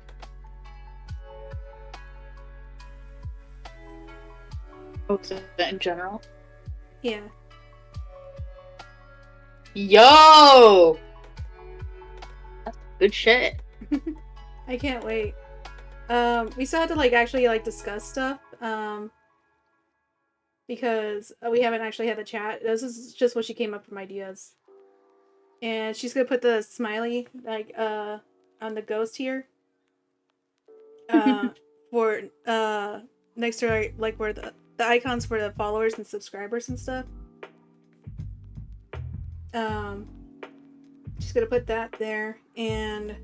Oh, so that in general? Yeah. Yo! That's good shit. I can't wait. We still have to like actually like discuss stuff. Because we haven't actually had the chat. This is just what she came up with ideas. And she's gonna put the smiley like on the ghost here. For next to like where the icons for the followers and subscribers and stuff. She's gonna put that there, and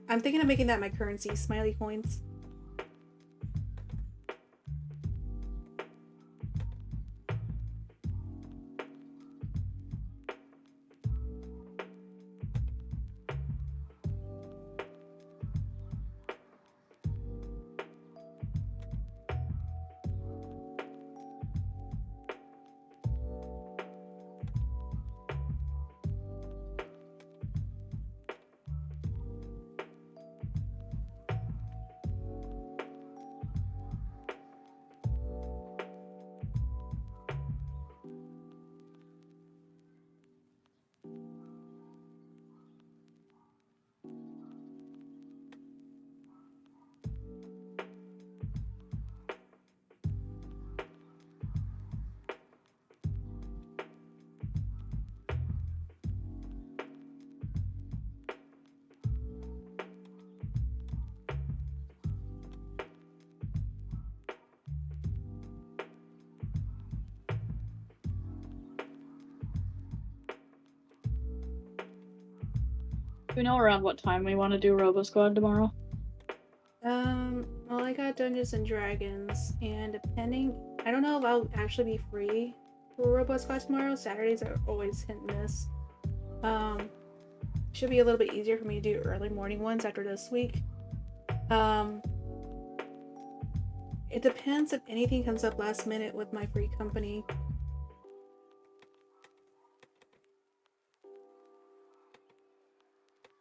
I'm thinking of making that my currency, smiley coins. we know around what time we want to do Robo Squad tomorrow? Well, I got Dungeons and Dragons, and depending, I don't know if I'll actually be free for Robo Squad tomorrow. Saturdays are always hit and miss. Should be a little bit easier for me to do early morning ones after this week. It depends if anything comes up last minute with my free company.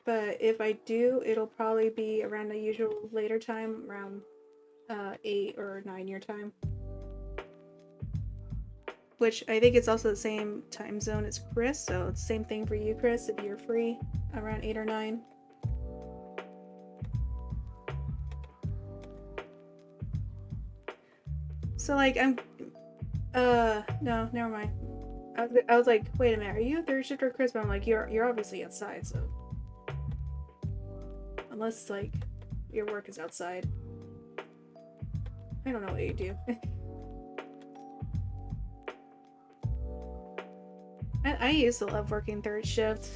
But if I do, it'll probably be around the usual later time, around 8 or 9 your time. Which I think it's also the same time zone as Kriss, so it's the same thing for you, Kriss, if you're free around 8 or 9. So like no, never mind. I was like, wait a minute, are you a third shift or Kriss? But I'm like, you're obviously outside, so unless like your work is outside. I don't know what you do. I used to love working third shift.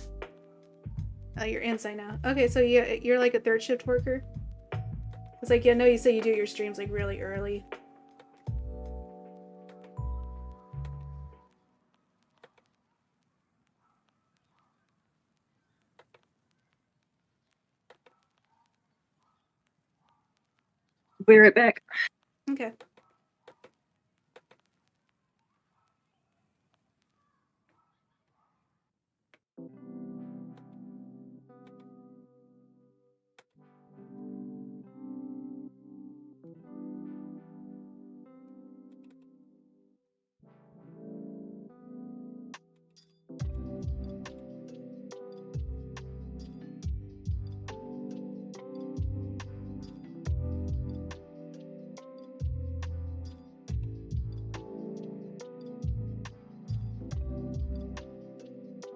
Oh, you're inside now. Okay, so you're like a third shift worker? It's like, yeah, no, you say you do your streams like really early. Be right back. Okay.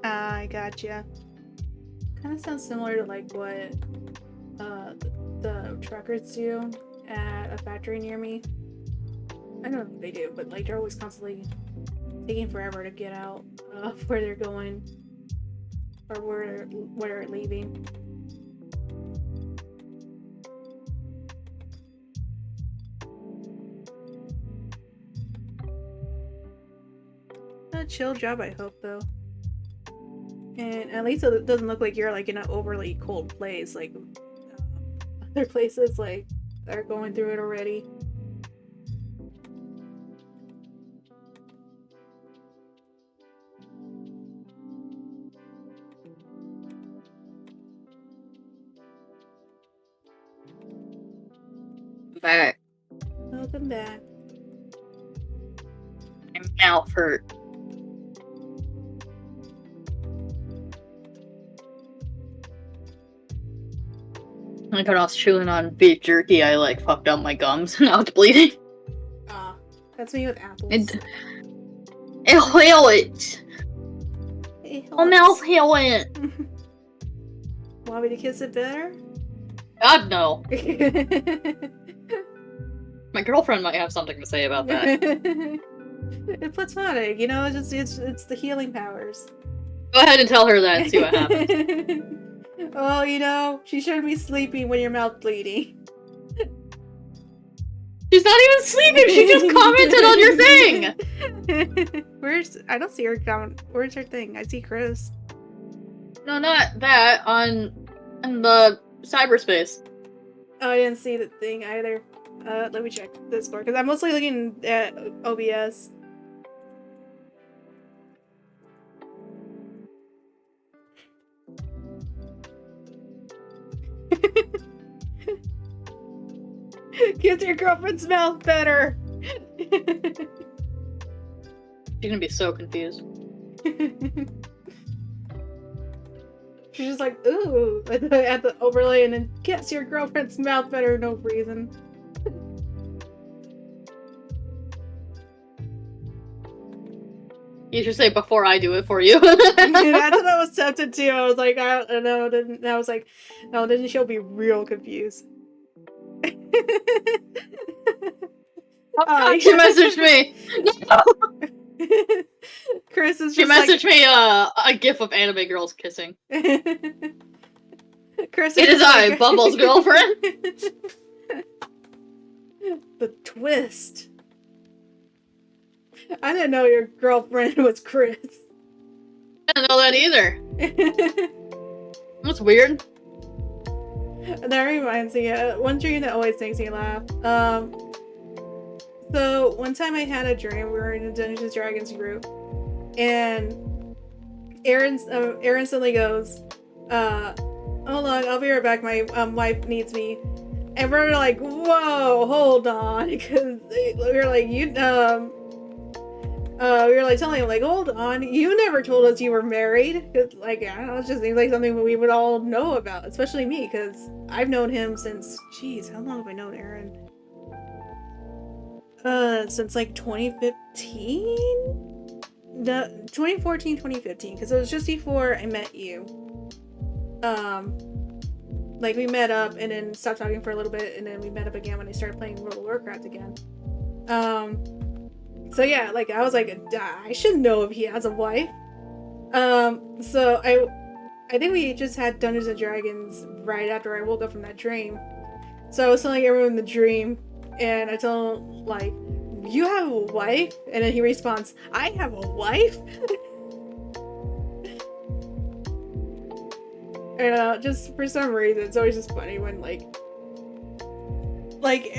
I gotcha. Kind of sounds similar to like what the truckers do at a factory near me. I don't know what they do, but like they're always constantly taking forever to get out of where they're going or where they're leaving. A chill job, I hope, though. And at least it doesn't look like you're like in an overly cold place, like other places like are going through it already. Back. Welcome back. My mouth hurt. Like when I was chewing on beef jerky, I like fucked up my gums. Now it's bleeding. Ah, that's me with apples. It hurts. My mouth hurts. Want me to kiss it better? God no. My girlfriend might have something to say about that. It's platonic, you know. It's the healing powers. Go ahead and tell her that and see what happens. Well, you know, she shouldn't be sleeping when your mouth bleeding. She's not even sleeping. She just commented on your thing. I don't see her comment. Where's her thing? I see Kriss. No, not that. On the cyberspace. Oh, I didn't see the thing either. Let me check Discord because I'm mostly looking at OBS. Kiss your girlfriend's mouth better. She's gonna be so confused. She's just like, ooh, at the overlay, and then kiss your girlfriend's mouth better, no reason. You should say before I do it for you. That's what I was tempted to. I was like, I don't know. Didn't I was like, no, then she'll be real confused. She messaged me. No. Kriss is just She messaged me a gif of anime girls kissing. Kriss It is I, Bubble's girlfriend. The twist. I didn't know your girlfriend was Kriss. I didn't know that either. That's weird. That reminds me, one dream that always makes me laugh. So one time I had a dream. We were in a Dungeons and Dragons group, and Aaron suddenly goes, "Hold on, I'll be right back. My wife needs me." And we're like, "Whoa, hold on," because we were like, we were like telling him like, "Hold on, you never told us you were married." Because like, I don't know, it just seems like something we would all know about, especially me, because I've known him since, jeez, how long have I known Aaron? Since like 2015? No, 2014, 2015, because it was just before I met you. Like we met up and then stopped talking for a little bit, and then we met up again when I started playing World of Warcraft again. So yeah, like I was like, I should know if he has a wife. So I think we just had Dungeons and Dragons right after I woke up from that dream. So I was telling everyone the dream, and I told him like, "You have a wife?" And then he responds, "I have a wife?" And just for some reason, it's always just funny when like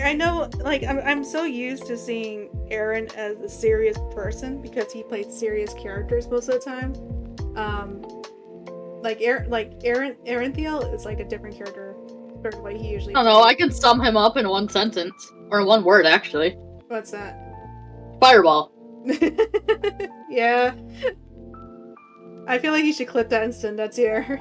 I know, like I'm so used to seeing Aaron as a serious person because he plays serious characters most of the time. Aaron Thiel is like a different character compared to what he usually. I don't know. I can sum him up in one sentence or one word, actually. What's that? Fireball. Yeah. I feel like you should clip that and send that to her.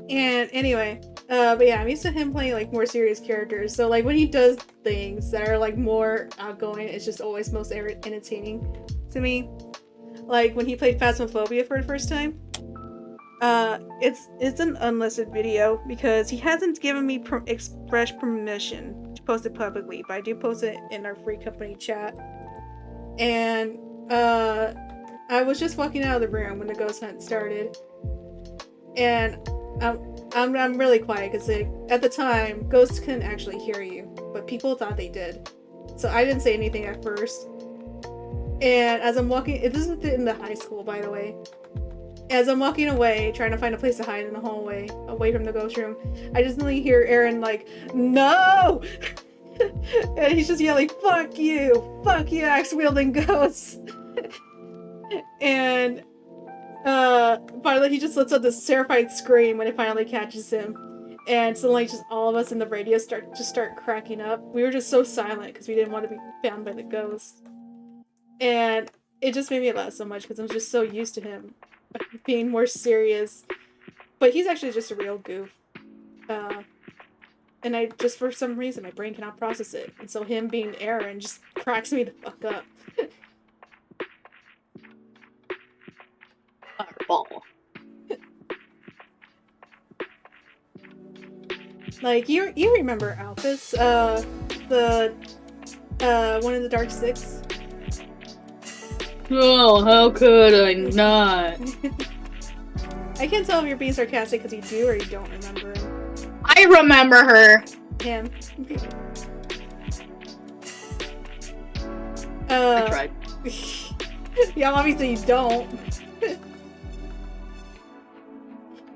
And anyway, but yeah, I'm used to him playing like more serious characters. So like when he does things that are like more outgoing, it's just always most entertaining to me. Like when he played Phasmophobia for the first time. It's an unlisted video because he hasn't given me express permission to post it publicly, but I do post it in our free company chat. And I was just walking out of the room when the ghost hunt started, and I'm really quiet because at the time ghosts couldn't actually hear you, but people thought they did, so I didn't say anything at first. And as I'm walking, this is in the high school, by the way. As I'm walking away, trying to find a place to hide in the hallway, away from the ghost room, I just suddenly hear Aaron like, "No!" And he's just yelling, fuck you, axe-wielding ghosts." And finally he just lets out this terrified scream when it finally catches him. And suddenly just all of us in the radio start cracking up. We were just so silent because we didn't want to be found by the ghost. And it just made me laugh so much because I'm just so used to him being more serious. But he's actually just a real goof. And I just, for some reason, my brain cannot process it. And so him being Aaron just cracks me the fuck up. Fireball. Like, you remember Alphys, the one in the Dark Six? Oh, how could I not? I can't tell if you're being sarcastic because you do or you don't remember him. I remember her. Him. I tried. Yeah, obviously you don't.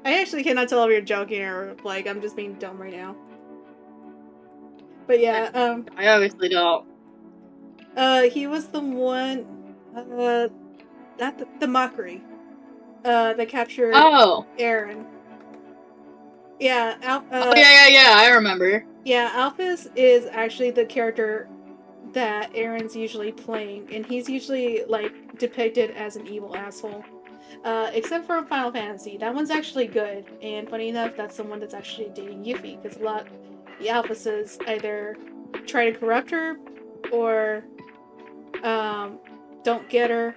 I actually cannot tell if you're joking or like I'm just being dumb right now. But yeah, I obviously don't. he was the one, not the mockery, that captured Aaron. Yeah, yeah, I remember. Yeah, Alphys is actually the character that Aaron's usually playing, and he's usually like depicted as an evil asshole. Except for Final Fantasy, that one's actually good. And funny enough, that's the one that's actually dating Yuffie, because a lot the Alphyses either try to corrupt her or don't get her.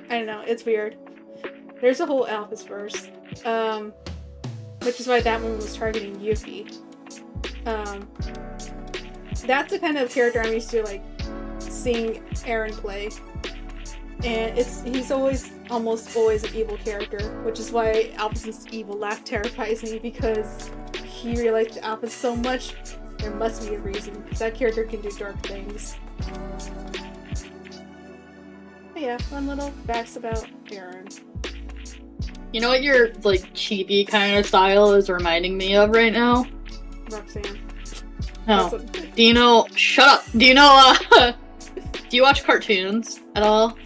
I don't know, it's weird. There's a whole Alphys verse. Which is why that one was targeting Yuffie. That's the kind of character I'm used to like seeing Aaron play. And he's almost always an evil character, which is why Alphys's evil laugh terrifies me, because he realized Alphys so much, there must be a reason, because that character can do dark things. But yeah, fun little facts about Aaron. You know what your, like, chibi kind of style is reminding me of right now? Roxanne. No. Do you know... Shut up! Do you know, do you watch cartoons at all?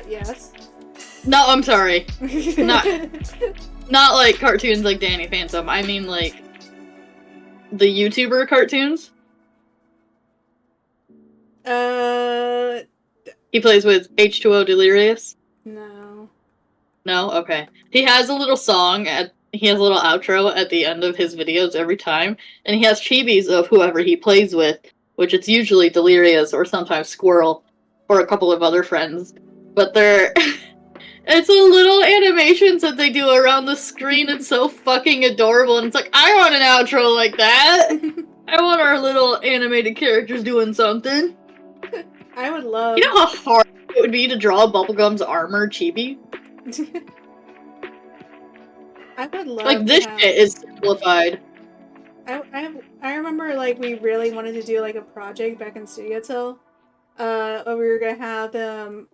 Yes. No, I'm sorry. Not like cartoons like Danny Phantom. I mean, like, the YouTuber cartoons. He plays with H2O Delirious. No. No? Okay. He has a little song he has a little outro at the end of his videos every time, and he has chibis of whoever he plays with, which it's usually Delirious or sometimes Squirrel or a couple of other friends. But they're... it's a little animations that they do around the screen. It's so fucking adorable, and it's like, I want an outro like that! I want our little animated characters doing something. I would love... You know how hard it would be to draw Bubblegum's armor chibi? I would love like, this shit is simplified. I remember, like, we really wanted to do, like, a project back in Studio Till. Where we were gonna have them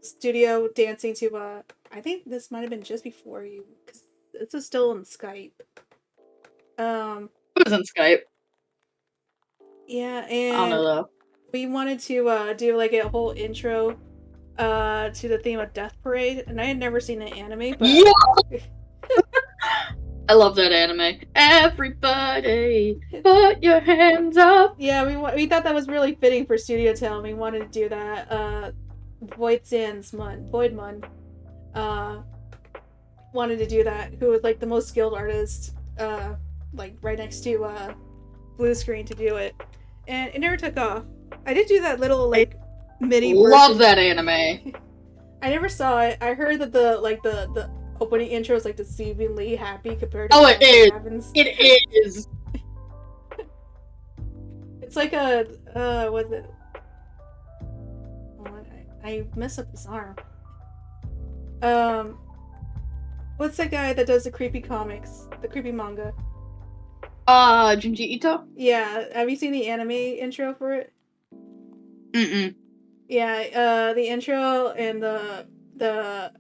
studio dancing to, I think this might have been just before you, because this is still on Skype. It was on Skype. Yeah, I don't know, and though. we wanted to, do, like, a whole intro, to the theme of Death Parade, and I had never seen the anime, but... Yeah! I love that anime. Everybody, put your hands up! Yeah, we thought that was really fitting for Studio Till, and we wanted to do that. Voidmon, wanted to do that, who was, like, the most skilled artist, like, right next to, Blue Screen to do it. And it never took off. I did do that little, like, MIDI version. Love that anime. I never saw it. I heard that the opening intro is, like, deceivingly happy compared to it is! happens. It is! It's like a, what's it? I mess up his arm. What's that guy that does the creepy comics? The creepy manga? Junji Ito? Yeah, have you seen the anime intro for it? Mm-mm. Yeah, the intro and the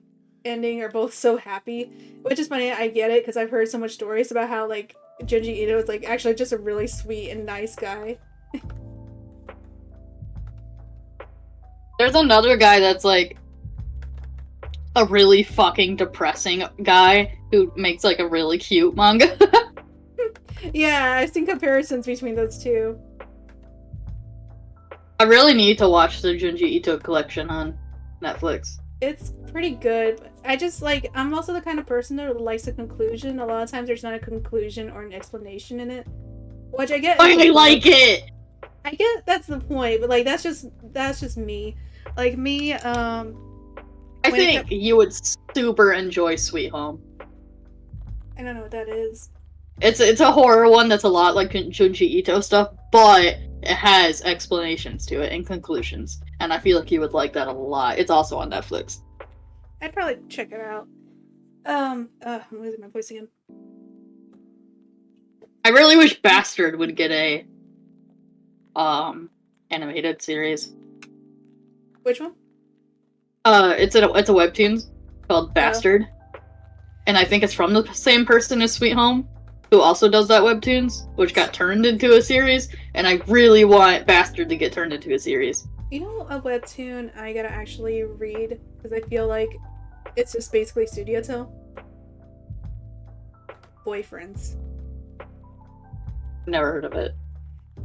ending are both so happy, which is funny. I get it, because I've heard so much stories about how, like, Junji Ito is, like, actually just a really sweet and nice guy. There's another guy that's, like, a really fucking depressing guy who makes, like, a really cute manga. Yeah, I've seen comparisons between those two. I really need to watch the Junji Ito collection on Netflix. It's pretty good. I just, like, I'm also the kind of person that likes a conclusion. A lot of times there's not a conclusion or an explanation in it. Which I get. I like it! I get that's the point, but, like, that's just me. Like, me, I think you would super enjoy Sweet Home. I don't know what that is. It's a horror one that's a lot like Junji Ito stuff, but it has explanations to it and conclusions. And I feel like you would like that a lot. It's also on Netflix. I'd probably check it out. I'm losing my voice again. I really wish Bastard would get a animated series. Which one? It's a webtoon called Bastard. And I think it's from the same person as Sweet Home, who also does that webtoons, which got turned into a series, and I really want Bastard to get turned into a series. You know, a webtoon I gotta actually read, because I feel like it's just basically Studio Till? Boyfriends. Never heard of it.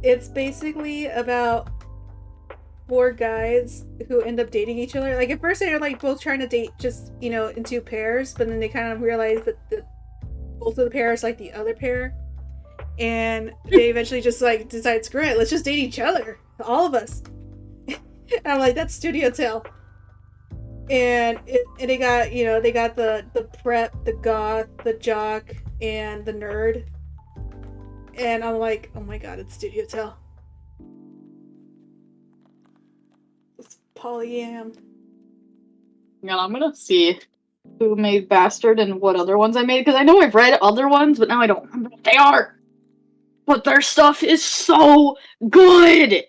It's basically about 4 guys who end up dating each other. Like, at first they're, like, both trying to date just, you know, in 2 pairs, but then they kind of realize that both of the pairs like the other pair, and they eventually just, like, decide, screw it, let's just date each other, all of us. And I'm like, that's Studio Till. And they got, you know, they got the prep, the goth, the jock, and the nerd. And I'm like, oh my god, it's Studio Till. It's polyam. Yeah, I'm gonna see who made Bastard and what other ones I made, because I know I've read other ones, but now I don't remember what they are. But their stuff is so good!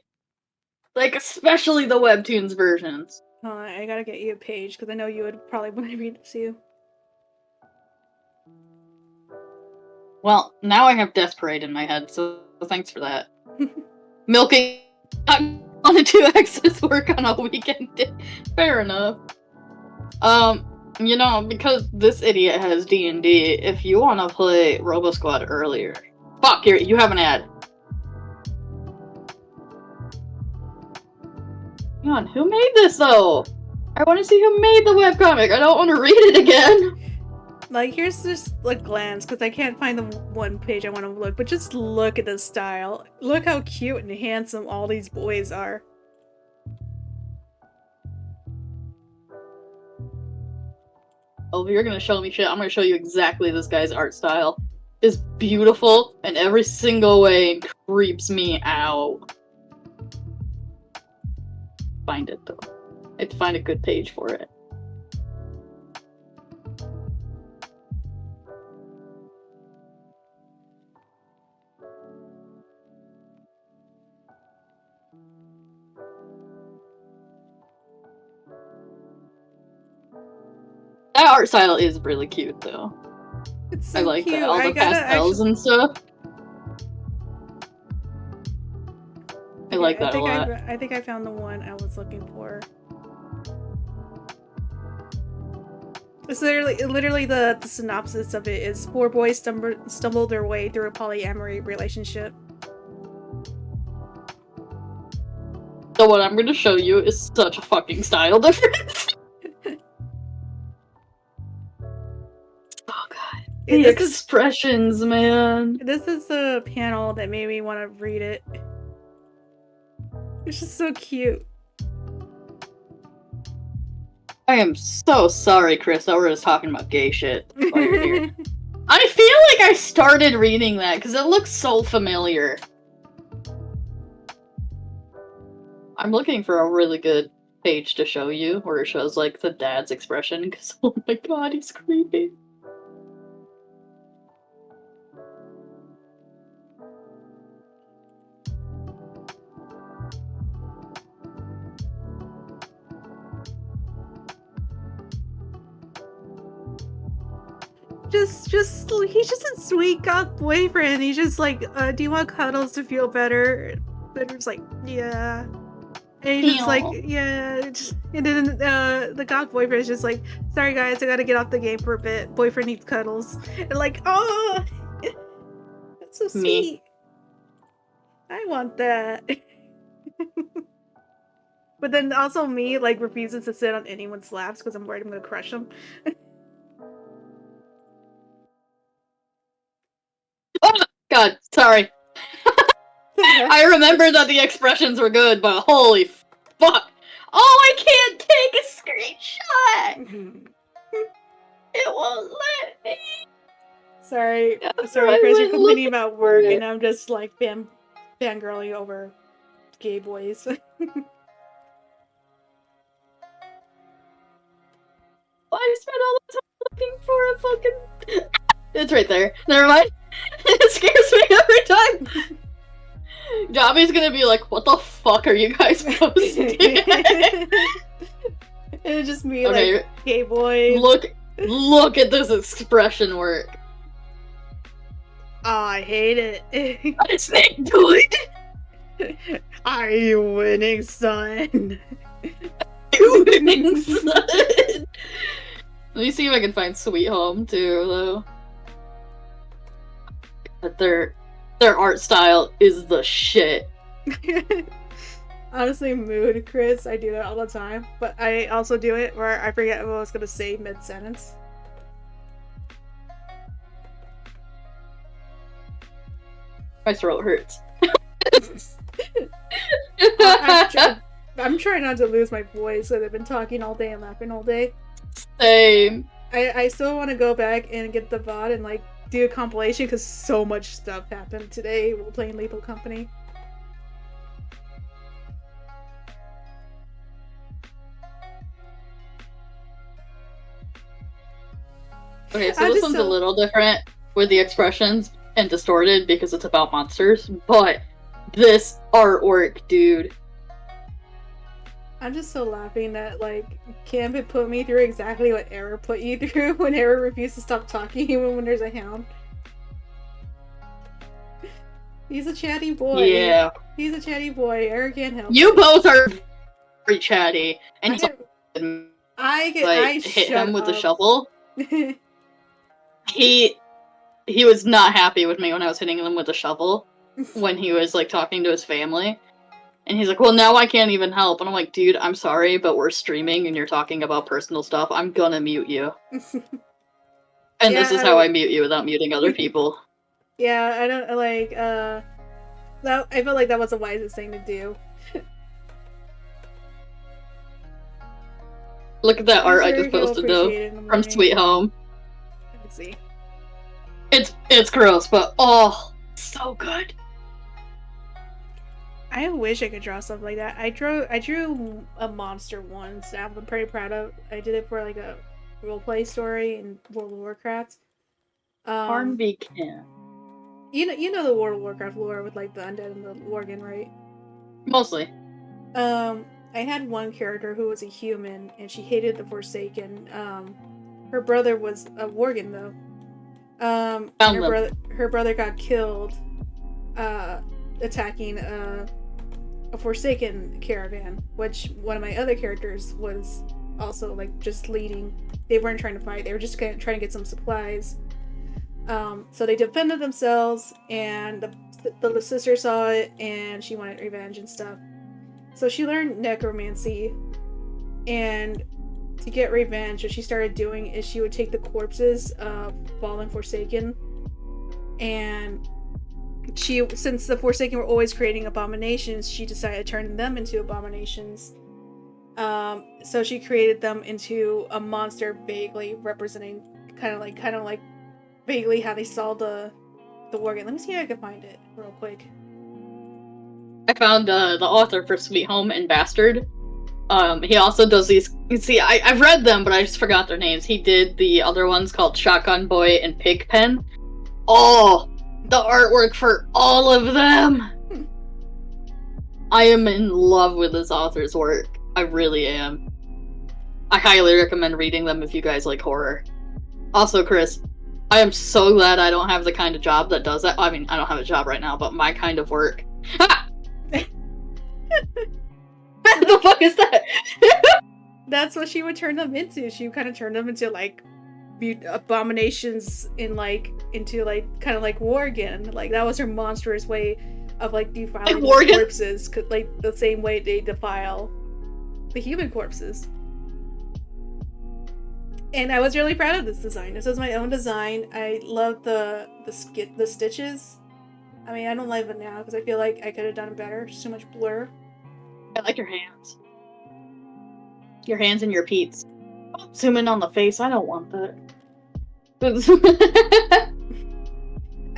Like, especially the Webtoons versions. I gotta get you a page, because I know you would probably want to read it too. Well, now I have Death Parade in my head, so thanks for that. Milking on a 2X's work on a weekend. Fair enough. You know, because this idiot has D&D, if you want to play Robo Squad earlier... Fuck, you have an ad. Hang on, who made this, though? I want to see who made the webcomic. I don't want to read it again. Like, here's just a glance, because I can't find the one page I want to look, but just look at the style. Look how cute and handsome all these boys are. Oh, if you're gonna show me shit, I'm gonna show you exactly this guy's art style. It's beautiful in every single way and creeps me out. Find it, though. I have to find a good page for it. That art style is really cute, though. It's so I like cute. that. All the pastels and stuff. I like that a lot. I think I found the one I was looking for. It's literally the synopsis of it is 4 boys stumble their way through a polyamory relationship. So what I'm gonna show you is such a fucking style difference. Oh god. The expressions, man. This is the panel that made me want to read it. It's just so cute. I am so sorry, Kriss, that we're just talking about gay shit while you're here. I feel like I started reading that because it looks so familiar. I'm looking for a really good page to show you where it shows like the dad's expression because oh my god, he's creepy. He's just a sweet goth boyfriend. He's just like, do you want cuddles to feel better? Bender's like, yeah. And he's just like, yeah. And then the goth boyfriend is just like, sorry guys, I gotta get off the game for a bit. Boyfriend needs cuddles. And like, oh, that's so sweet. I want that. But then also me, like, refuses to sit on anyone's laps because I'm worried I'm gonna crush them. God, sorry. I remember that the expressions were good, but holy fuck. Oh, I can't take a screenshot! It won't let me. Sorry, Chris, you're complaining about work, and I'm just like fangirling over gay boys. I spent all the time looking for a fucking... It's right there. Never mind. It scares me every time. Dobby's gonna be like, what the fuck are you guys posting? It's just me, okay, like, gay boy. Look at this expression work. Oh, I hate it. I say good. Are you winning, son? You winning, son? Let me see if I can find Sweet Home too, though. But their art style is the shit. Honestly, mood, Chris. I do that all the time, but I also do it where I forget what I was gonna say mid-sentence. My throat hurts. I'm trying not to lose my voice, so I've been talking all day and laughing all day. Same. I still want to go back and get the VOD and like do a compilation because so much stuff happened today while playing Lethal Company. Okay, so I'm this just one's a so- little different with the expressions and distorted because it's about monsters, but this artwork, dude. I'm just so laughing that, like, Camp had put me through exactly what Era put you through when Era refused to stop talking even when there's a hound. He's a chatty boy. Yeah. He's a chatty boy. Era can't help You it. both are very chatty, and I hit shut him with the up. shovel. He was not happy with me when I was hitting him with the shovel when he was like talking to his family. And he's like, well, now I can't even help. And I'm like, dude, I'm sorry, but we're streaming and you're talking about personal stuff. I'm gonna mute you. And this is how I mute you without muting other people. Yeah, I don't like that I felt like that was the wisest thing to do. Look at that I'm art I sure just he'll posted though. appreciate it in the From morning. Sweet Home. Let's see. It's gross, but oh, so good. I wish I could draw something like that. I drew a monster once that I'm pretty proud of. I did it for like a roleplay story in World of Warcraft. Harnby can. You know the World of Warcraft lore with like the undead and the worgen, right? Mostly. I had one character who was a human and she hated the Forsaken. Her brother was a worgen though. And her brother got killed attacking a Forsaken caravan, which one of my other characters was also like just leading. They weren't trying to fight, they were just trying to get some supplies. So they defended themselves, and the sister saw it and she wanted revenge and stuff. So she learned necromancy, and to get revenge, what she started doing is she would take the corpses of fallen Forsaken, and since the Forsaken were always creating abominations, she decided to turn them into abominations. So she created them into a monster vaguely representing kind of like vaguely how they saw the worgen. Let me see if I can find it real quick. I found the author for Sweet Home and Bastard. He also does these. You see, I've read them, but I just forgot their names. He did the other ones called Shotgun Boy and Pigpen. Oh, the artwork for all of them! I am in love with this author's work. I really am. I highly recommend reading them if you guys like horror. Also, Kriss, I am so glad I don't have the kind of job that does that. I mean, I don't have a job right now, but my kind of work. What the fuck is that? That's what she would turn them into. She would kind of turn them into like abominations into kind of like worgen. Like that was her monstrous way of like defiling the corpses, like the same way they defile the human corpses. And I was really proud of this design. This is my own design. I love the stitches. I mean, I don't love it now because I feel like I could have done it better. Just too much blur. I like your hands. Your hands and your peats. Don't zoom in on the face. I don't want that.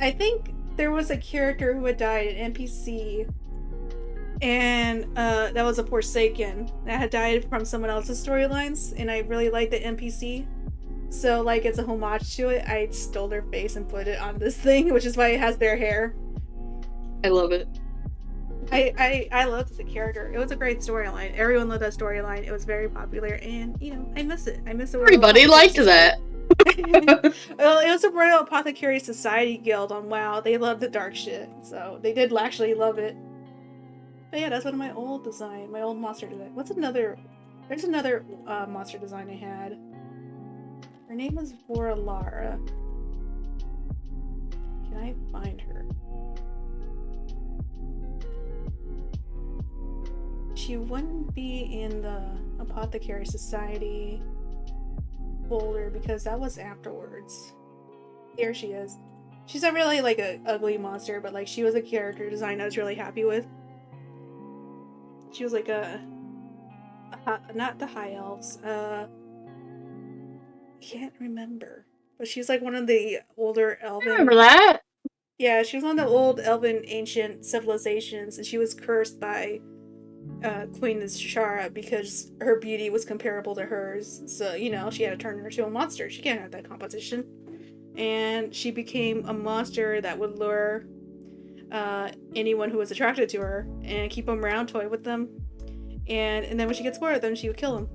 I think there was a character who had died, an NPC, and that was a Forsaken that had died from someone else's storylines, and I really liked the NPC. So, like, as a homage to it, I stole their face and put it on this thing, which is why it has their hair. I love it. I loved the character. It was a great storyline. Everyone loved that storyline. It was very popular, and you know, I miss it. I miss it. Everybody liked that. Well, it was a Royal Apothecary Society guild on WoW. They loved the dark shit, so they did actually love it. But yeah, that's one of my old monster design. There's another monster design I had. Her name was Voralara. Can I find her? She wouldn't be in the Apothecary Society folder because that was afterwards. Here she is. She's not really like a ugly monster, but like she was a character design I was really happy with. She was like not the high elves. Can't remember, but she's like one of the older elven. I remember that. Yeah, she was one of the old elven ancient civilizations, and she was cursed by Queen Shara because her beauty was comparable to hers. So, she had to turn her into a monster. She can't have that competition. And she became a monster that would lure anyone who was attracted to her and keep them around, toy with them. And then when she gets bored of them, she would kill them.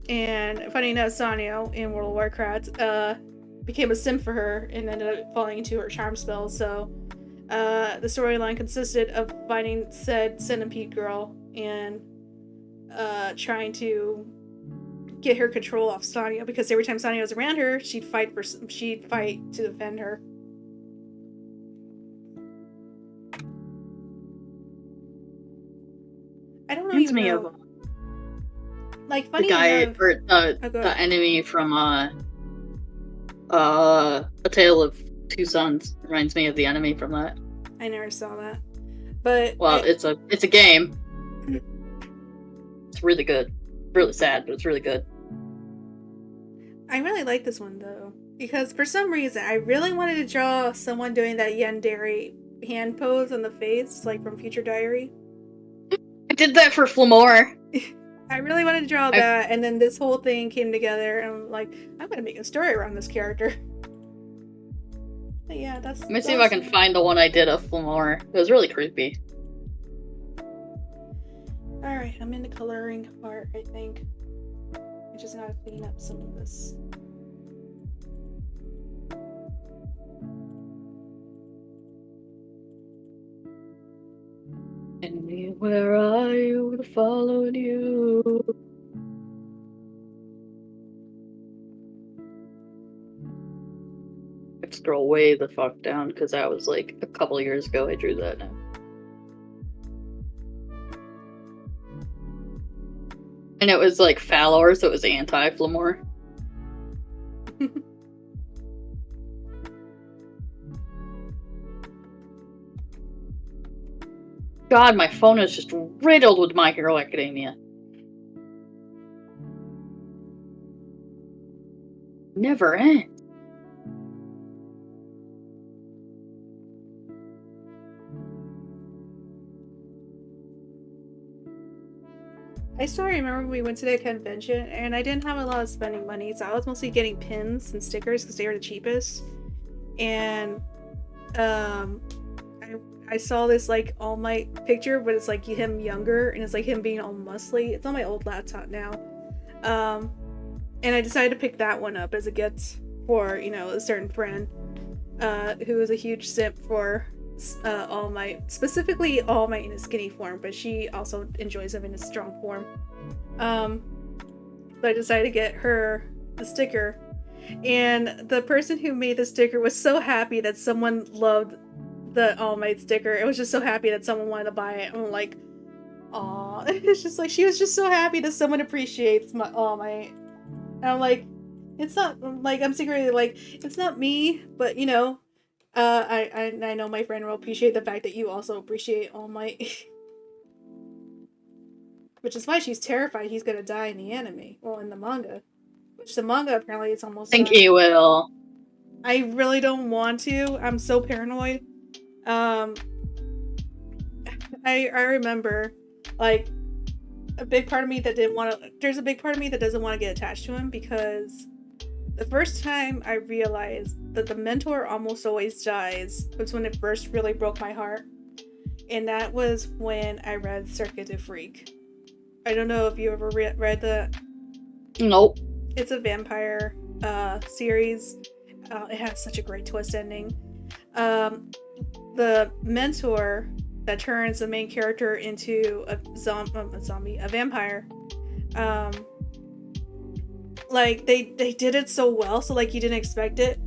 And funny enough, Sanyo in World of Warcraft became a sim for her and ended up falling into her charm spell. So the storyline consisted of finding said centipede girl and trying to get her control off Sanyo, because every time Sanyo was around her, she'd fight to defend her. I don't know. Me of like funny the guy enough, or the enemy from A Tale of Two Sons reminds me of the enemy from that. I never saw that, but it's a game. It's really good. Really sad, but it's really good. I really like this one though, because for some reason I really wanted to draw someone doing that yandere hand pose on the face, like from Future Diary. I did that for Flamore. I really wanted to draw that, and then this whole thing came together, and I'm like, I'm gonna make a story around this character. But yeah, that's. Let me see if I can find the one I did of Flamore. It was really creepy. Alright, I'm in the coloring part, I think. I just gotta clean up some of this. Anywhere I would have followed you. I have to scroll way the fuck down because that was like a couple years ago I drew that now. And it was like Falor, so it was anti-Flamore. God, my phone is just riddled with My Hero Academia. Never ends. I still remember we went to the convention and I didn't have a lot of spending money, so I was mostly getting pins and stickers because they were the cheapest. And I saw this like All Might picture, but it's like him younger and it's like him being all muscly. It's on my old laptop now. And I decided to pick that one up as a gift for, a certain friend who is a huge simp for All Might, specifically All Might in a skinny form, but she also enjoys him in a strong form. So I decided to get her the sticker, and the person who made the sticker was so happy that someone loved the All Might sticker. It was just so happy that someone wanted to buy it. I'm like, aw. It's just like she was just so happy that someone appreciates my All Might. And I'm like, it's not like I'm secretly like, it's not me, but I know my friend will appreciate the fact that you also appreciate All Might. Which is why she's terrified he's gonna die in the anime. Well, in the manga. Which the manga apparently it's almost I think he will. I really don't want to. I'm so paranoid. I remember, like, a big part of me that didn't want to... There's a big part of me that doesn't want to get attached to him because the first time I realized that the mentor almost always dies was when it first really broke my heart. And that was when I read Circuit de Freak. I don't know if you ever read that. Nope. It's a vampire series. It has such a great twist ending. The mentor that turns the main character into a vampire. Like they did it so well, so like you didn't expect it.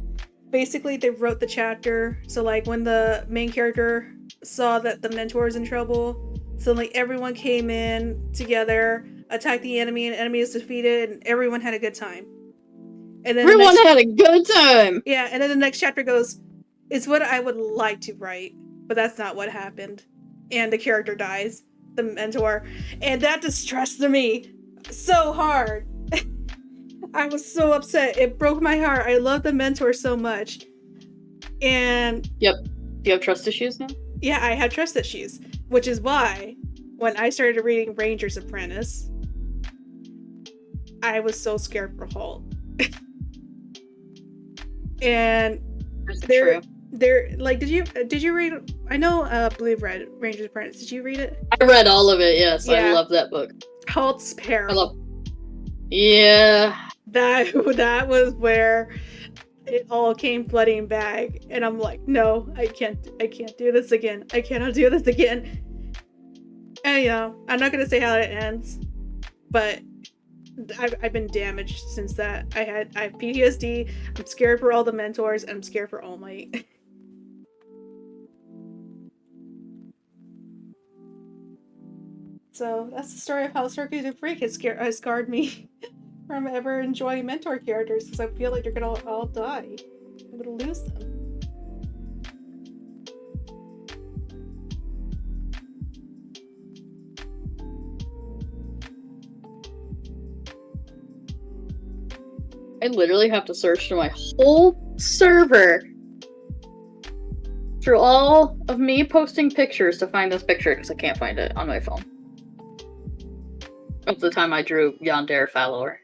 Basically, they wrote the chapter so like when the main character saw that the mentor is in trouble, suddenly everyone came in together, attacked the enemy, and the enemy is defeated, and everyone had a good time. And then everyone had a good time. Yeah, and then the next chapter goes, "It's what I would like to write, but that's not what happened." And the character dies, the mentor, and that distressed me so hard. I was so upset. It broke my heart. I love the mentor so much. And yep. Do you have trust issues now? Yeah, I have trust issues. Which is why, when I started reading Ranger's Apprentice, I was so scared for Holt. And That's they're true. like, did you read? I know Blue've read Ranger's Apprentice. Did you read it? I read all of it, yes. I Yeah. love that book. Holt's I peril. love Yeah. That was where it all came flooding back, and I'm like, no, I can't do this again. I cannot do this again. And I'm not gonna say how it ends, but I've been damaged since that. I have PTSD. I'm scared for all the mentors, and I'm scared for All Might. So that's the story of how Circuit the Freak has scarred me from ever enjoying mentor characters, because I feel like they're gonna all die. I'm gonna lose them. I literally have to search through my whole server through all of me posting pictures to find this picture because I can't find it on my phone. Of the time I drew Yandere Fallor.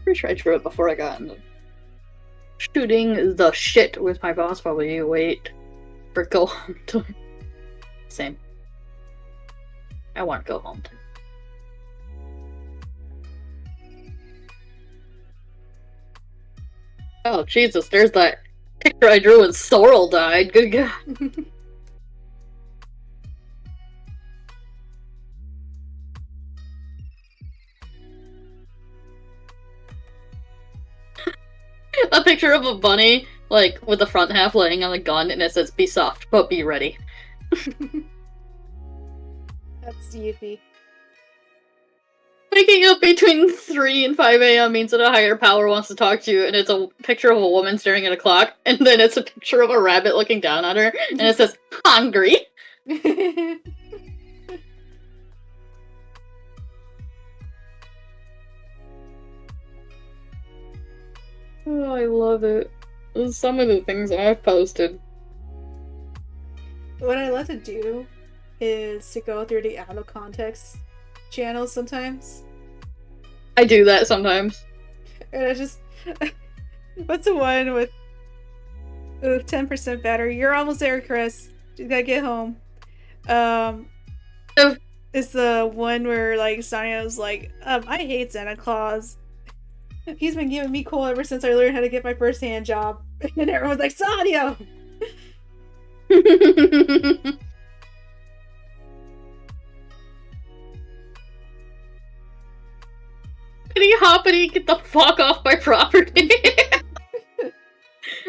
Pretty sure I drew it before I got into shooting the shit with my boss while we wait for go home time. Same. I want go home time. Oh Jesus, there's that picture I drew when Sorrel died. Good God. A picture of a bunny, like, with the front half laying on a gun, and it says, "Be soft, but be ready." That's Yuffie. Waking up between 3 and 5 a.m. means that a higher power wants to talk to you, and it's a picture of a woman staring at a clock, and then it's a picture of a rabbit looking down at her, and it says, "Hungry." Oh, I love it. Some of the things I've posted. What I love to do is to go through the out of context channels sometimes. I do that sometimes. And I just... What's the one with... Ooh, 10% better. You're almost there, Kriss. You gotta get home. It's the one where, like, Sanya's like, I hate Santa Claus. He's been giving me coal ever since I learned how to get my first hand job. And everyone's like, Sanya! Hippity hoppity, get the fuck off my property.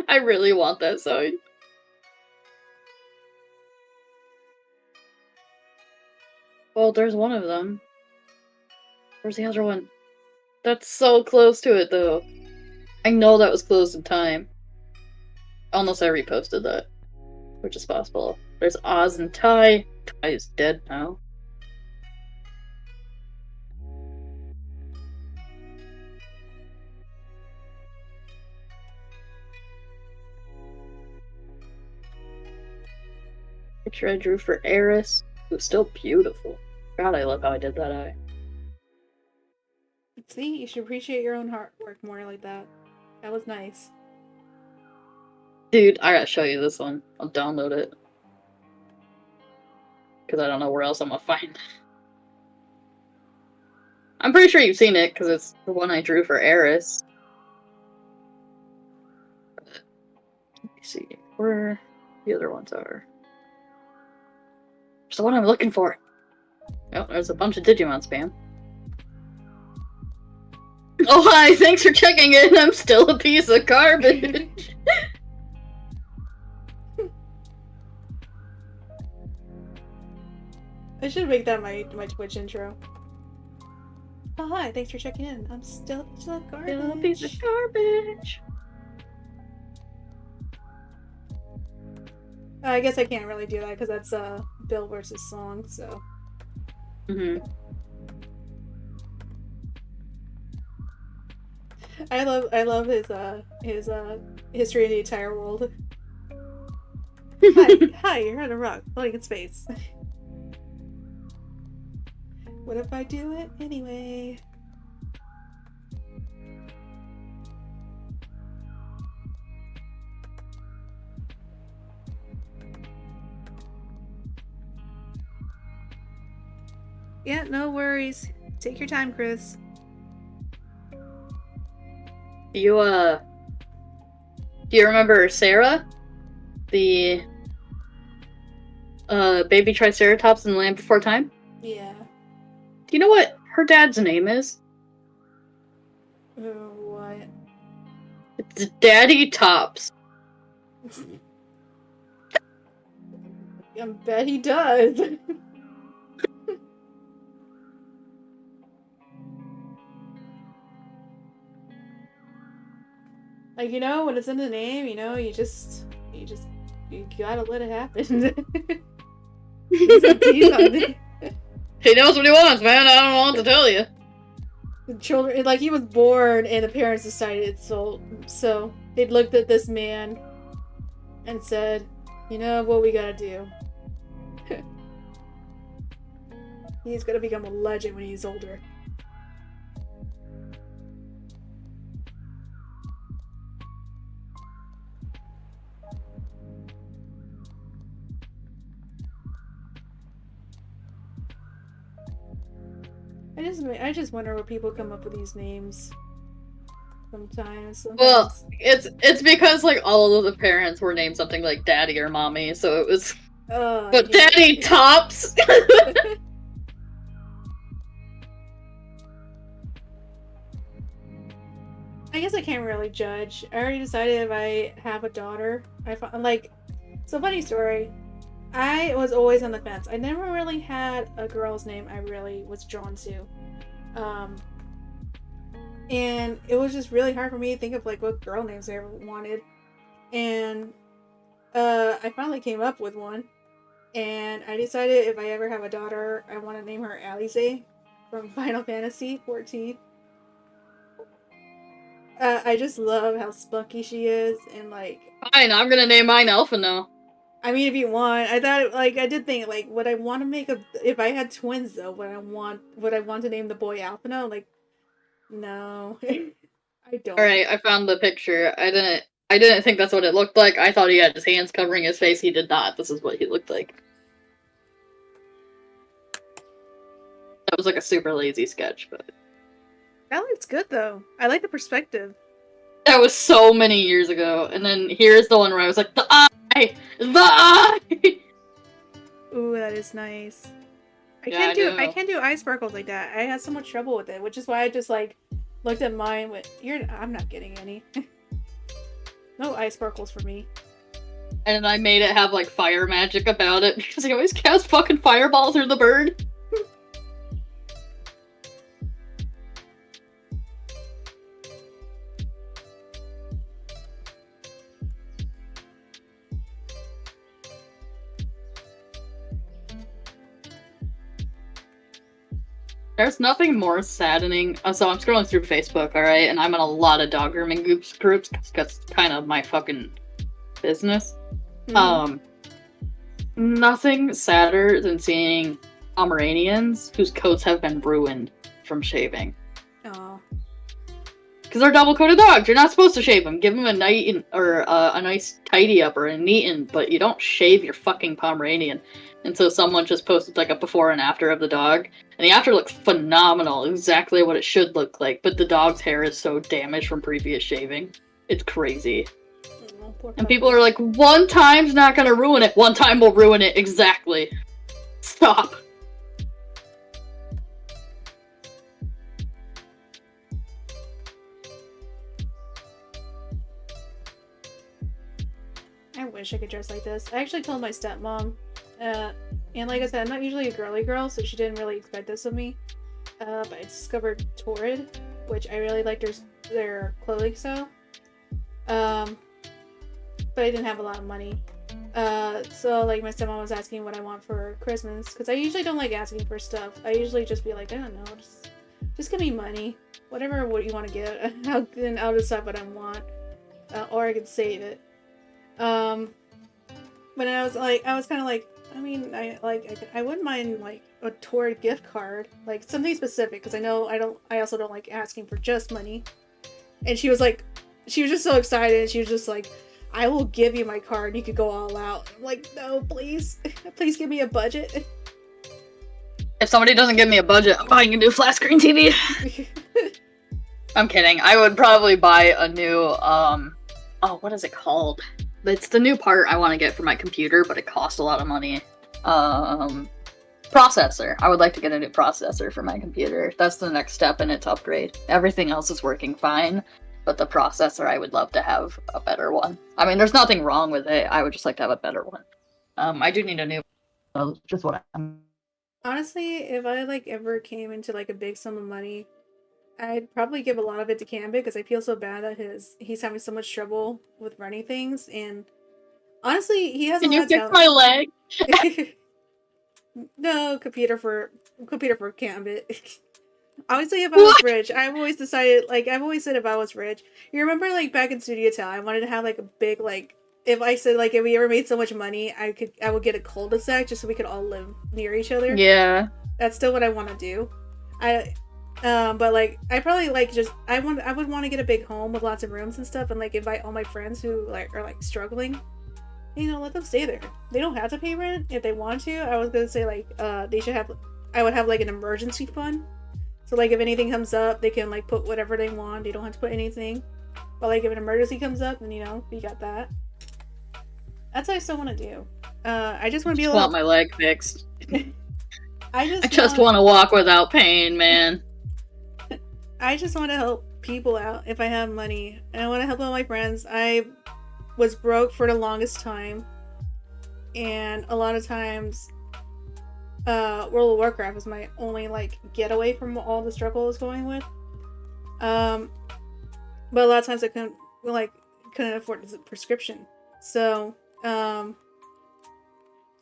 I really want that sign. Well, there's one of them. Where's the other one? That's so close to it, though. I know that was closed in time. Unless I reposted that. Which is possible. There's Oz and Ty. Ty is dead now. Picture I drew for Eris. It was still beautiful. God, I love how I did that eye. See, you should appreciate your own hard work more like that. That was nice. Dude, I gotta show you this one. I'll download it. Because I don't know where else I'm gonna find it. I'm pretty sure you've seen it, because it's the one I drew for Eris. Let me see where the other ones are. It's the one I'm looking for. Oh, there's a bunch of Digimon spam. Oh hi, thanks for checking in. I'm still a piece of garbage. I should make that my Twitch intro. Oh hi, thanks for checking in. I'm still garbage. Still a piece of garbage. I guess I can't really do that because that's Bill versus Song. So. I love his history of the entire world. Hi, you're on a rock, floating in space. What if I do it anyway? Yeah, no worries. Take your time, Kriss. Do you remember Sarah? The baby Triceratops in the Land Before Time? Yeah. Do you know what her dad's name is? What? It's Daddy Tops. I bet he does. Like, you know, when it's in the name, you know, you gotta let it happen. He knows what he wants, man. I don't know what to tell you. The children, like, he was born and the parents decided so they looked at this man and said, you know what we gotta do. He's gonna become a legend when he's older. I just wonder where people come up with these names. Sometimes. Well, it's because like all of the parents were named something like Daddy or Mommy, so it was. But Daddy Tops. I guess I can't really judge. I already decided if I have a daughter. So funny story. I was always on the fence. I never really had a girl's name I really was drawn to. And it was just really hard for me to think of like what girl names I ever wanted. And I finally came up with one. And I decided if I ever have a daughter, I want to name her Alize from Final Fantasy 14. I just love how spunky she is, and like. Fine, I'm gonna name mine Elfino. I mean, if you want, I thought like I did think like would I want to make if I had twins though, would I want to name the boy Alphino? Like, no, I don't. All right, I found the picture. I didn't think that's what it looked like. I thought he had his hands covering his face. He did not. This is what he looked like. That was like a super lazy sketch, but. That looks good though. I like the perspective. That was so many years ago, and then here's the one where I was like, the eye! Ooh, that is nice. I can't do eye sparkles like that. I had so much trouble with it, which is why I just like looked at mine with I'm not getting any. No eye sparkles for me. And I made it have like fire magic about it because he always cast fucking fireballs through the bird. There's nothing more saddening. So I'm scrolling through Facebook, alright, and I'm in a lot of dog grooming groups because that's kind of my fucking business. Mm-hmm. Nothing sadder than seeing Pomeranians whose coats have been ruined from shaving. Oh. Because they're double-coated dogs. You're not supposed to shave them. Give them a nice tidy up or a neaten, but you don't shave your fucking Pomeranian. And so someone just posted like a before and after of the dog. And the after looks phenomenal, exactly what it should look like. But the dog's hair is so damaged from previous shaving. It's crazy. And people are like, one time's not gonna ruin it. One time will ruin it, exactly. Stop. I wish I could dress like this. I actually told my stepmom, and like I said, I'm not usually a girly girl, so she didn't really expect this of me. But I discovered Torrid, which I really liked their clothing style. But I didn't have a lot of money. So like my stepmom was asking what I want for Christmas, because I usually don't like asking for stuff. I usually just be like, I don't know, just give me money, whatever what you want to get, then I'll decide what I want, or I could save it. But I was kind of like, I mean, I wouldn't mind like a Torrid gift card, like something specific, because I also don't like asking for just money. And she was just so excited. She was just like, I will give you my card. You could go all out. I'm like, no, please, please give me a budget. If somebody doesn't give me a budget, I'm buying a new flat screen TV. I'm kidding. I would probably buy a new, what is it called? It's the new part I want to get for my computer, but it costs a lot of money. Processor. I would like to get a new processor for my computer. That's the next step in its upgrade. Everything else is working fine, but the processor, I would love to have a better one. I mean, there's nothing wrong with it. I would just like to have a better one. I do need a new one. Just what I'm... Honestly, if I like ever came into like a big sum of money, I'd probably give a lot of it to Cambit, because I feel so bad that he's having so much trouble with running things, and honestly, he has a lot of talent. Can you fix my leg? No, computer for Cambit. Obviously, if I was rich, I've always said if I was rich, you remember like back in Studio Town, I wanted to have like a big like, if I said like if we ever made so much money, I would get a cul-de-sac just so we could all live near each other. Yeah. That's still what I want to do. But like I probably like I would want to get a big home with lots of rooms and stuff, and like invite all my friends who like are like struggling. Let them stay there. They don't have to pay rent if they want to. I was gonna say like they should have. I would have like an emergency fund. So like if anything comes up, they can like put whatever they want. They don't have to put anything. But like if an emergency comes up, then you got that. That's what I still want to do. I just want to be able to... want my leg fixed. I just want to walk without pain, man. I just want to help people out if I have money. And I want to help all my friends. I was broke for the longest time. And a lot of times, World of Warcraft was my only like getaway from all the struggle I was going with. But a lot of times I couldn't afford the prescription. So I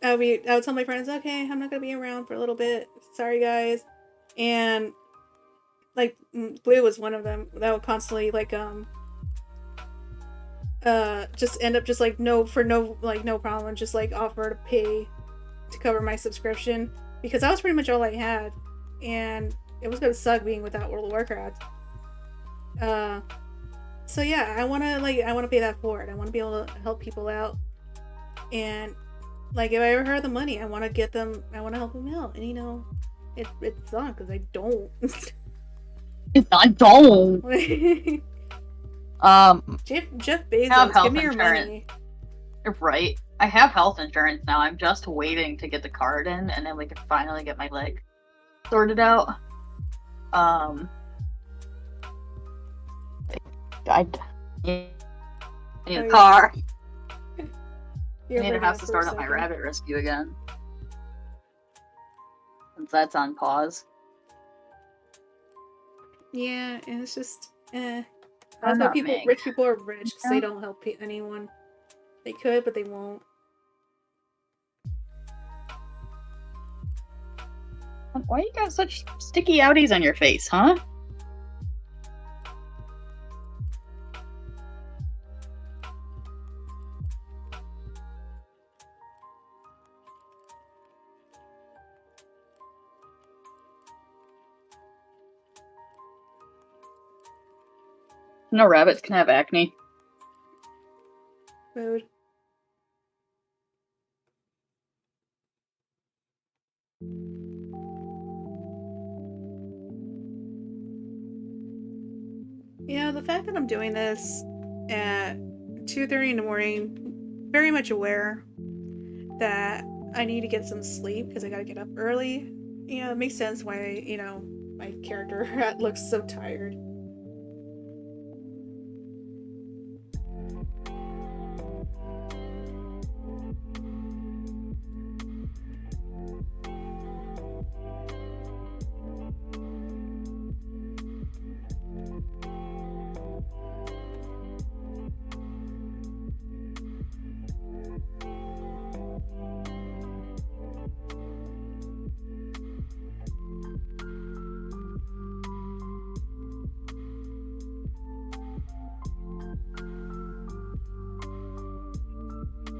would tell my friends, okay, I'm not gonna be around for a little bit. Sorry guys. And like Blue was one of them that would constantly like just end up just like no problem, just like offer to pay to cover my subscription, because that was pretty much all I had, and it was gonna suck being without World of Warcraft. So yeah, I wanna pay that forward. I wanna be able to help people out, and like if I ever have the money, I wanna help them out, and it's not because I don't. I don't. Jeff Bezos, give me your money. Right. I have health insurance now. I'm just waiting to get the card in, and then we can finally get my leg sorted out. I need a car. I need to have to start up my rabbit rescue again, since that's on pause. Yeah, and it's just That's why rich people are rich, because they don't help anyone. They could, but they won't. Why you got such sticky outies on your face, huh? No rabbits can have acne. Food. The fact that I'm doing this at 2:30 in the morning, very much aware that I need to get some sleep because I gotta get up early. It makes sense why, my character looks so tired.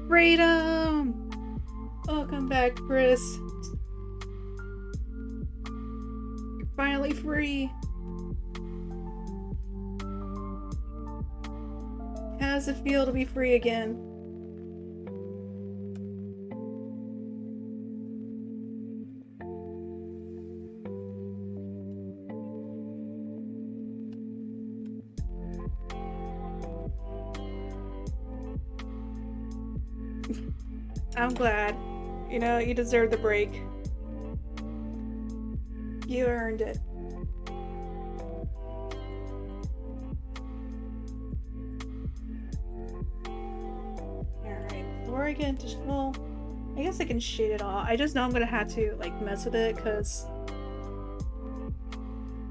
Freedom! Welcome back, Kriss. You're finally free. How does it feel to be free again? I'm glad. You know, you deserve the break. You earned it. Alright, before I get into... well, I guess I can shade it all. I just know I'm gonna have to, like, mess with it, because...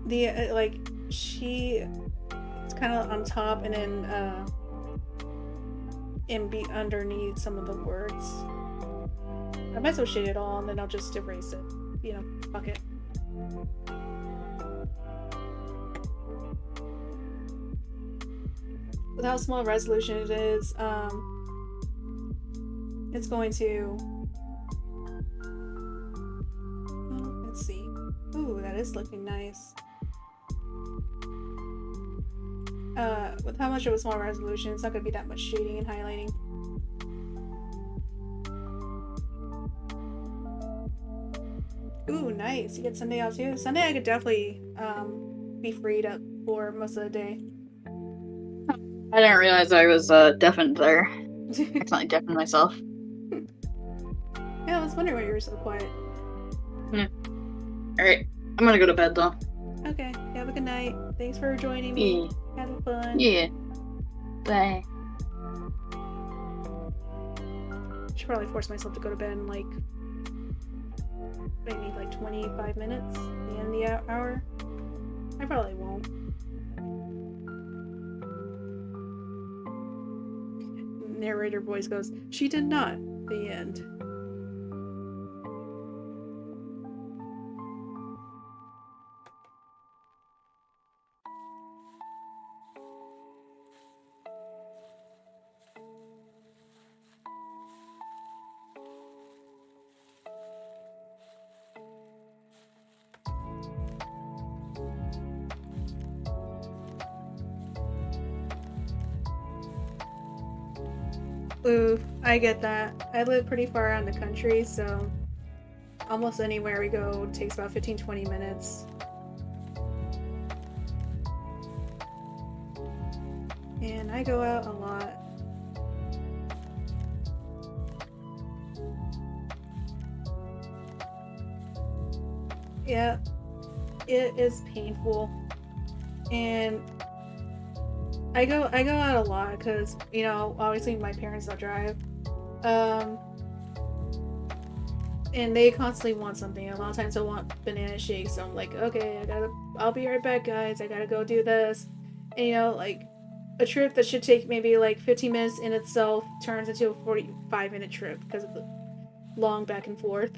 the, like, she... it's kind of on top, and then, and be underneath some of the words. I might as well shade it all, and then I'll just erase it. You know, fuck it. With how small resolution it is, it's going to... oh, let's see. Ooh, that is looking nice. With how much of a small resolution, it's not going to be that much shading and highlighting. Ooh, nice. You get Sunday off too. Sunday I could definitely be freed up for most of the day. I didn't realize I was deafened there. Accidentally deafened myself. Yeah, I was wondering why you were so quiet. Yeah. Alright, I'm gonna go to bed though. Okay, have a good night. Thanks for joining me. Yeah. Have fun. Yeah. Bye. Should probably force myself to go to bed in like maybe like 25 minutes at the end of the hour. I probably won't. Narrator voice goes, "She did not." The end. Ooh, I get that. I live pretty far out in the country, so almost anywhere we go takes about 15-20 minutes. And I go out a lot. Yeah, it is painful. And I go out a lot because, you know, obviously my parents don't drive. And they constantly want something. A lot of times they'll want banana shakes, so I'm like, okay, I'll be right back, guys. I gotta go do this. And, you know, like, a trip that should take maybe like 15 minutes in itself turns into a 45-minute trip because of the long back and forth.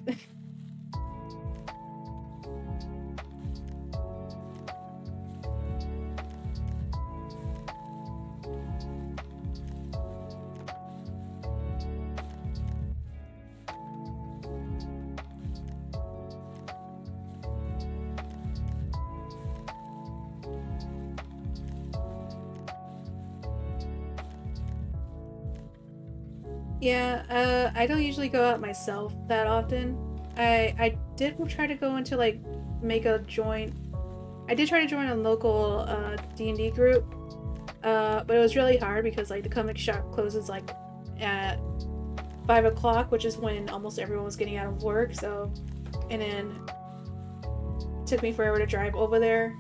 Yeah, I don't usually go out myself that often. I did try to go into like make a joint. I did try to join a local D&D group, but it was really hard because like the comic shop closes like at 5 o'clock, which is when almost everyone was getting out of work. So, and then it took me forever to drive over there,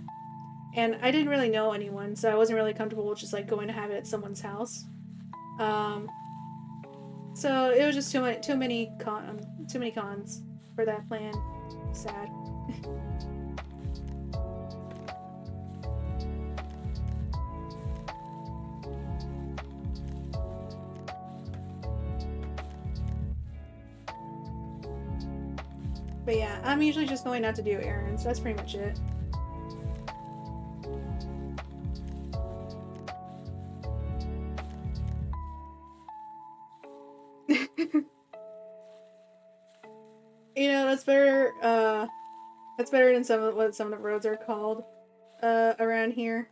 and I didn't really know anyone, so I wasn't really comfortable with just like going to have it at someone's house. So it was just too many cons for that plan. Sad. But yeah, I'm usually just going out to do errands. That's pretty much it. You know, that's better. That's better than what some of the roads are called. Around here.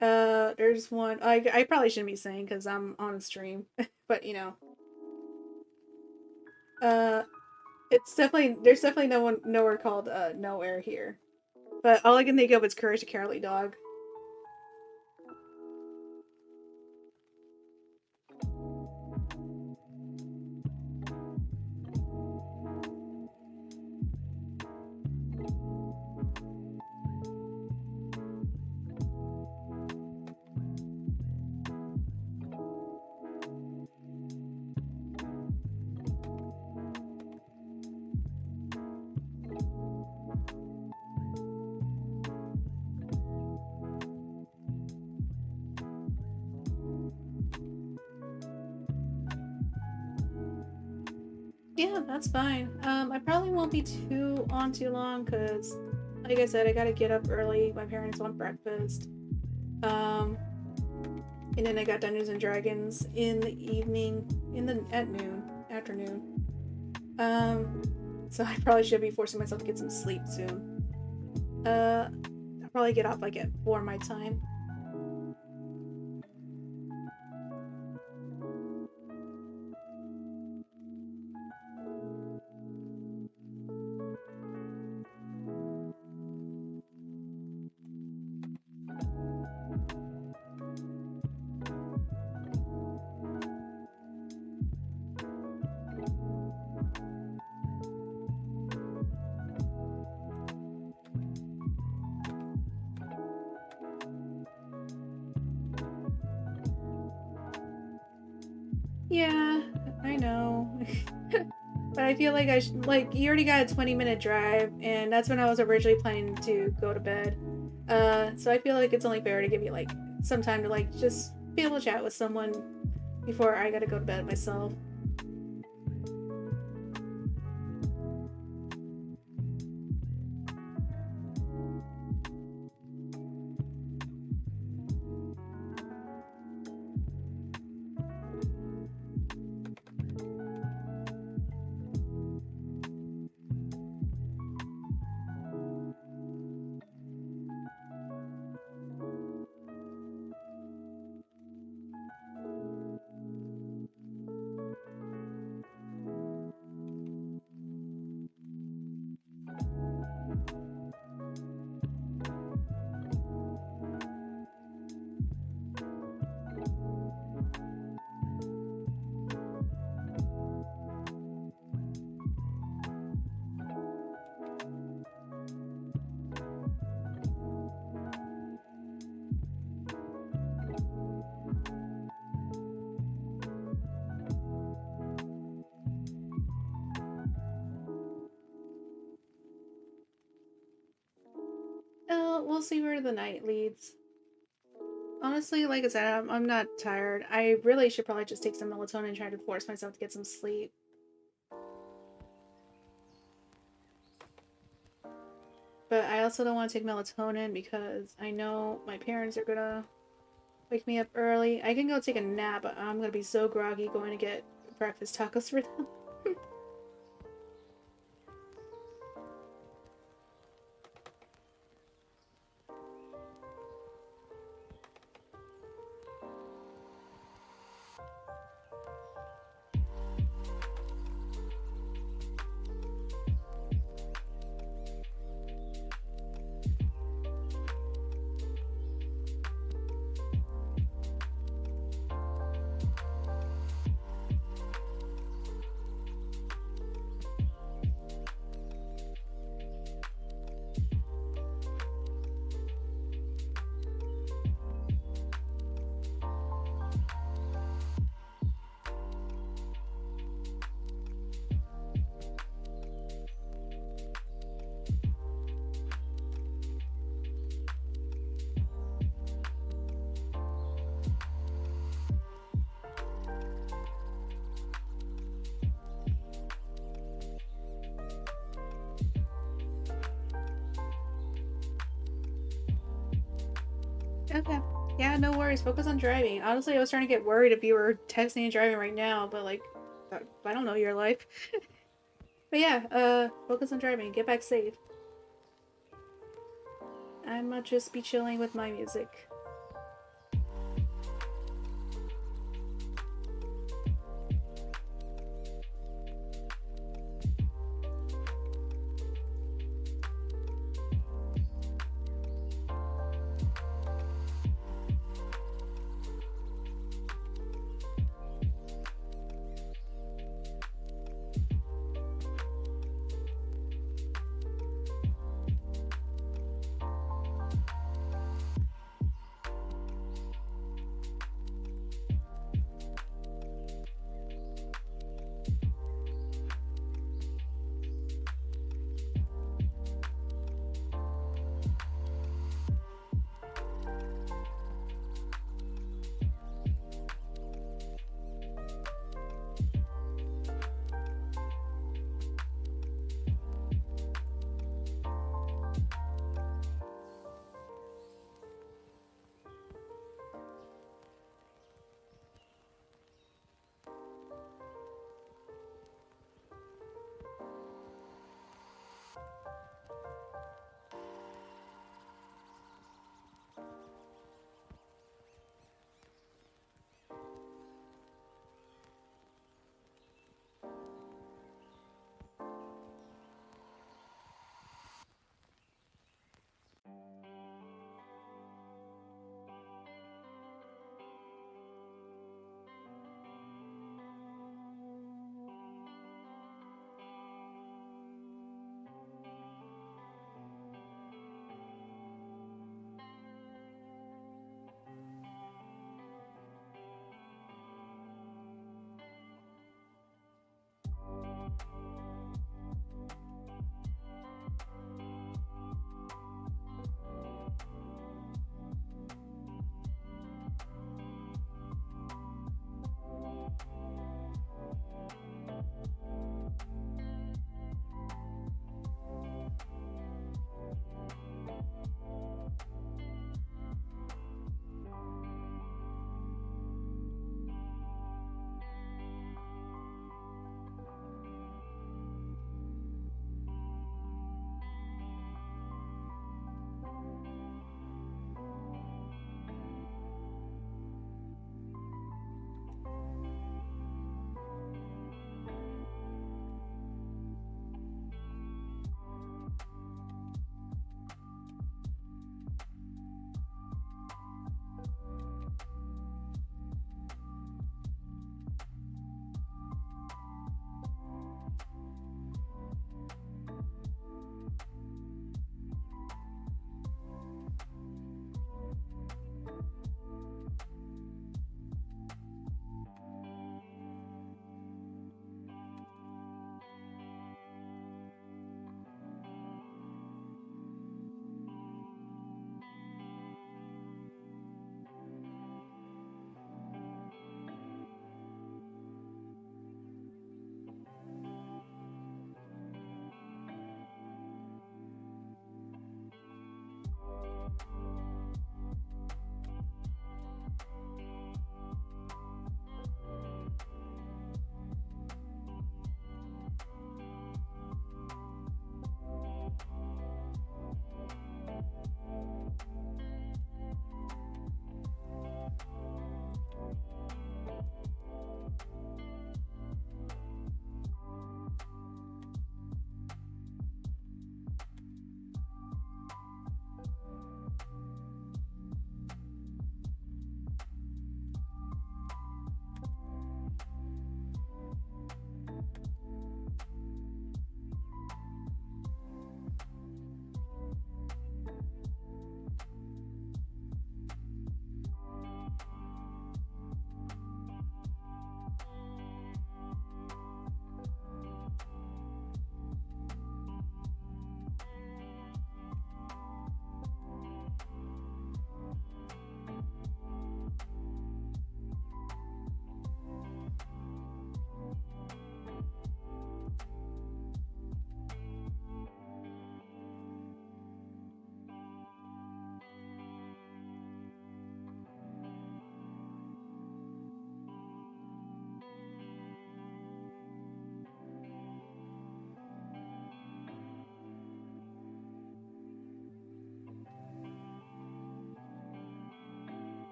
There's one. I probably shouldn't be saying because I'm on stream, but you know. It's definitely there's definitely nowhere called nowhere here. But all I can think of is Courage the Cowardly Dog. Yeah, that's fine. I probably won't be too long because, like I said, I gotta get up early. My parents want breakfast. And then I got Dungeons and Dragons in the evening, at noon, afternoon. So I probably should be forcing myself to get some sleep soon. I'll probably get off like at 4 my time. Yeah, I know. But I feel like you already got a 20-minute drive, and that's when I was originally planning to go to bed. So I feel like it's only fair to give you like some time to like just be able to chat with someone before I gotta go to bed myself. We'll see where the night leads. Honestly, like I said, I'm not tired. I really should probably just take some melatonin and try to force myself to get some sleep. But I also don't want to take melatonin because I know my parents are gonna wake me up early. I can go take a nap, but I'm gonna be so groggy going to get breakfast tacos for them. Okay. Yeah, no worries. Focus on driving. Honestly, I was starting to get worried if you were texting and driving right now, but like, I don't know your life. But yeah, focus on driving. Get back safe. I might just be chilling with my music.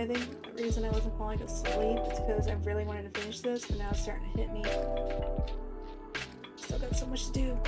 I think the reason I wasn't falling asleep is because I really wanted to finish this, but now it's starting to hit me. Still got so much to do.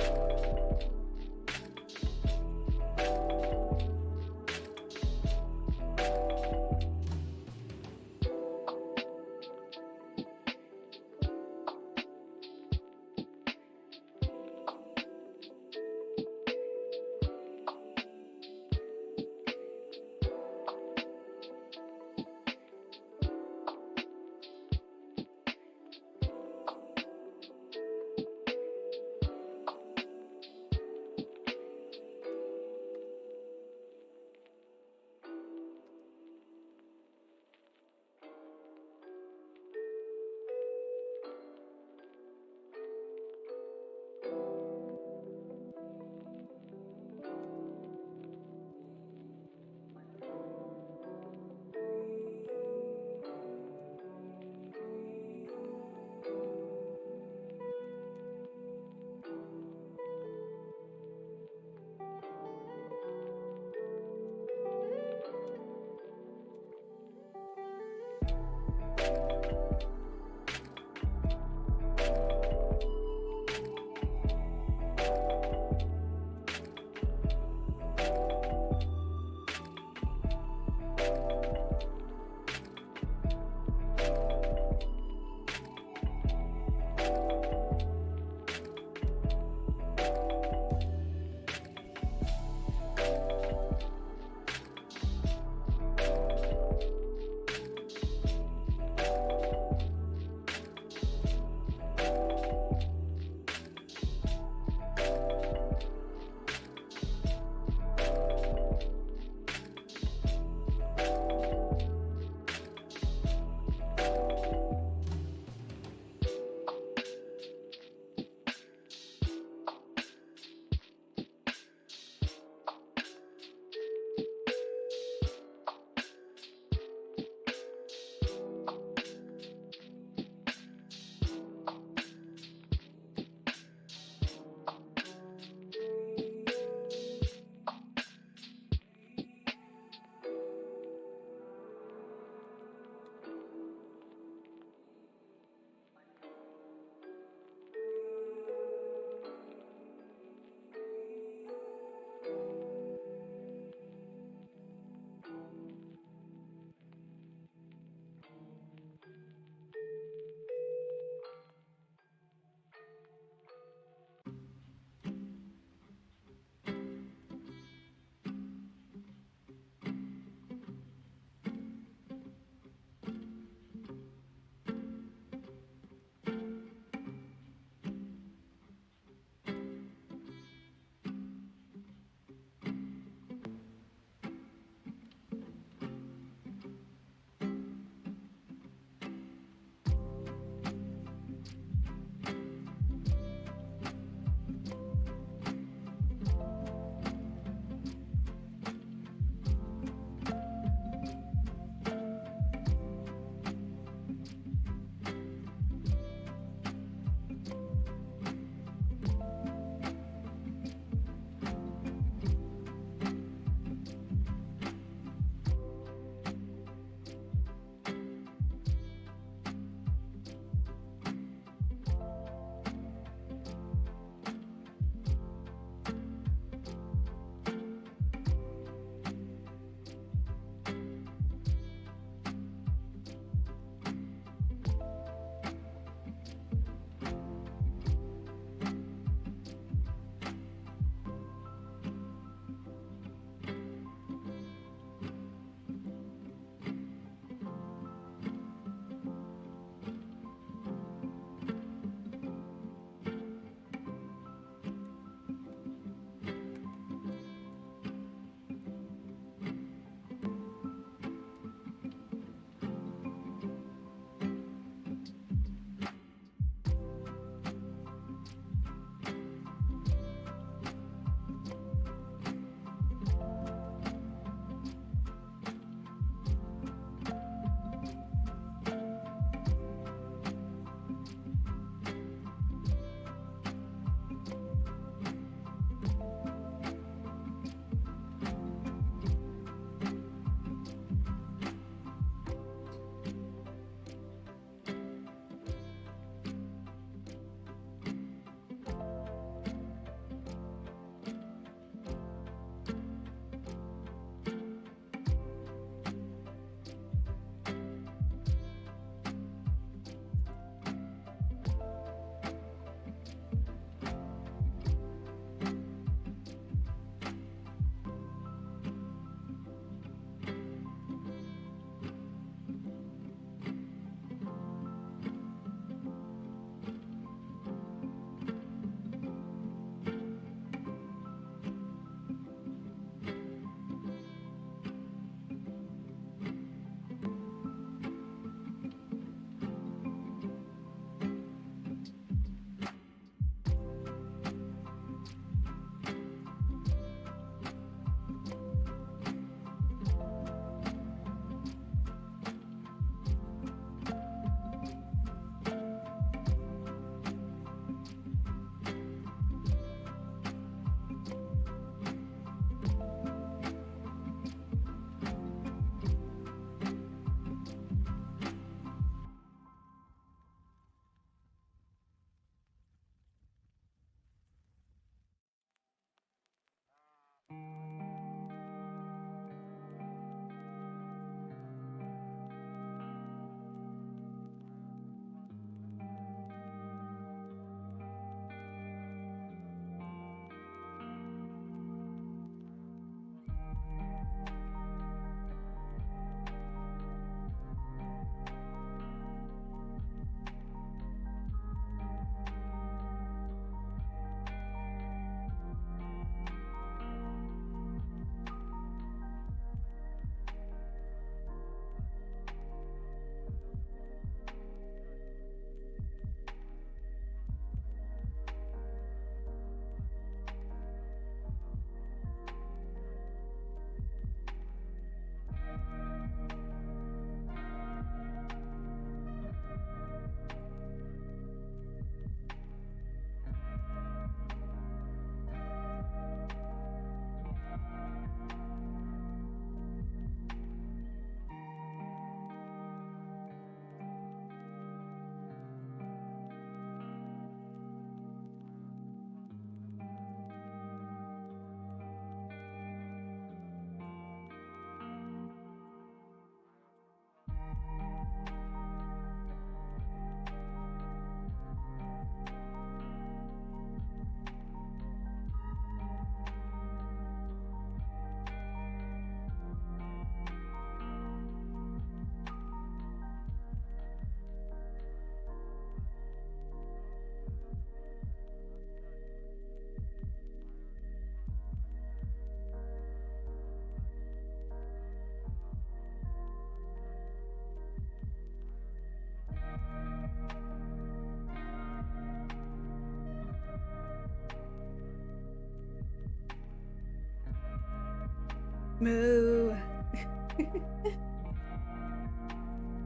Moo.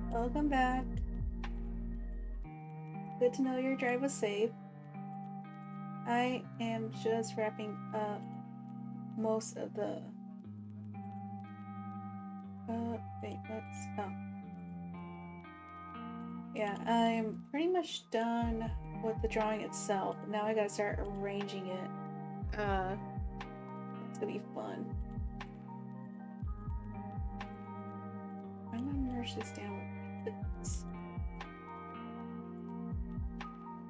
Welcome back. Good to know your drive was safe. I am just wrapping up most of the... wait, let's... Oh. Yeah, I'm pretty much done with the drawing itself. Now I gotta start arranging it. It's gonna be fun. I'm gonna merge this down with this.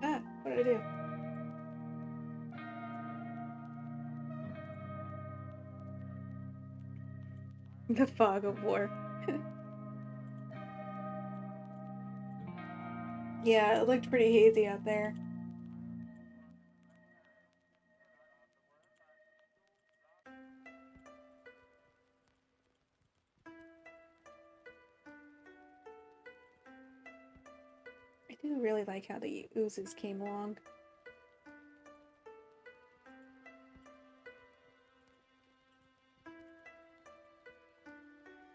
Ah, what did I do? The fog of war. Yeah, it looked pretty hazy out there. I do really like how the oozes came along.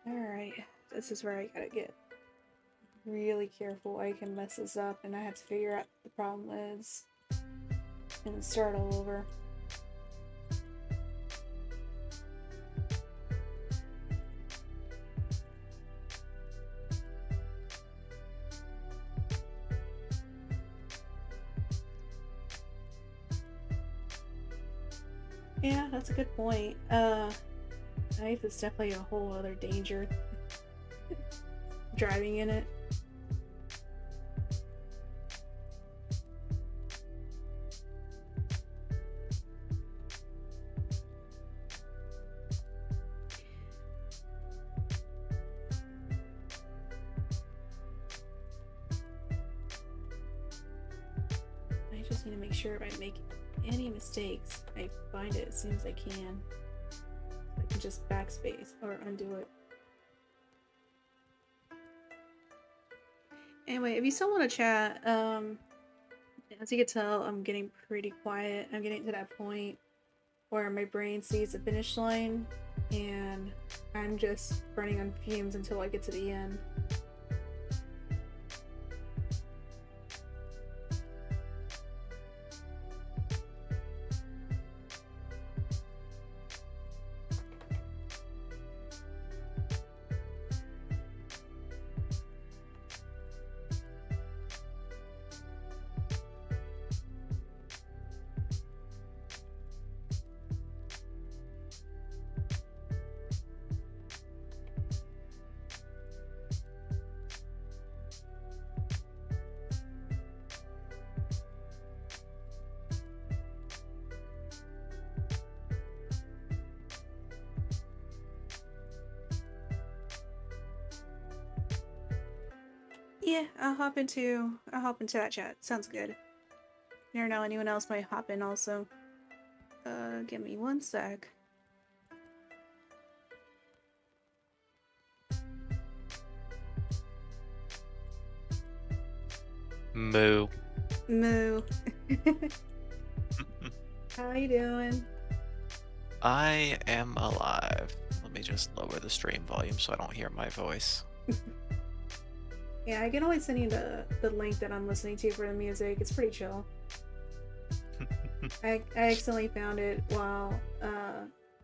Alright, this is where I gotta get really careful. I can mess this up and I have to figure out what the problem is and start all over. Yeah, that's a good point. Knife is definitely a whole other danger. Driving in it. I just need to make sure if I make any mistakes, I find it as soon as I can. I can just backspace or undo it. Anyway, if you still want to chat, as you can tell, I'm getting pretty quiet. I'm getting to that point where my brain sees the finish line and I'm just running on fumes until I get to the end. Yeah, I'll hop into that chat. Sounds good. You never know, anyone else might hop in also. Give me one sec. Moo. Moo. How you doing? I am alive. Let me just lower the stream volume so I don't hear my voice. Yeah, I can always send you the link that I'm listening to for the music. It's pretty chill. I accidentally found it while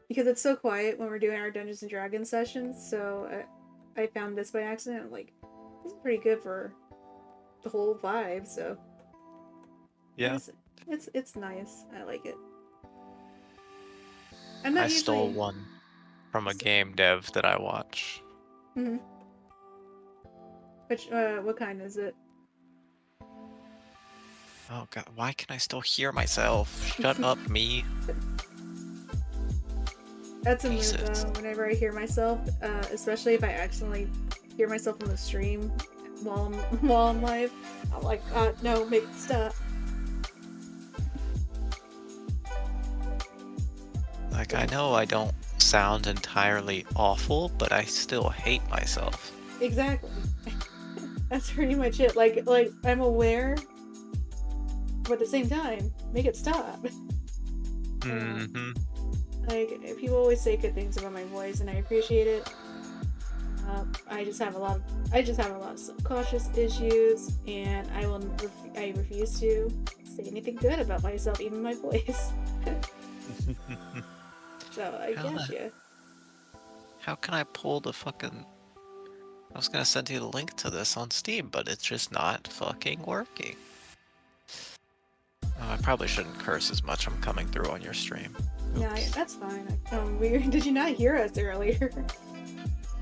because it's so quiet when we're doing our Dungeons and Dragons sessions, so I found this by accident. I'm like, this is pretty good for the whole vibe, so Yeah. it's nice. I like it. I'm not I stole usually... one from a game dev that I watch. Mm-hmm. Which what kind is it? Oh god, why can I still hear myself? Shut up, me. That's a move Jesus. whenever I hear myself, especially if I accidentally hear myself on the stream while I'm live. I'm like, no, make it stop. Like, I know I don't sound entirely awful, but I still hate myself. Exactly. That's pretty much it. Like I'm aware, but at the same time, make it stop. Mm-hmm. Like, people always say good things about my voice, and I appreciate it. I just have a lot of subconscious issues, and I refuse to say anything good about myself, even my voice. So I guess yeah. How can I pull the fucking... I was gonna send you the link to this on Steam, but it's just not fucking working. Oh, I probably shouldn't curse as much. I'm coming through on your stream. Yeah, Oops. that's fine. Did you not hear us earlier?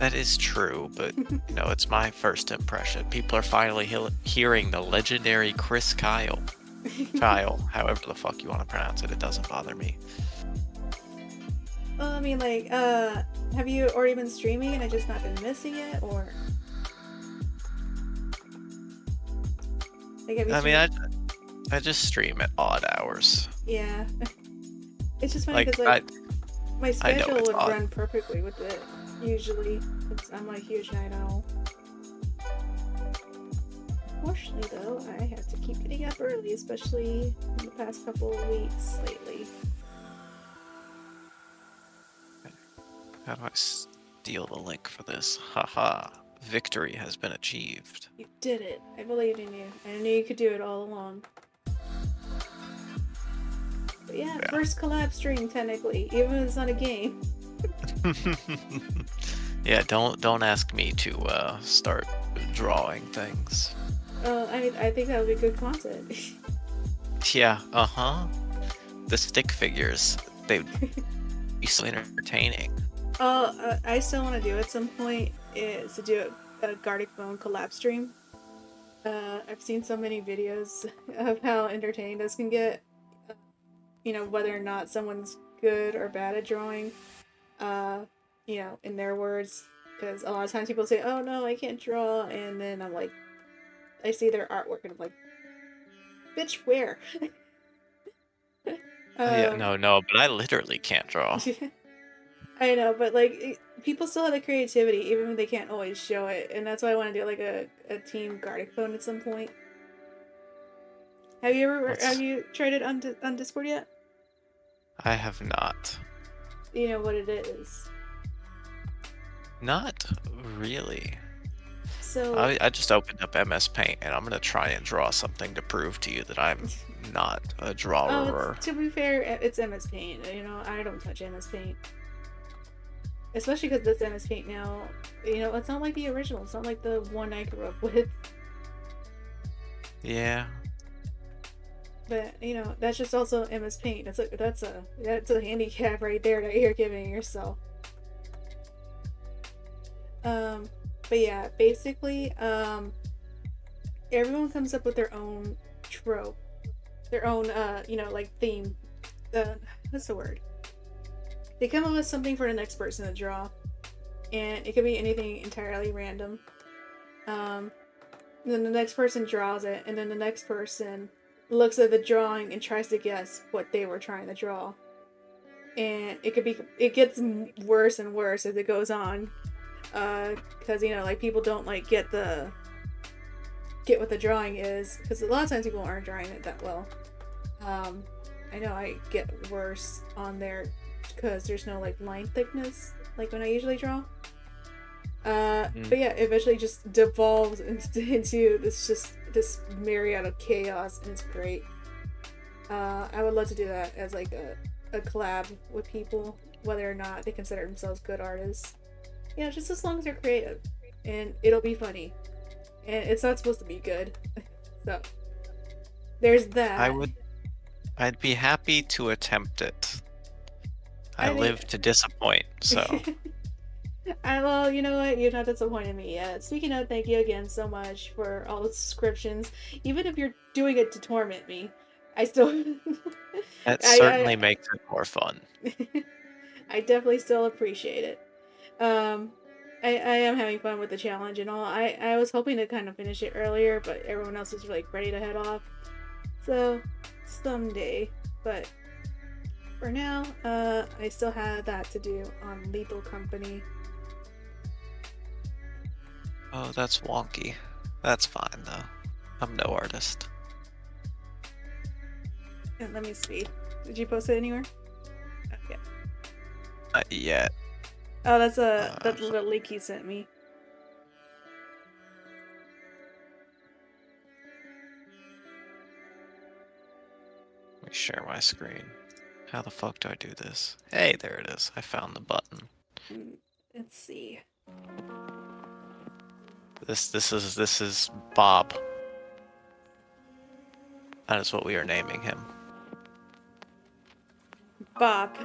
That is true, but you know, it's my first impression. People are finally hearing the legendary Kriss Kyle. However the fuck you want to pronounce it, it doesn't bother me. Well, I mean, like, have you already been streaming and I just not been missing it, or? Like, have you I just stream at odd hours. Yeah. It's just funny Like, because, my I know schedule it's would odd. run perfectly with it, usually, since I'm a huge night owl. Unfortunately, though, I have to keep getting up early, especially in the past couple of weeks lately. How do I steal the link for this? Haha. Victory has been achieved. You did it. I believed in you. I knew you could do it all along. But yeah, first collab stream, technically, even if it's not a game. Yeah, don't ask me to start drawing things. I mean, I think that would be good content. Yeah, the stick figures, they'd be so entertaining. I still want to do at some point is to do a Gartic Bone collab stream. I've seen so many videos of how entertaining this can get. You know, whether or not someone's good or bad at drawing. You know, in their words, because a lot of times people say, "Oh no, I can't draw," and then I'm like, I see their artwork and I'm like, "Bitch, where?" Yeah, no, but I literally can't draw. I know, but like people still have the creativity, even if they can't always show it, and that's why I want to do like a team Gartic Phone at some point. Have you tried it on Discord yet? I have not. You know what it is. Not really. So I just opened up MS Paint and I'm gonna try and draw something to prove to you that I'm not a drawer. to be fair, it's MS Paint. You know, I don't touch MS Paint. Especially because this MS Paint now, you know, it's not like the original. It's not like the one I grew up with. Yeah. But you know, that's just also MS Paint. That's a handicap right there that you're giving yourself. But yeah, basically, everyone comes up with their own trope, their own you know, like theme. What's the word? They come up with something for the next person to draw, and it could be anything entirely random. Then the next person draws it, and then the next person looks at the drawing and tries to guess what they were trying to draw. And it gets worse and worse as it goes on, because you know, like, people don't like get what the drawing is, because a lot of times people aren't drawing it that well. I know I get worse on there because there's no like line thickness like when I usually draw. But yeah, it eventually just devolves into this myriad of chaos, and it's great. I would love to do that as like a collab with people, whether or not they consider themselves good artists. You know, just as long as they're creative, and it'll be funny, and it's not supposed to be good. So there's that. I'd be happy to attempt it. I live to disappoint, so. Well, you know what? You've not disappointed me yet. Speaking of, thank you again so much for all the subscriptions. Even if you're doing it to torment me, I still... That certainly makes it more fun. I definitely still appreciate it. I am having fun with the challenge and all. I was hoping to kind of finish it earlier, but everyone else was like ready to head off. So, someday. But for now, I still have that to do on Lethal Company. Oh, that's wonky. That's fine, though. I'm no artist. And let me see. Did you post it anywhere? Okay. Not yet. Oh, that's that little link he sent me. Let me share my screen. How the fuck do I do this? Hey, there it is. I found the button. Let's see. This is Bob. That is what we are naming him. Bob.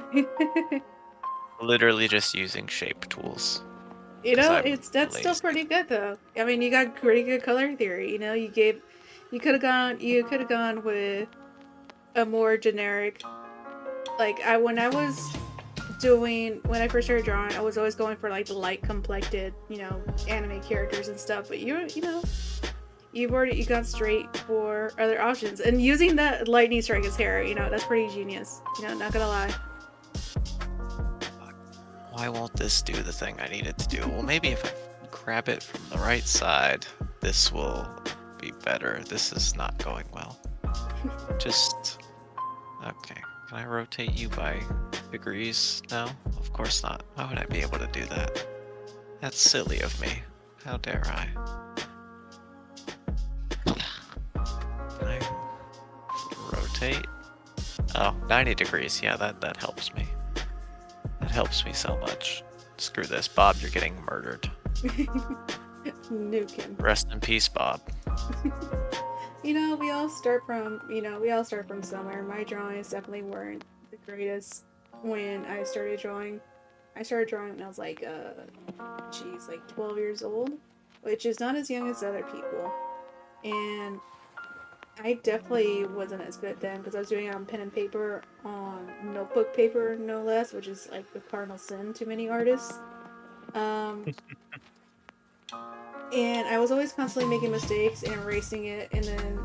Literally just using shape tools. You 'Cause know, I'm that's still lazy. pretty good though. I mean, you got pretty good color theory. You know, you could have gone with a more generic. Like when I first started drawing, I was always going for like the light complected, anime characters and stuff. But you gone straight for other options, and using that lightning strike as hair, that's pretty genius. Not gonna lie. Why won't this do the thing I need it to do? Well, maybe if I grab it from the right side, this will be better. This is not going well. Just... Okay. Can I rotate you by degrees? No? Of course not. Why would I be able to do that? That's silly of me. How dare I? Can I rotate? Oh, 90 degrees. Yeah, that helps me. That helps me so much. Screw this. Bob, you're getting murdered. Nuke him. Rest in peace, Bob. We all start from somewhere. My drawings definitely weren't the greatest when I started drawing. I started drawing when I was like 12 years old, which is not as young as other people. And I definitely wasn't as good then because I was doing it on pen and paper, on notebook paper, no less, which is like the cardinal sin to many artists. And I was always constantly making mistakes and erasing it, and then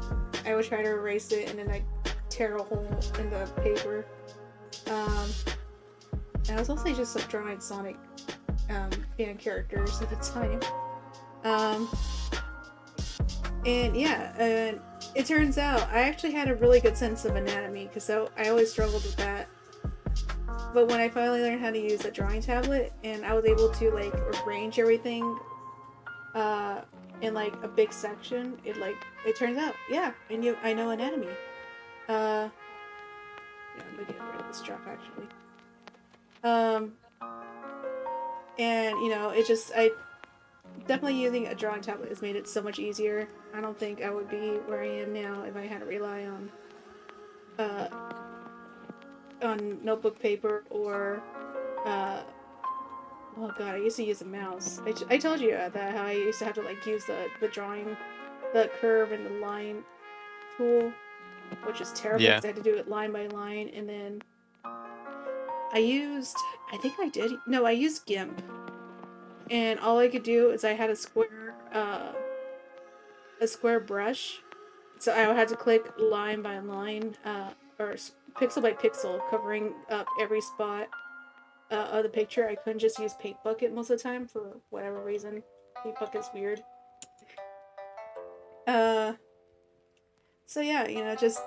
I would try to erase it, and then I'd tear a hole in the paper. And I was also just drawing Sonic fan characters at the time. And yeah, it turns out I actually had a really good sense of anatomy because I always struggled with that. But when I finally learned how to use a drawing tablet and I was able to like arrange everything in like a big section, it turns out, yeah, I know anatomy. Yeah, I'm gonna get rid of this drop actually. And I definitely using a drawing tablet has made it so much easier. I don't think I would be where I am now if I had to rely on notebook paper or oh god, I used to use a mouse. I told you that how I used to have to like use the drawing, the curve and the line tool, which is terrible because I had to do it line by line. And then I used GIMP, and all I could do is I had a square brush, so I had to click line by line or pixel by pixel, covering up every spot of the picture. I couldn't just use Paint Bucket most of the time for whatever reason. Paint Bucket's weird. So yeah, just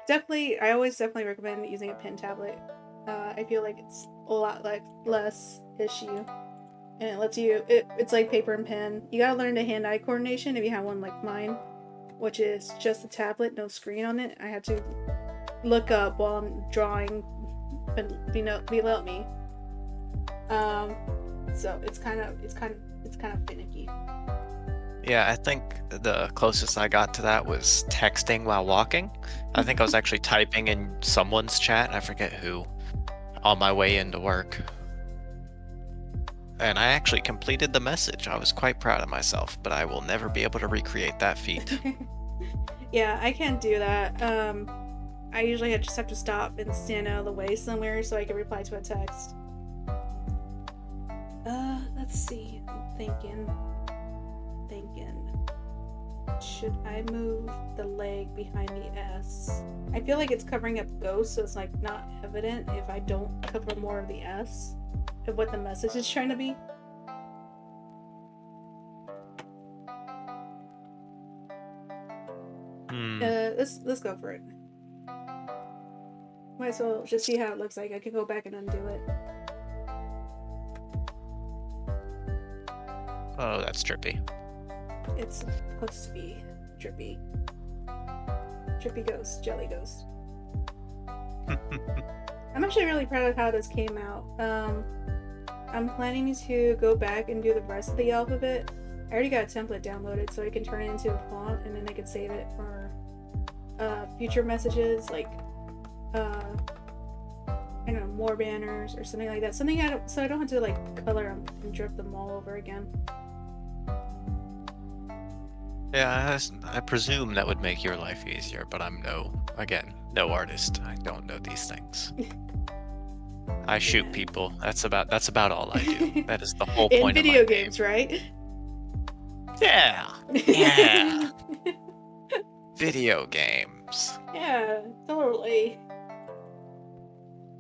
definitely, I always definitely recommend using a pen tablet. I feel like it's a lot less issue, and it lets you. It's like paper and pen. You gotta learn the hand-eye coordination if you have one like mine, which is just a tablet, no screen on it. I had to look up while I'm drawing, but below me. So it's kind of finicky. Yeah, I think the closest I got to that was texting while walking. I think I was actually typing in someone's chat, I forget who, on my way into work. And I actually completed the message. I was quite proud of myself, but I will never be able to recreate that feat. Yeah, I can't do that. I usually just have to stop and stand out of the way somewhere so I can reply to a text. Let's see. I'm thinking. Should I move the leg behind the S? I feel like it's covering up ghosts, so it's like not evident if I don't cover more of the S of what the message is trying to be. Let's go for it. Might as well just see how it looks like. I could go back and undo it. Oh, that's trippy. It's supposed to be drippy. Drippy ghost, jelly ghost. I'm actually really proud of how this came out. I'm planning to go back and do the rest of the alphabet. I already got a template downloaded so I can turn it into a font and then I can save it for future messages, like I don't know, more banners or something like that. Something so I don't have to like color them and drip them all over again. Yeah, I presume that would make your life easier, but I'm no artist. I don't know these things. I shoot people. That's about all I do. That is the whole In point of video my games, game. right? Yeah. Yeah. Video games. Yeah, totally.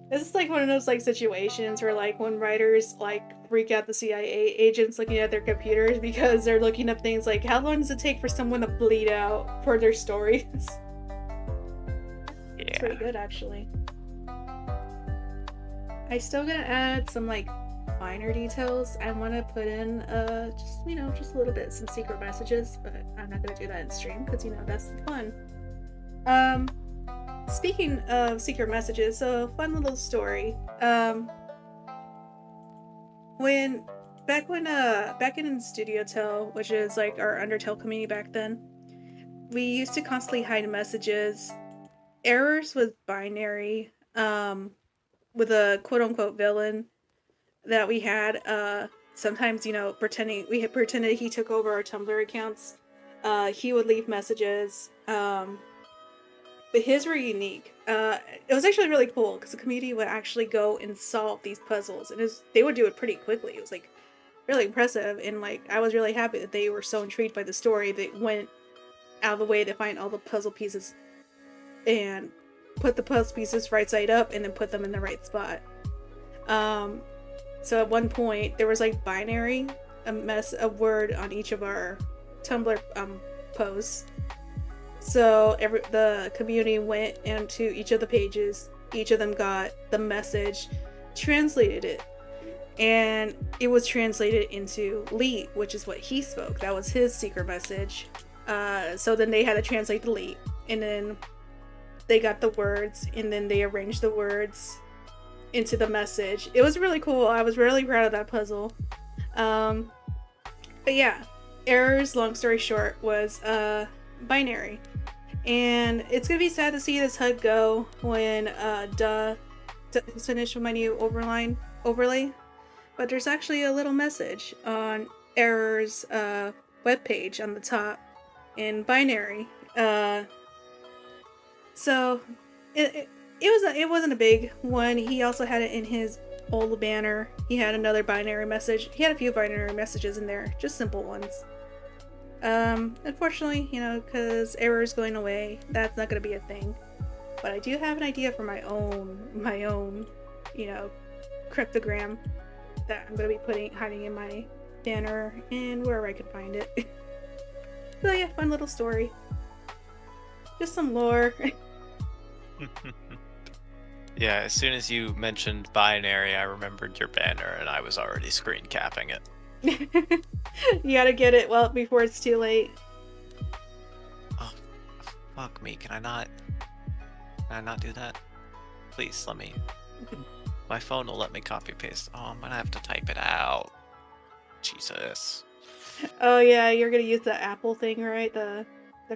This is like one of those like situations where like when writers like freak out the CIA agents looking at their computers because they're looking up things like how long does it take for someone to bleed out for their stories? Yeah. It's pretty good actually. I still gotta add some like finer details. I want to put in just a little bit, some secret messages, but I'm not gonna do that in stream because that's the fun. Speaking of secret messages, so fun little story. Back in Studio Tell, which is like our Undertale community back then, we used to constantly hide messages. Errors with Bubblegum, with a quote unquote villain that we had. Sometimes pretended he took over our Tumblr accounts. He would leave messages. But his were unique. It was actually really cool because the community would actually go and solve these puzzles, and they would do it pretty quickly. It was like really impressive, and like I was really happy that they were so intrigued by the story. They went out of the way to find all the puzzle pieces and put the puzzle pieces right side up, and then put them in the right spot. So at one point there was like binary, a word on each of our Tumblr posts. So the community went into each of the pages. Each of them got the message, translated it, and it was translated into Lee, which is what he spoke. That was his secret message. So then they had to translate the Lee, and then they got the words, and then they arranged the words into the message. It was really cool. I was really proud of that puzzle. But yeah, Errors, long story short, was binary. And it's gonna be sad to see this HUD go when is finished with my new overlay. But there's actually a little message on Error's webpage on the top in binary. So it wasn't a big one. He also had it in his old banner. He had another binary message. He had a few binary messages in there, just simple ones. Unfortunately, because Error is going away, that's not going to be a thing. But I do have an idea for my own, cryptogram that I'm going to be hiding in my banner and wherever I can find it. So yeah, fun little story. Just some lore. Yeah, as soon as you mentioned binary, I remembered your banner, and I was already screen capping it. You gotta get it before it's too late. Oh, fuck me! Can I not do that? Please let me. My phone will let me copy paste. Oh, I'm gonna have to type it out. Jesus. Oh yeah, you're gonna use the Apple thing, right? That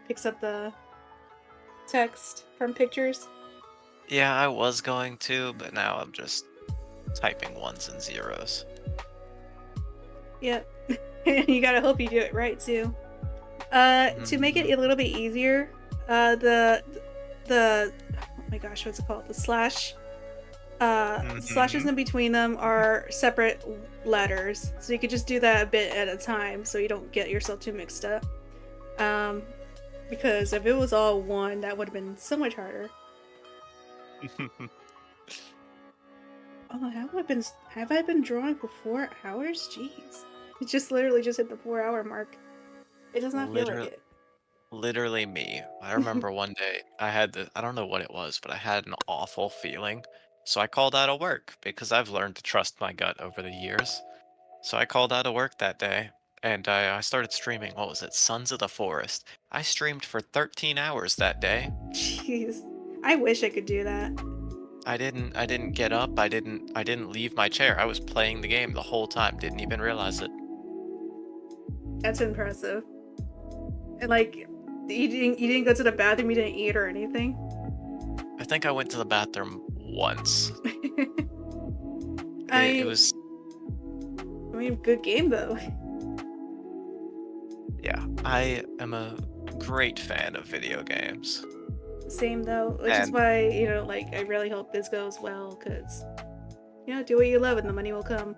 picks up the text from pictures. Yeah, I was going to, but now I'm just typing ones and zeros. Yep. You gotta hope you do it right too. To make it a little bit easier, the oh my gosh, what's it called? The slash. Slashes in between them are separate letters, so you could just do that a bit at a time, so you don't get yourself too mixed up. Because if it was all one, that would have been so much harder. Oh, have I been drawing for 4 hours? Jeez. It just literally just hit the 4-hour mark. It does not feel like it. Literally me. I remember one day I don't know what it was, but I had an awful feeling. So I called out of work because I've learned to trust my gut over the years. So I called out of work that day, and I started streaming. What was it? Sons of the Forest. I streamed for 13 hours that day. Jeez. I wish I could do that. I didn't get up. I didn't leave my chair. I was playing the game the whole time. Didn't even realize it. That's impressive. And like, you didn't go to the bathroom, you didn't eat or anything? I think I went to the bathroom once. I It was good game though. yeah. I am a great fan of video games. Same though, which is And why, like, I really hope this goes well, because, do what you love and the money will come.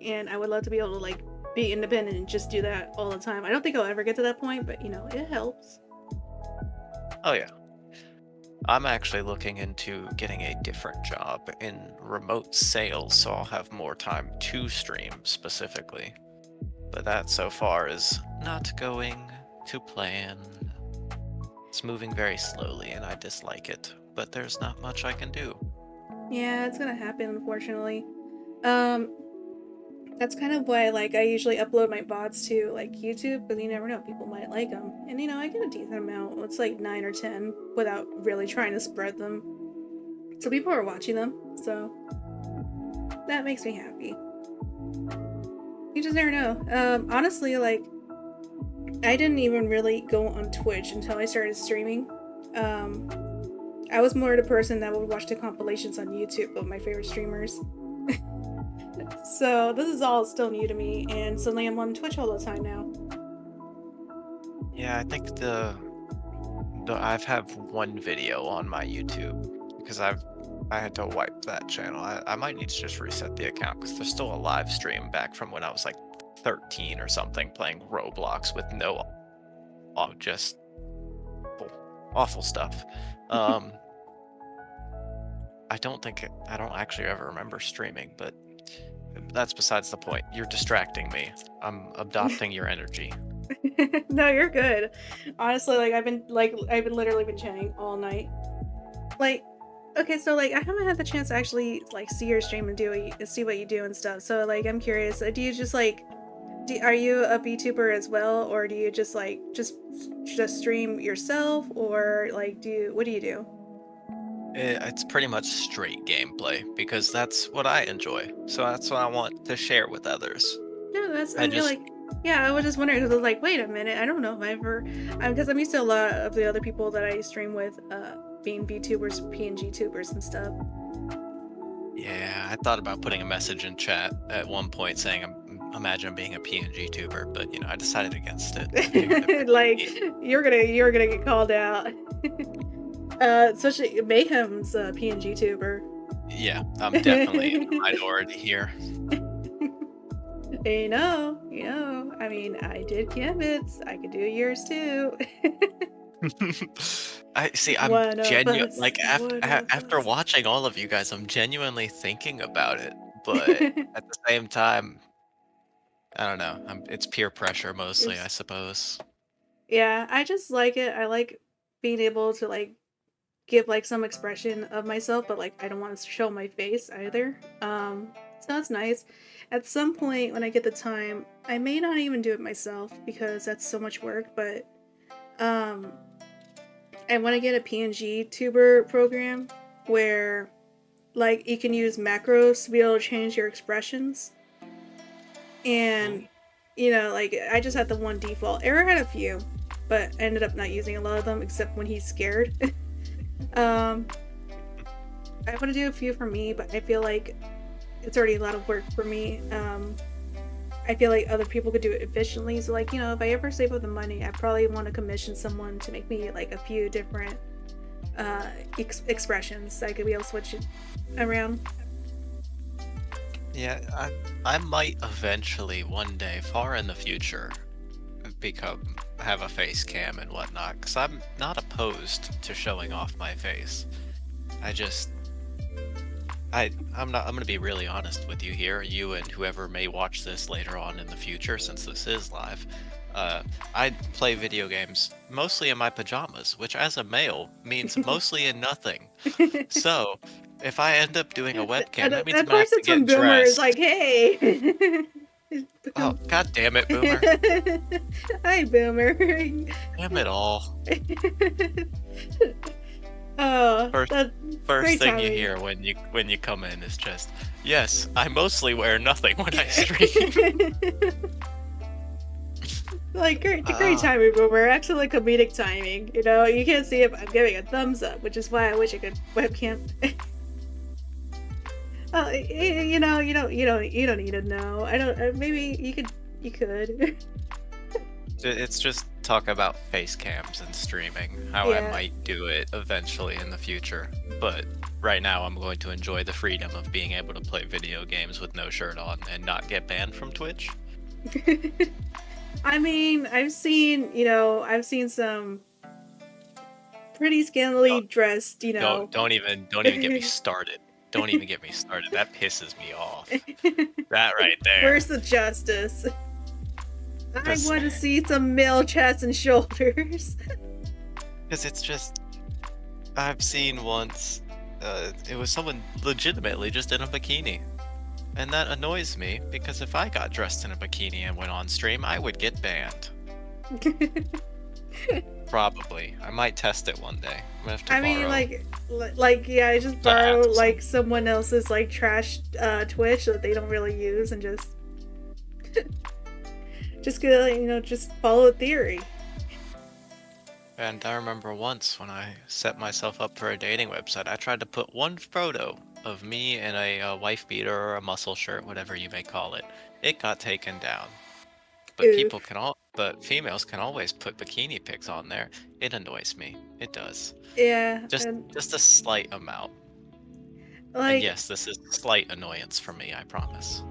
And I would love to be able to, like, be independent and just do that all the time. I don't think I'll ever get to that point, but, it helps. oh yeah. I'm actually looking into getting a different job in remote sales, so I'll have more time to stream specifically. But that so far is not going to plan. It's moving very slowly and I dislike it, but there's not much I can do. Yeah, it's gonna happen, unfortunately. Um, that's kind of why, like, I usually upload my VODs to, like, YouTube, because you never know, people might like them. And, I get a decent amount. It's like 9 or 10 without really trying to spread them. So people are watching them, so that makes me happy. You just never know. Honestly, like, I didn't even really go on Twitch until I started streaming. I was more the person that would watch the compilations on YouTube of my favorite streamers. So this is all still new to me, and suddenly I'm on Twitch all the time now. Yeah, I think I've have one video on my YouTube because I had to wipe that channel. I might need to just reset the account because there's still a live stream back from when I was like 13 or something playing Roblox with just awful stuff. I don't actually ever remember streaming, but that's besides the point. You're distracting me. I'm adopting your energy. No, you're good. Honestly, like I've been literally been chatting all night. Like, okay, so like I haven't had the chance to actually like see your stream and see what you do and stuff. So like I'm curious. Do you just like are you a VTuber as well, or do you just like just stream yourself, or like what do you do? It's pretty much straight gameplay because that's what I enjoy. So that's what I want to share with others. No, I just like, yeah, I was just wondering because I was like, wait a minute, I don't know if I ever, because I'm used to a lot of the other people that I stream with, being VTubers, PNG tubers and stuff. Yeah, I thought about putting a message in chat at one point saying imagine being a PNG tuber, but I decided against it. Like you're gonna get called out. Especially Mayhem's a PNG tuber. Yeah, I'm definitely in the minority here. I mean, I did Gambits. I could do yours too. I'm genuine. Like after watching all of you guys, I'm genuinely thinking about it, but at the same time, I don't know. It's peer pressure mostly, I suppose. Yeah, I just like it. I like being able to like give like some expression of myself, but like I don't want to show my face either. So that's nice. At some point when I get the time, I may not even do it myself because that's so much work, but I want to get a PNG tuber program where like you can use macros to be able to change your expressions. And like I just had the one default. Error had a few, but I ended up not using a lot of them except when he's scared. I want to do a few for me, but I feel like it's already a lot of work for me. I feel like other people could do it efficiently. So like, if I ever save up the money, I probably want to commission someone to make me like a few different expressions so I could be able to switch it around. Yeah, I might eventually one day, far in the future, have a face cam and whatnot, because I'm not opposed to showing off my face. I'm gonna be really honest with you here, you and whoever may watch this later on in the future, since this is live. I play video games mostly in my pajamas, which as a male means mostly in nothing. So if I end up doing a webcam, that means I'm gonna have to get Boomer is dressed. like, hey. Oh, god damn it, Boomer. Hi, Boomer. Damn it all. Oh, First, that's first great thing you timing. hear when you come in is just, yes, I mostly wear nothing when I stream. Like great Ah. timing, Boomer. Actually, like comedic timing. You know, you can't see it, but I'm giving a thumbs up, which is why I wish I could webcam. You don't need to know. I don't. Maybe you could. You could. It's just talk about face cams and streaming, how I Yeah. might do it eventually in the future. But right now, I'm going to enjoy the freedom of being able to play video games with no shirt on and not get banned from Twitch. I mean, I've seen some pretty scantily dressed, Don't even get me started. Don't even get me started. That pisses me off. That right there. Where's the justice? I Because want to see some male chest and shoulders. it's just, I've seen once, it was someone legitimately just in a bikini. And that annoys me, because if I got dressed in a bikini and went on stream, I would get banned. Probably. I might test it one day. I'm gonna have to I mean, borrow. yeah, I just I borrow have to like someone else's like trash Twitch that they don't really use and just just follow a theory. And I remember once when I set myself up for a dating website, I tried to put one photo of me in a wife beater or a muscle shirt, whatever you may call it. It got taken down. Oof. But females can always put bikini pics on there. It annoys me. It does. Yeah, Just a slight amount. And like yes, this is slight annoyance for me, I promise.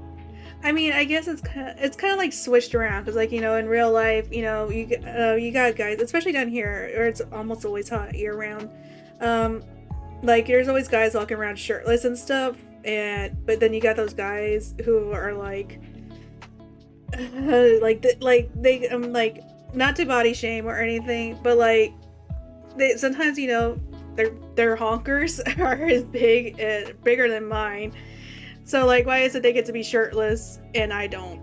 I mean, I guess it's kind of like switched around because, like, in real life, you got guys, especially down here, or it's almost always hot year round. Like there's always guys walking around shirtless and stuff, but then you got those guys who are like, they like not to body shame or anything, but like they sometimes their honkers are as bigger than mine. So, like, why is it they get to be shirtless and I don't?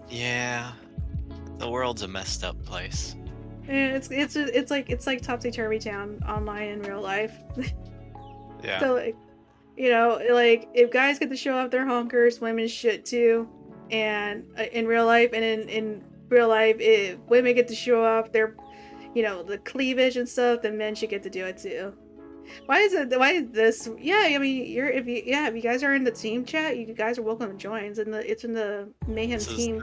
Yeah, the world's a messed up place. And it's like topsy turvy town online in real life. Yeah. So, like, like if guys get to show off their honkers, women should too. And in real life, and in real life, if women get to show off their, the cleavage and stuff, then men should get to do it too. Why is this? Yeah, I mean, if you guys are in the team chat, you guys are welcome to join. It's in the Mayhem team.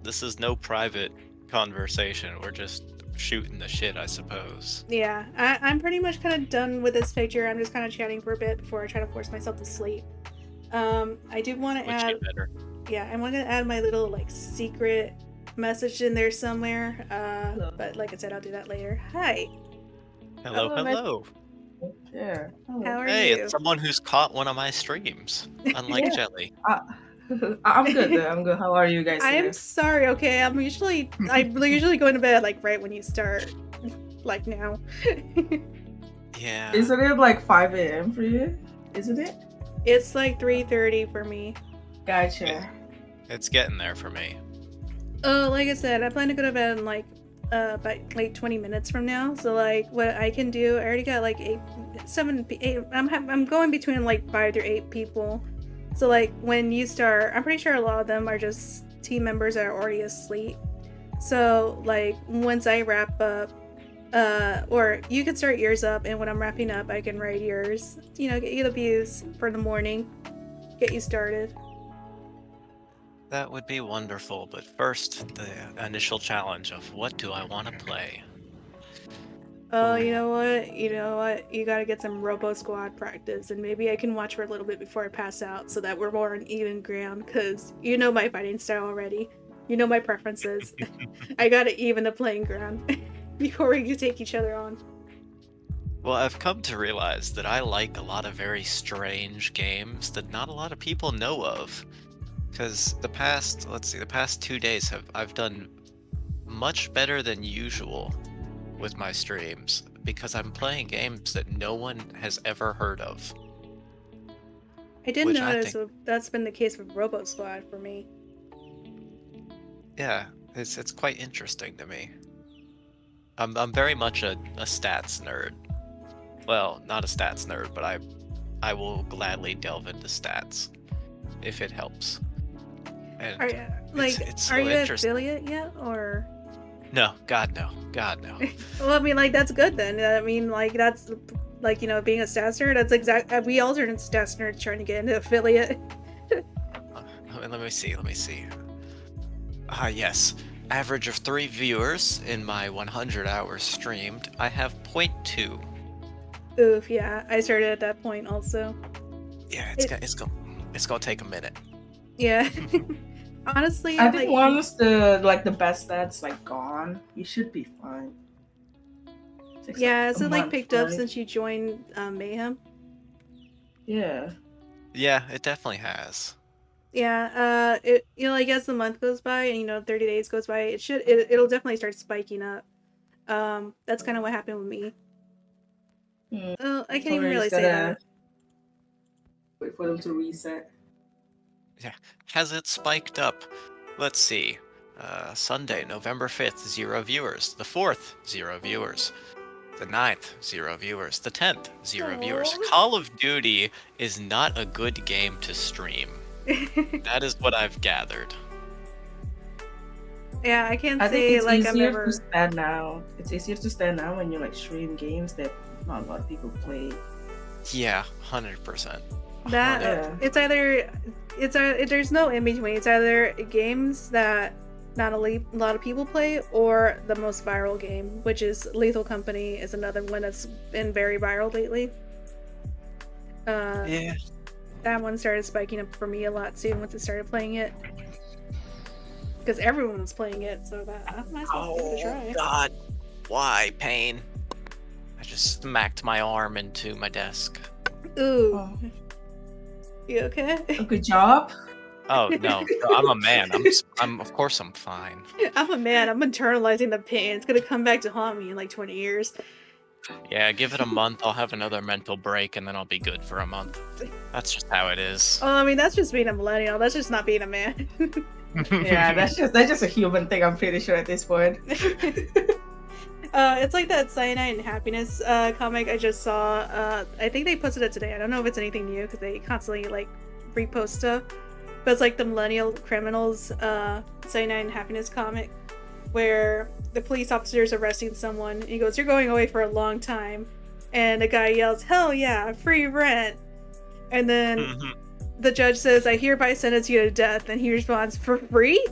This is no private conversation. We're just shooting the shit, I suppose. Yeah, I'm pretty much kind of done with this picture. I'm just kind of chatting for a bit before I try to force myself to sleep. I do want to add. Yeah, I want to add my little like secret message in there somewhere. But like I said, I'll do that later. Hi. Hello. Yeah. How are Hey, you? it's someone who's caught one of my streams, unlike Yeah. Jelly. I'm good though. I'm good. How are you guys? I'm sorry. Okay, I'm usually going to bed like right when you start, like now. Yeah. Isn't it like 5 a.m. for you? Isn't it? It's like 3:30 for me. Gotcha. It's getting there for me. Oh, like I said, I plan to go to bed in like by like 20 minutes from now. So like what I can do, I already got like 8. I'm going between like 5 to 8 people. So like when you start, I'm pretty sure a lot of them are just team members that are already asleep. So like once I wrap up, or you can start yours up, and when I'm wrapping up, I can write yours. Get you the views for the morning, get you started. That would be wonderful, but first, the initial challenge of what do I want to play? Oh, you know what? You gotta get some Robo Squad practice, and maybe I can watch for a little bit before I pass out, so that we're more on even ground. Cause you know my fighting style already. You know my preferences. I gotta even the playing ground before we take each other on. Well, I've come to realize that I like a lot of very strange games that not a lot of people know of. Because the past 2 days I've done much better than usual with my streams because I'm playing games that no one has ever heard of. I did Which I notice think- that's been the case with Robo Squad for me. Yeah, it's quite interesting to me. I'm very much a stats nerd. Well, not a stats nerd, but I will gladly delve into stats if it helps. And Are you like it's so are you an interesting. affiliate yet or? No, God no, God no. Well, I mean, like that's good then. I mean, like that's like being a stats nerd. That's exact. We alternate stats nerds trying to get into affiliate. Let me see. Ah, yes. Average of 3 viewers in my 100 hours streamed. I have 0.2. Oof, yeah. I started at that point also. Yeah, it's gonna take a minute. Yeah. Honestly, I think like, once the best stats like gone, you should be fine. Takes, yeah, a has it like month, picked up right? since you joined Mayhem? Yeah. Yeah, it definitely has. Yeah, it like as the month goes by and 30 days goes by, it'll definitely start spiking up. That's kind of what happened with me. Hmm. Oh, I can't Or even you really just say gotta that. wait for them to reset. Has it spiked up? Let's see. Sunday, November 5th, 0 viewers. The 4th, 0 viewers. The 9th, 0 viewers. The 10th, 0 viewers. Aw. Call of Duty is not a good game to stream. That is what I've gathered. Yeah, I can't I think say it's like I'm easier ever. to stand now. It's easier to stand now when you like stream games that not a lot of people play. Yeah, 100%. That Yeah. there's no in between. It's either games that not a lot of people play or the most viral game, which is Lethal Company is another one that's been very viral lately. Yeah. That one started spiking up for me a lot too once I started playing it. Because everyone was playing it, so that I might as well give it a try. God. Why, pain? I just smacked my arm into my desk. Ooh. Oh, You okay? good job. Oh, no. I'm a man. I'm of course I'm fine. I'm a man. I'm internalizing the pain. It's gonna come back to haunt me in like 20 years. Yeah, give it a month. I'll have another mental break, and then I'll be good for a month. That's just how it is. Oh, I mean, that's just being a millennial. That's just not being a man. Yeah, that's just a human thing. I'm pretty sure at this point. It's like that Cyanide and Happiness comic I just saw. I think they posted it today. I don't know if it's anything new because they constantly like repost stuff. But it's like the Millennial Criminals Cyanide and Happiness comic where the police officer's arresting someone. And he goes, "You're going away for a long time," and the guy yells, "Hell yeah, free rent!" And then the judge says, "I hereby sentence you to death," and he responds, "For free?"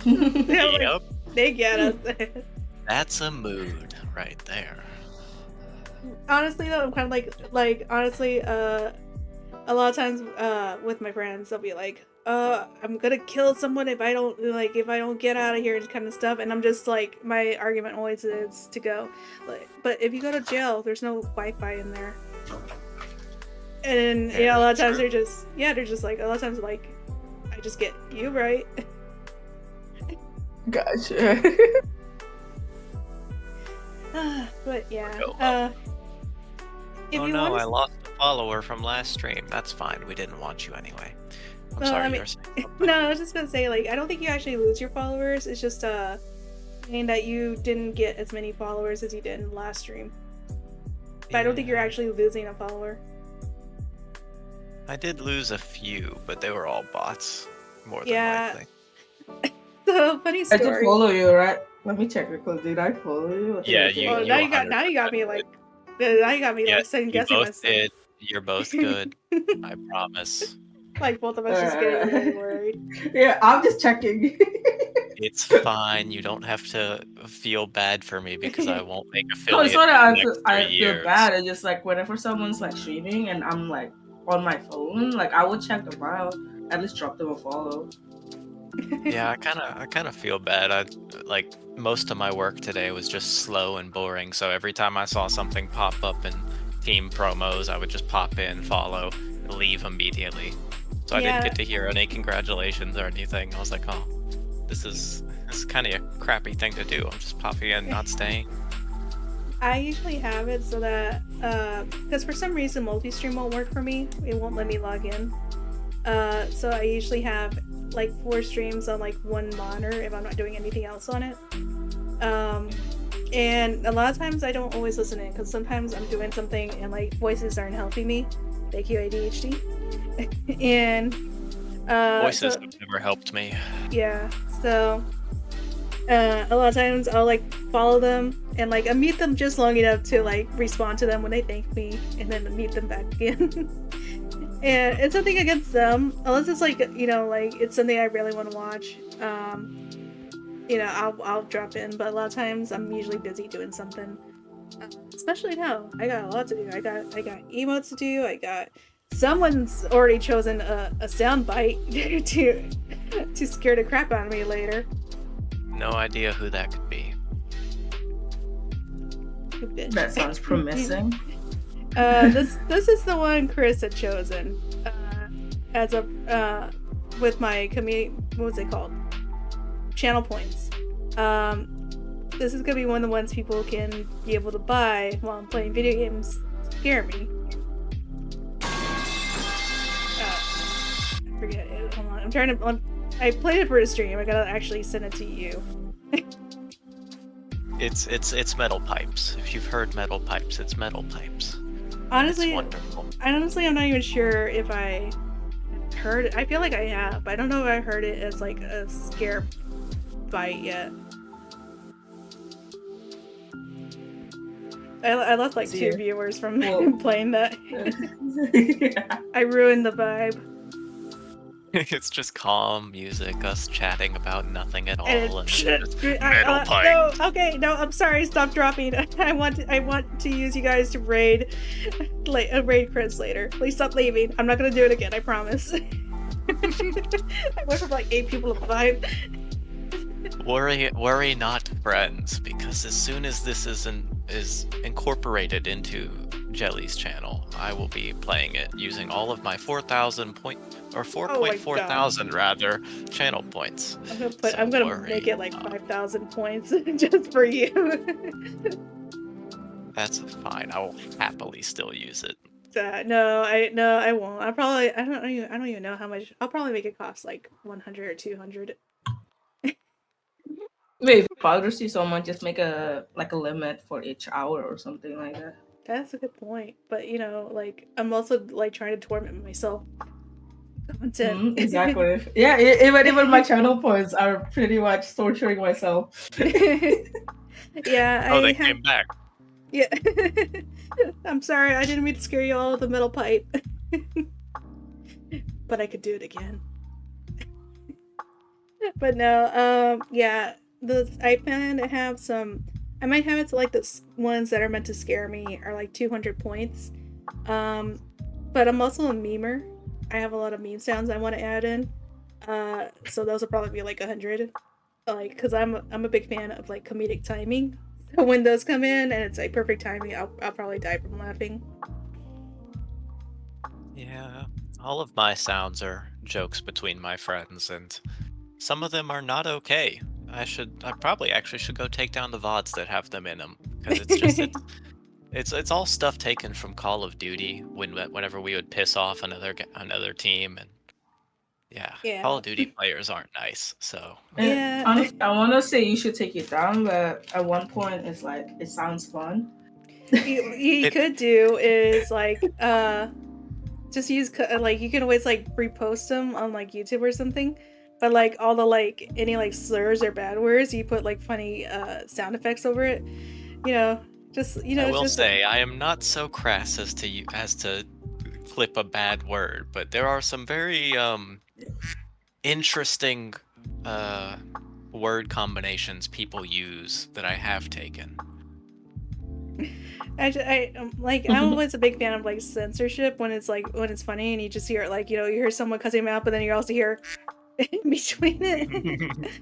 They're like, Yep. they get us. That's a mood right there. Honestly though, I'm kind of like honestly, a lot of times with my friends, they'll be like, I'm gonna kill someone if I don't get out of here and kind of stuff, and I'm just like, my argument always is to go like, but if you go to jail, there's no Wi-Fi in there. And a lot of times they're just like, a lot of times like, I just get you right. Gotcha. But yeah, if Oh you no, want I lost a follower from last stream. That's fine. We didn't want you anyway. I'm Well, sorry I you mean- were saying something. No, I was just gonna say, like, I don't think you actually lose your followers. It's just saying that you didn't get as many followers as you did in the last stream. But I don't think you're Yeah. actually losing a follower. I did lose a few, but they were all bots. More than Yeah. likely. So funny I story. did follow you, right? Let me check real quick. Did I follow you? I think Yeah, I did. you- Oh, you now you got me 100% like, now you got me Yeah, like second you guessing both myself. did. You're both good. I promise. Like both of us just getting really worried. Yeah, I'm just checking. It's fine. You don't have to feel bad for me because I won't make No, affiliate it's not for that the next I 3 feel years. bad. It's just like whenever someone's like streaming and I'm like on my phone, like I would check them out. At least drop them a follow. Yeah, I kind of feel bad. I like most of my work today was just slow and boring. So every time I saw something pop up in team promos, I would just pop in, follow, leave immediately. So I Yeah. didn't get to hear any congratulations or anything. I was like, oh, this is kind of a crappy thing to do. I'm just popping in, not staying. I usually have it so that because for some reason multi-stream won't work for me. It won't let me log in. So I usually have like 4 streams on like one monitor if I'm not doing anything else on it. And a lot of times I don't always listen in because sometimes I'm doing something and like voices aren't helping me. Thank you, ADHD. And Voices so, have never helped me. yeah, so a lot of times I'll like follow them and like unmute them just long enough to like respond to them when they thank me and then unmute them back again. And it's something against them unless it's like, you know, like it's something I really want to watch. You know, I'll drop in, but a lot of times I'm usually busy doing something. Especially now, I got a lot to do. I got emotes to do. I got someone's already chosen a sound bite to scare the crap out of me later. No idea who that could be. That sounds promising. This is the one Kriss had chosen as a with my community. What was it called? Channel points. This is gonna be one of the ones people can be able to buy while I'm playing video games to scare me. I forget it. Hold on. I'm trying to. I played it for a stream. I gotta actually send it to you. It's metal pipes. If you've heard metal pipes, it's metal pipes. Honestly, It's wonderful. I'm not even sure if I heard it. I feel like I have, but I don't know if I heard it as like a scare bite yet. I lost like 2 viewers from playing that. Yeah. I ruined the vibe. It's just calm music, us chatting about nothing at all, And and it- just metal pipes. no, okay, no, I'm sorry. Stop dropping. I want to use you guys to raid Kriss later. Please stop leaving. I'm not gonna do it again. I promise. I went from like 8 people to 5. Worry not, friends, because as soon as this is incorporated into Jelly's channel, I will be playing it using all of my 4,000 point or 4.4 thousand rather channel points. I'm gonna make it like 5,000 points just for you. That's fine. I will happily still use it. No, I won't. I don't even know how much. I'll probably make it cost like 100 or 200. Wait, if it bothers you so much, just make a limit for each hour or something like that. That's a good point. But you know, like I'm also like trying to torment myself. Content. Exactly. Yeah, even my channel points are pretty much torturing myself. Yeah. Oh, they came back. Yeah. I'm sorry, I didn't mean to scare you all with the metal pipe. But I could do it again. But no, yeah. I plan to have some. I might have it to like the ones that are meant to scare me are like 200 points. But I'm also a memer. I have a lot of meme sounds I want to add in. So those will probably be like 100. Like, cause I'm a big fan of like comedic timing. So when those come in and it's like perfect timing, I'll probably die from laughing. Yeah, all of my sounds are jokes between my friends, and some of them are not okay. I probably actually should go take down the VODs that have them in them, because it's just it's all stuff taken from Call of Duty whenever we would piss off another team, and yeah, Call of Duty players aren't nice. So Yeah. Honestly, I want to say you should take it down, but at one point it's like it sounds fun. You could do is like just use like you can always like repost them on like YouTube or something. But like all the like any like slurs or bad words, you put like funny sound effects over it. You know, I will say I am not so crass as to clip a bad word, but there are some very interesting word combinations people use that I have taken. I'm always a big fan of like censorship when it's funny and you just hear it, like, you know, you hear someone cussing them out, but then you also hear in between it.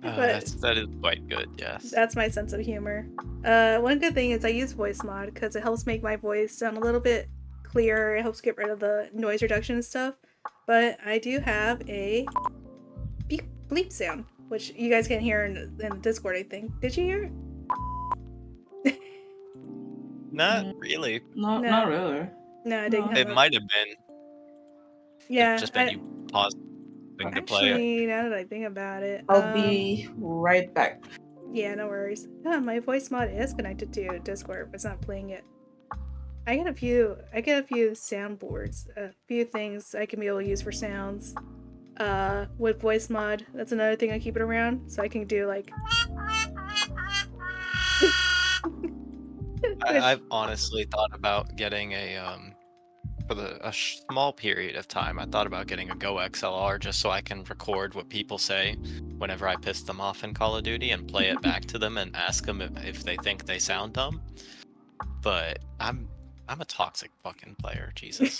That is quite good, yes. That's my sense of humor. One good thing is I use voice mod because it helps make my voice sound a little bit clearer. It helps get rid of the noise reduction and stuff. But I do have a bleep sound, which you guys can hear in Discord, I think. Did you hear it? Not really. Not No. not really. No, I didn't No. come It up. might have been. Yeah, It's just been you pausing to play it. actually, now that I think about it, I'll be right back. yeah, no worries. Yeah, my voice mod is connected to Discord, but it's not playing it. I get a few soundboards, a few things I can be able to use for sounds. With voice mod, that's another thing I keep it around, so I can do like. I've honestly thought about getting for a small period of time. I thought about getting a Go XLR just so I can record what people say whenever I piss them off in Call of Duty and play it back to them and ask them if they think they sound dumb. But I'm a toxic fucking player, Jesus.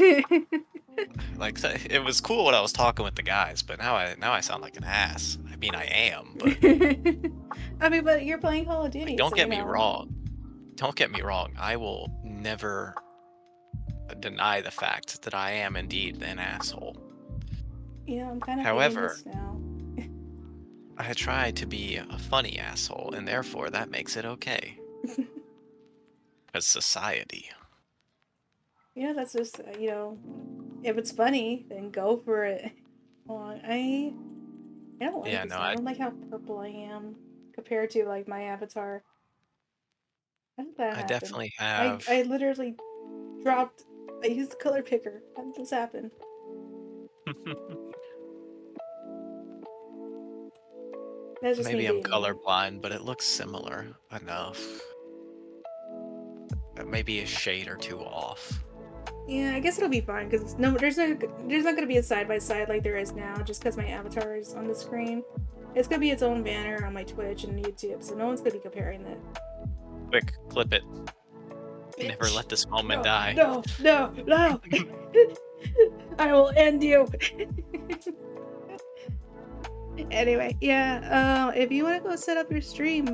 Like it was cool when I was talking with the guys, but now I sound like an ass. I mean I am, but I mean, but you're playing Call of Duty. like, don't so get you me know. wrong. Don't get me wrong. I will never deny the fact that I am indeed an asshole. Yeah, I'm kind of hating However, this now. I try to be a funny asshole, and therefore that makes it okay. Because society. Yeah, that's just if it's funny, then go for it. Hold on, I don't like Yeah, this. no, I don't like how purple I am compared to like my avatar. How did that I happen? definitely have. I literally dropped. I used the color picker. How did this happen? That's just Maybe me I'm being me. colorblind, but it looks similar enough. Maybe a shade or two off. Yeah, I guess it'll be fine because there's not gonna be a side by side like there is now just because my avatar is on the screen. It's gonna be its own banner on my Twitch and YouTube, so no one's gonna be comparing that. Quick, clip it. Bitch. Never let this moment No, die. No! I will end you. Anyway, yeah. If you want to go set up your stream,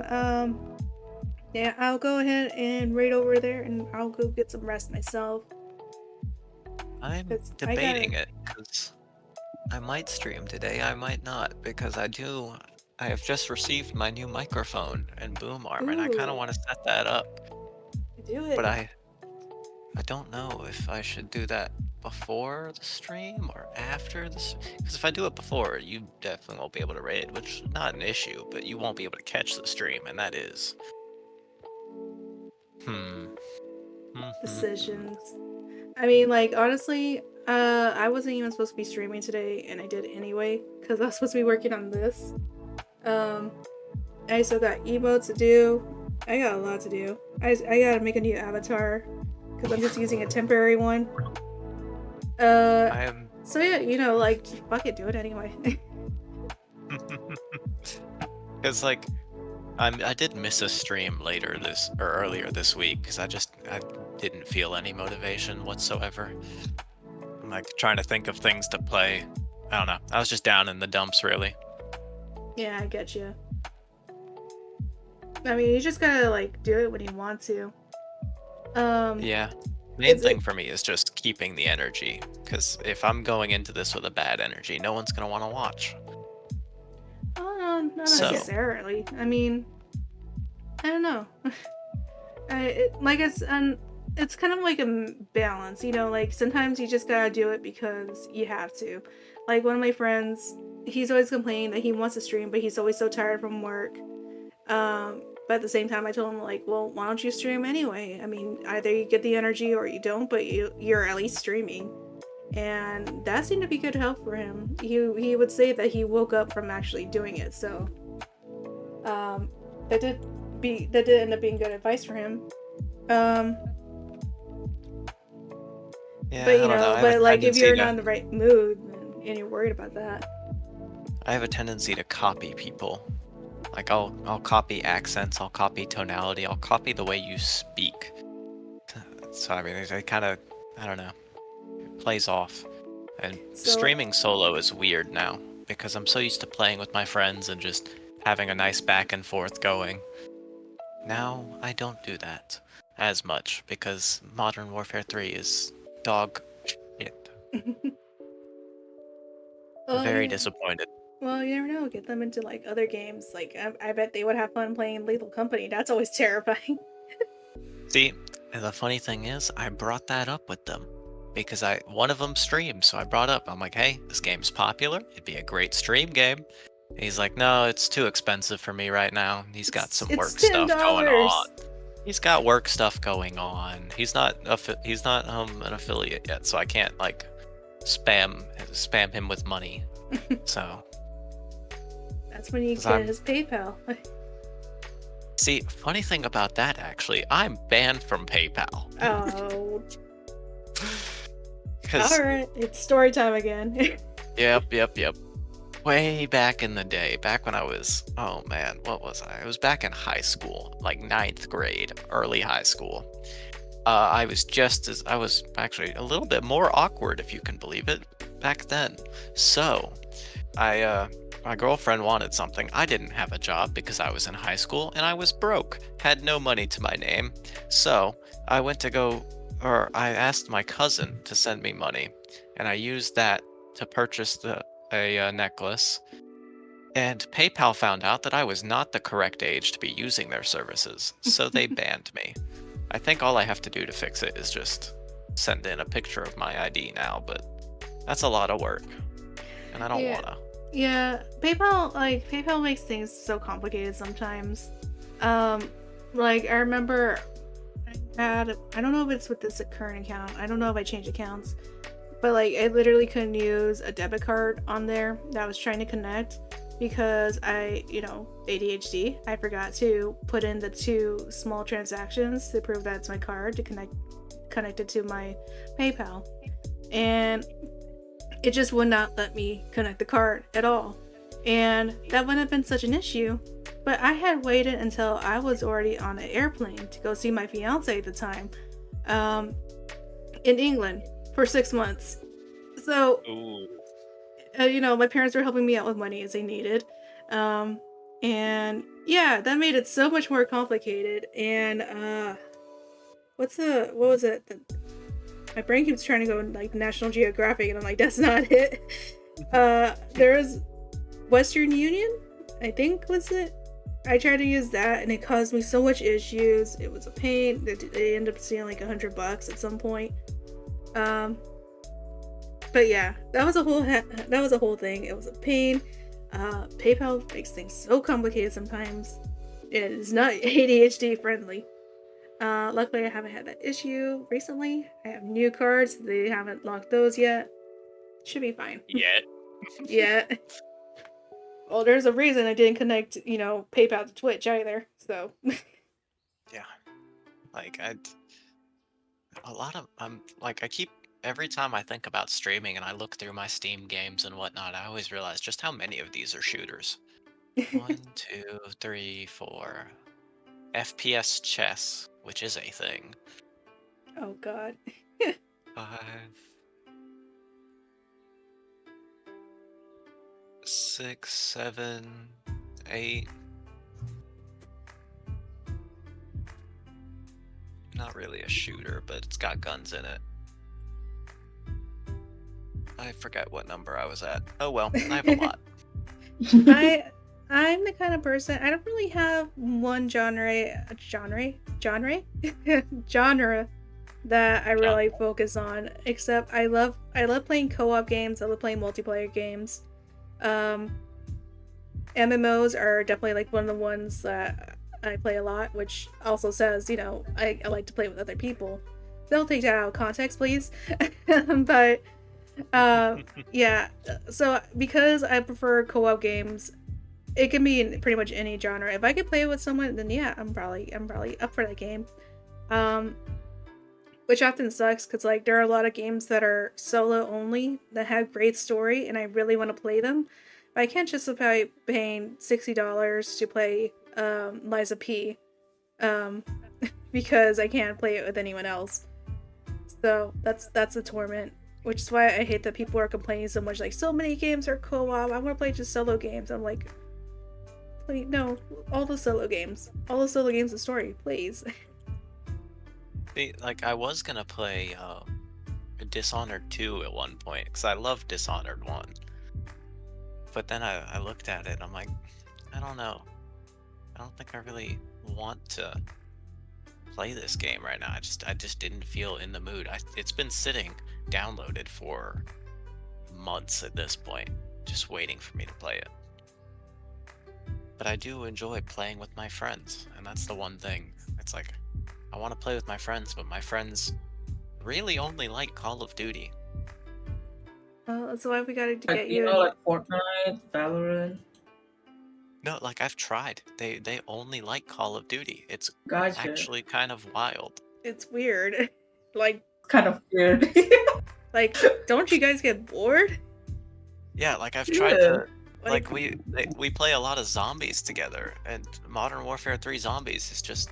yeah, I'll go ahead and raid over there, and I'll go get some rest myself. I'm 'Cause I debating it because I might stream today, I might not, because I have just received my new microphone and boom arm, and I kind of Ooh. want to set that up. Do it. But I don't know if I should do that before the stream or after this. Because if I do it before, you definitely won't be able to raid, which is not an issue, but you won't be able to catch the stream, and that is. Decisions. I mean, like, honestly, I wasn't even supposed to be streaming today, and I did anyway, because I was supposed to be working on this. I still got emotes to do. I got a lot to do. I gotta make a new avatar, because I'm just using a temporary one. So yeah, like, fuck it, do it anyway. Because, like, I did miss a stream earlier this week because I didn't feel any motivation whatsoever. I'm like trying to think of things to play. I don't know. I was just down in the dumps, really. Yeah, I get you. I mean, you just gotta like do it when you want to. Yeah. Main thing for me is just keeping the energy, because if I'm going into this with a bad energy, no one's gonna want to watch. Oh, not necessarily. I mean, I don't know. It's kind of like a balance, like sometimes you just gotta do it because you have to. Like one of my friends, he's always complaining that he wants to stream, but he's always so tired from work. But at the same time, I told him, like, well, why don't you stream anyway? I mean, either you get the energy or you don't, but you're at least streaming. And that seemed to be good help for him. He would say that he woke up from actually doing it, so that did end up being good advice for him. Yeah, but I don't know. but like if you're not in the right mood and you're worried about that, I have a tendency to copy people. Like I'll copy accents, I'll copy tonality, I'll copy the way you speak. So I mean, it kind of, I don't know, it plays off. And streaming solo is weird now because I'm so used to playing with my friends and just having a nice back and forth going. Now I don't do that as much because Modern Warfare 3 is dog shit. Very disappointed. Well, you never know. Get them into like other games. Like I bet they would have fun playing Lethal Company. That's always terrifying. See, And the funny thing is, I brought that up with them because one of them streamed, so I brought up. I'm like, hey, this game's popular. It'd be a great stream game. And he's like, no, it's too expensive for me right now. He's got some It's work stuff going on. $10. He's got work stuff going on. He's not an affiliate yet, so I can't like spam him with money. So That's when you 'cause get I'm- his PayPal. see, funny thing about that actually, I'm banned from PayPal. Oh, 'Cause alright. It's story time again. Yep. Way back in the day, back when I was, oh man, what was I? I was back in high school, like ninth grade, early high school. I was actually a little bit more awkward, if you can believe it, back then. So, my girlfriend wanted something. I didn't have a job because I was in high school and I was broke, had no money to my name. So, I asked my cousin to send me money, and I used that to purchase a necklace. And PayPal found out that I was not the correct age to be using their services, so they banned me. I think all I have to do to fix it is just send in a picture of my ID now, but that's a lot of work, and I don't Yeah. wanna. Yeah, PayPal makes things so complicated sometimes. Like I remember I don't know if it's with this current account. I don't know if I changed accounts. But like I literally couldn't use a debit card on there that I was trying to connect because ADHD. I forgot to put in the 2 small transactions to prove that it's my card to connect it to my PayPal. And it just would not let me connect the card at all. And that wouldn't have been such an issue. But I had waited until I was already on an airplane to go see my fiance at the time in England for 6 months. So, Ooh. my parents were helping me out with money as they needed. And yeah, that made it so much more complicated. And what was it? My brain keeps trying to go like National Geographic, and I'm like, that's not it. There's Western Union, I think was it. I tried to use that, and it caused me so much issues. It was a pain. They ended up stealing like $100 at some point. But yeah, that was a whole thing. It was a pain. PayPal makes things so complicated sometimes. It is not ADHD friendly. Luckily, I haven't had that issue recently. I have new cards. They haven't locked those yet. Should be fine. Yet. Yeah. Well, there's a reason I didn't connect, PayPal to Twitch either. So. Yeah. Like I keep every time I think about streaming and I look through my Steam games and whatnot, I always realize just how many of these are shooters. 1, 2, 3, 4. FPS chess, which is a thing. Oh God. 5, 6, 7, 8. Not really a shooter, but it's got guns in it. I forget what number I was at. Oh well, I have a lot. I'm the kind of person, I don't really have one genre that I really focus on, except I love playing co-op games. I love playing multiplayer games. MMOs are definitely like one of the ones that I play a lot, which also says, I like to play with other people. Don't take that out of context, please. But yeah, so because I prefer co-op games, it can be in pretty much any genre. If I could play with someone, then yeah, I'm probably up for that game. Which often sucks because like there are a lot of games that are solo only that have great story, and I really want to play them, but I can't justify paying $60 to play Liza P, because I can't play it with anyone else. So that's a torment. Which is why I hate that people are complaining so much, like, so many games are co-op, I want to play just solo games. I'm like, please, no, all the solo games of story, please. See, like, I was gonna play Dishonored 2 at one point, because I love Dishonored 1. But then I looked at it and I'm like, I don't know. I don't think I really want to play this game right now. I just didn't feel in the mood. It's been sitting downloaded for months at this point, just waiting for me to play it. But I do enjoy playing with my friends, and that's the one thing. It's like, I want to play with my friends, but my friends really only like Call of Duty. Well, that's why we gotta Like, get you you. know, like Fortnite, Valorant. No, like I've tried. They only like Call of Duty. It's Gotcha. actually kind of wild. It's weird. Like, Kind of weird. like, don't you guys get bored? Yeah, like I've tried Yeah. to like we play a lot of zombies together, and Modern Warfare 3 Zombies is just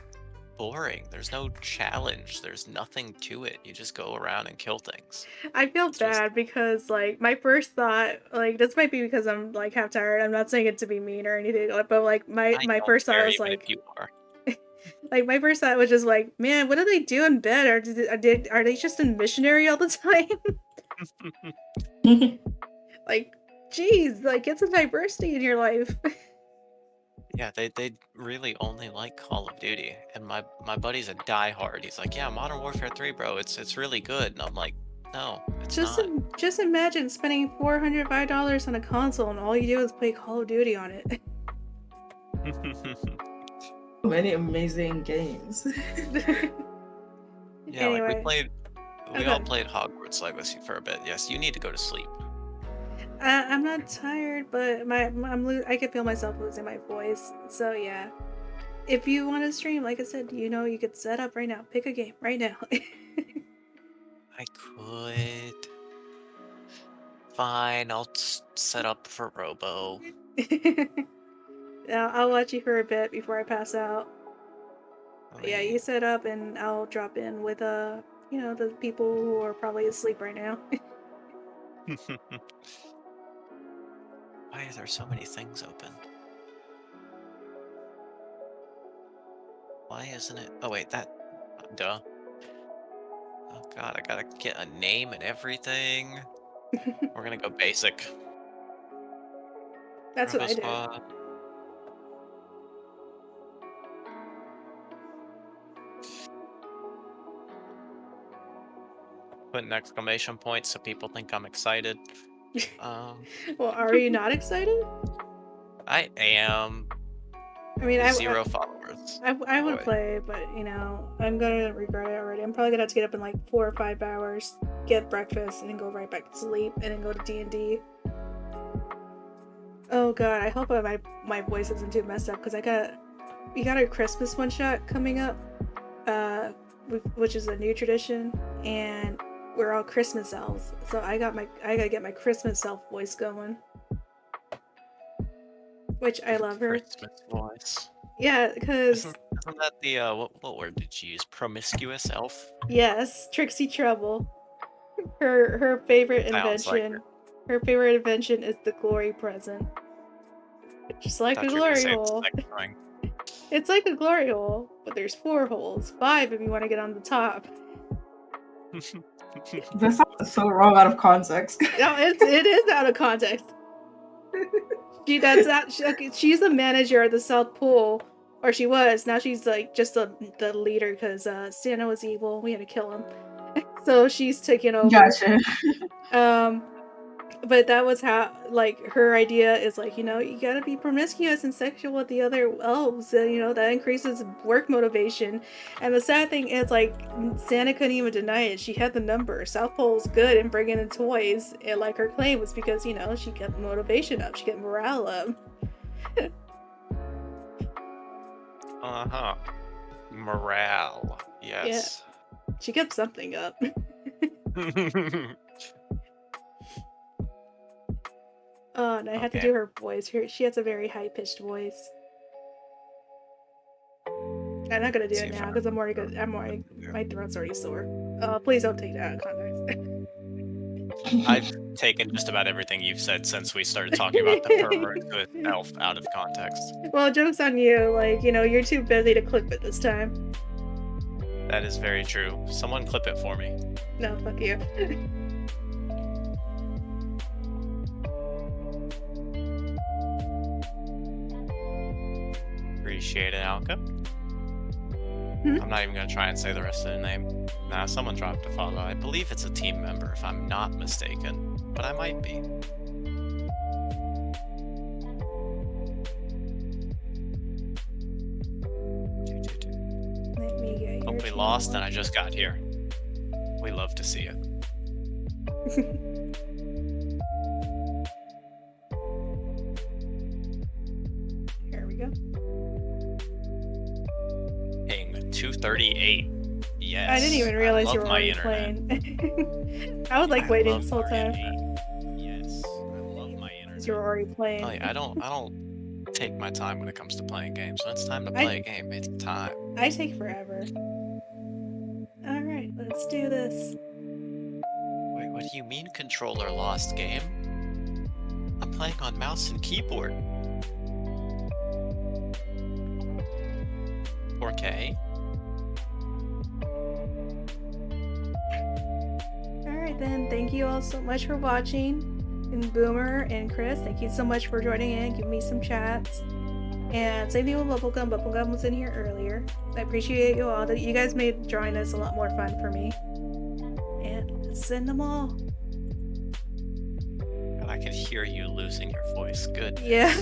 boring. There's no challenge. There's nothing to it. You just go around and kill things. I feel It's just- bad because, like, my first thought, like, this might be because I'm, like, half tired. I'm not saying it to be mean or anything, but, like, my I don't first thought care was, even like, if you are. like, my first thought was just, like, man, what do they do in bed? Are they just in missionary all the time? Like, geez, like, get some diversity in your life. Yeah, they really only like Call of Duty, and my buddy's a diehard. He's like, yeah, Modern Warfare 3, bro, it's really good, and I'm like, no, it's Just not. just imagine spending $405 on a console and all you do is play Call of Duty on it. Many amazing games. Yeah, Anyway. we Okay. all played Hogwarts Legacy for a bit. Yes, you need to go to sleep. I'm not tired, but I can feel myself losing my voice. So yeah, if you want to stream, like I said, you know, you could set up right now. Pick a game right now. I could. Fine, I'll set up for Robo. Now I'll watch you for a bit before I pass out. Yeah, you Wait. set up, and I'll drop in with you know, the people who are probably asleep right now. Why are there so many things open? Why isn't it? Oh wait, that. Duh. Oh god, I gotta get a name and everything. We're gonna go basic. That's what Robo I did. Squad. Put an exclamation point so people think I'm excited. Well, are you not excited? I am. I mean, I 0 followers. I would Boy. play, but you know, I'm gonna regret it already. I'm probably gonna have to get up in like 4 or 5 hours, get breakfast, and then go right back to sleep, and then go to D&D. Oh god, I hope my voice isn't too messed up because we got our Christmas one shot coming up, which is a new tradition, and we're all Christmas elves. So I gotta get my Christmas elf voice going, which I love her. Christmas voice. Yeah, because Isn't that the what word did you use? Promiscuous elf? yes, Trixie Trouble. Her favorite Sounds like invention. Her favorite invention is the glory present. Just like a Thought you were gonna glory say hole. the sex thing. It's like a glory hole, but there's 4 holes. 5 if you want to get on the top. That sounds so wrong out of context. No, it is out of context. She's the manager of the South Pole, or she was. Now she's like just the leader because Santa was evil. We had to kill him, so she's taking over. Gotcha. But that was how, like, her idea is like, you know, you gotta be promiscuous and sexual with the other elves, you know, that increases work motivation. And the sad thing is, like, Santa couldn't even deny it. She had the number. South Pole's good in bringing in toys, and like her claim was because, you know, she kept motivation up, she kept morale up. Morale. Yes. She kept something up. Oh, and I had to Okay. do her voice. She has a very high-pitched voice. I'm not gonna do See it if now I because my throat's already sore. Please don't take that out of context. I've taken just about everything you've said since we started talking about the pervert with elf out of context. Well, joke's on you. Like, you know, you're too busy to clip it this time. That is very true. Someone clip it for me. No, fuck you. Appreciate it, Alka. I'm not even gonna try and say the rest of the name. Nah, someone dropped a follow. I believe it's a team member, if I'm not mistaken, but I might be. Let me get Hope your we lost and channel. I just got here. We love to see it. Here we go. Ping 238. Yes. I didn't even realize I you love were my already internet. playing. I was like I waiting love this whole my time. internet. Yes, I love my internet. You were already playing. Oh, yeah, I don't take my time when it comes to playing games. When it's time to play a game, it's time. I take forever. Alright, let's do this. Wait, what do you mean controller lost game? I'm playing on mouse and keyboard. 4K? Alright then, thank you all so much for watching. And Boomer and Kriss, thank you so much for joining in, giving me some chats. And same thing with Bubblegum. Bubblegum was in here earlier. I appreciate you all. You guys made drawing this a lot more fun for me. And let's send them all. God, I could hear you losing your voice. Good. Yeah.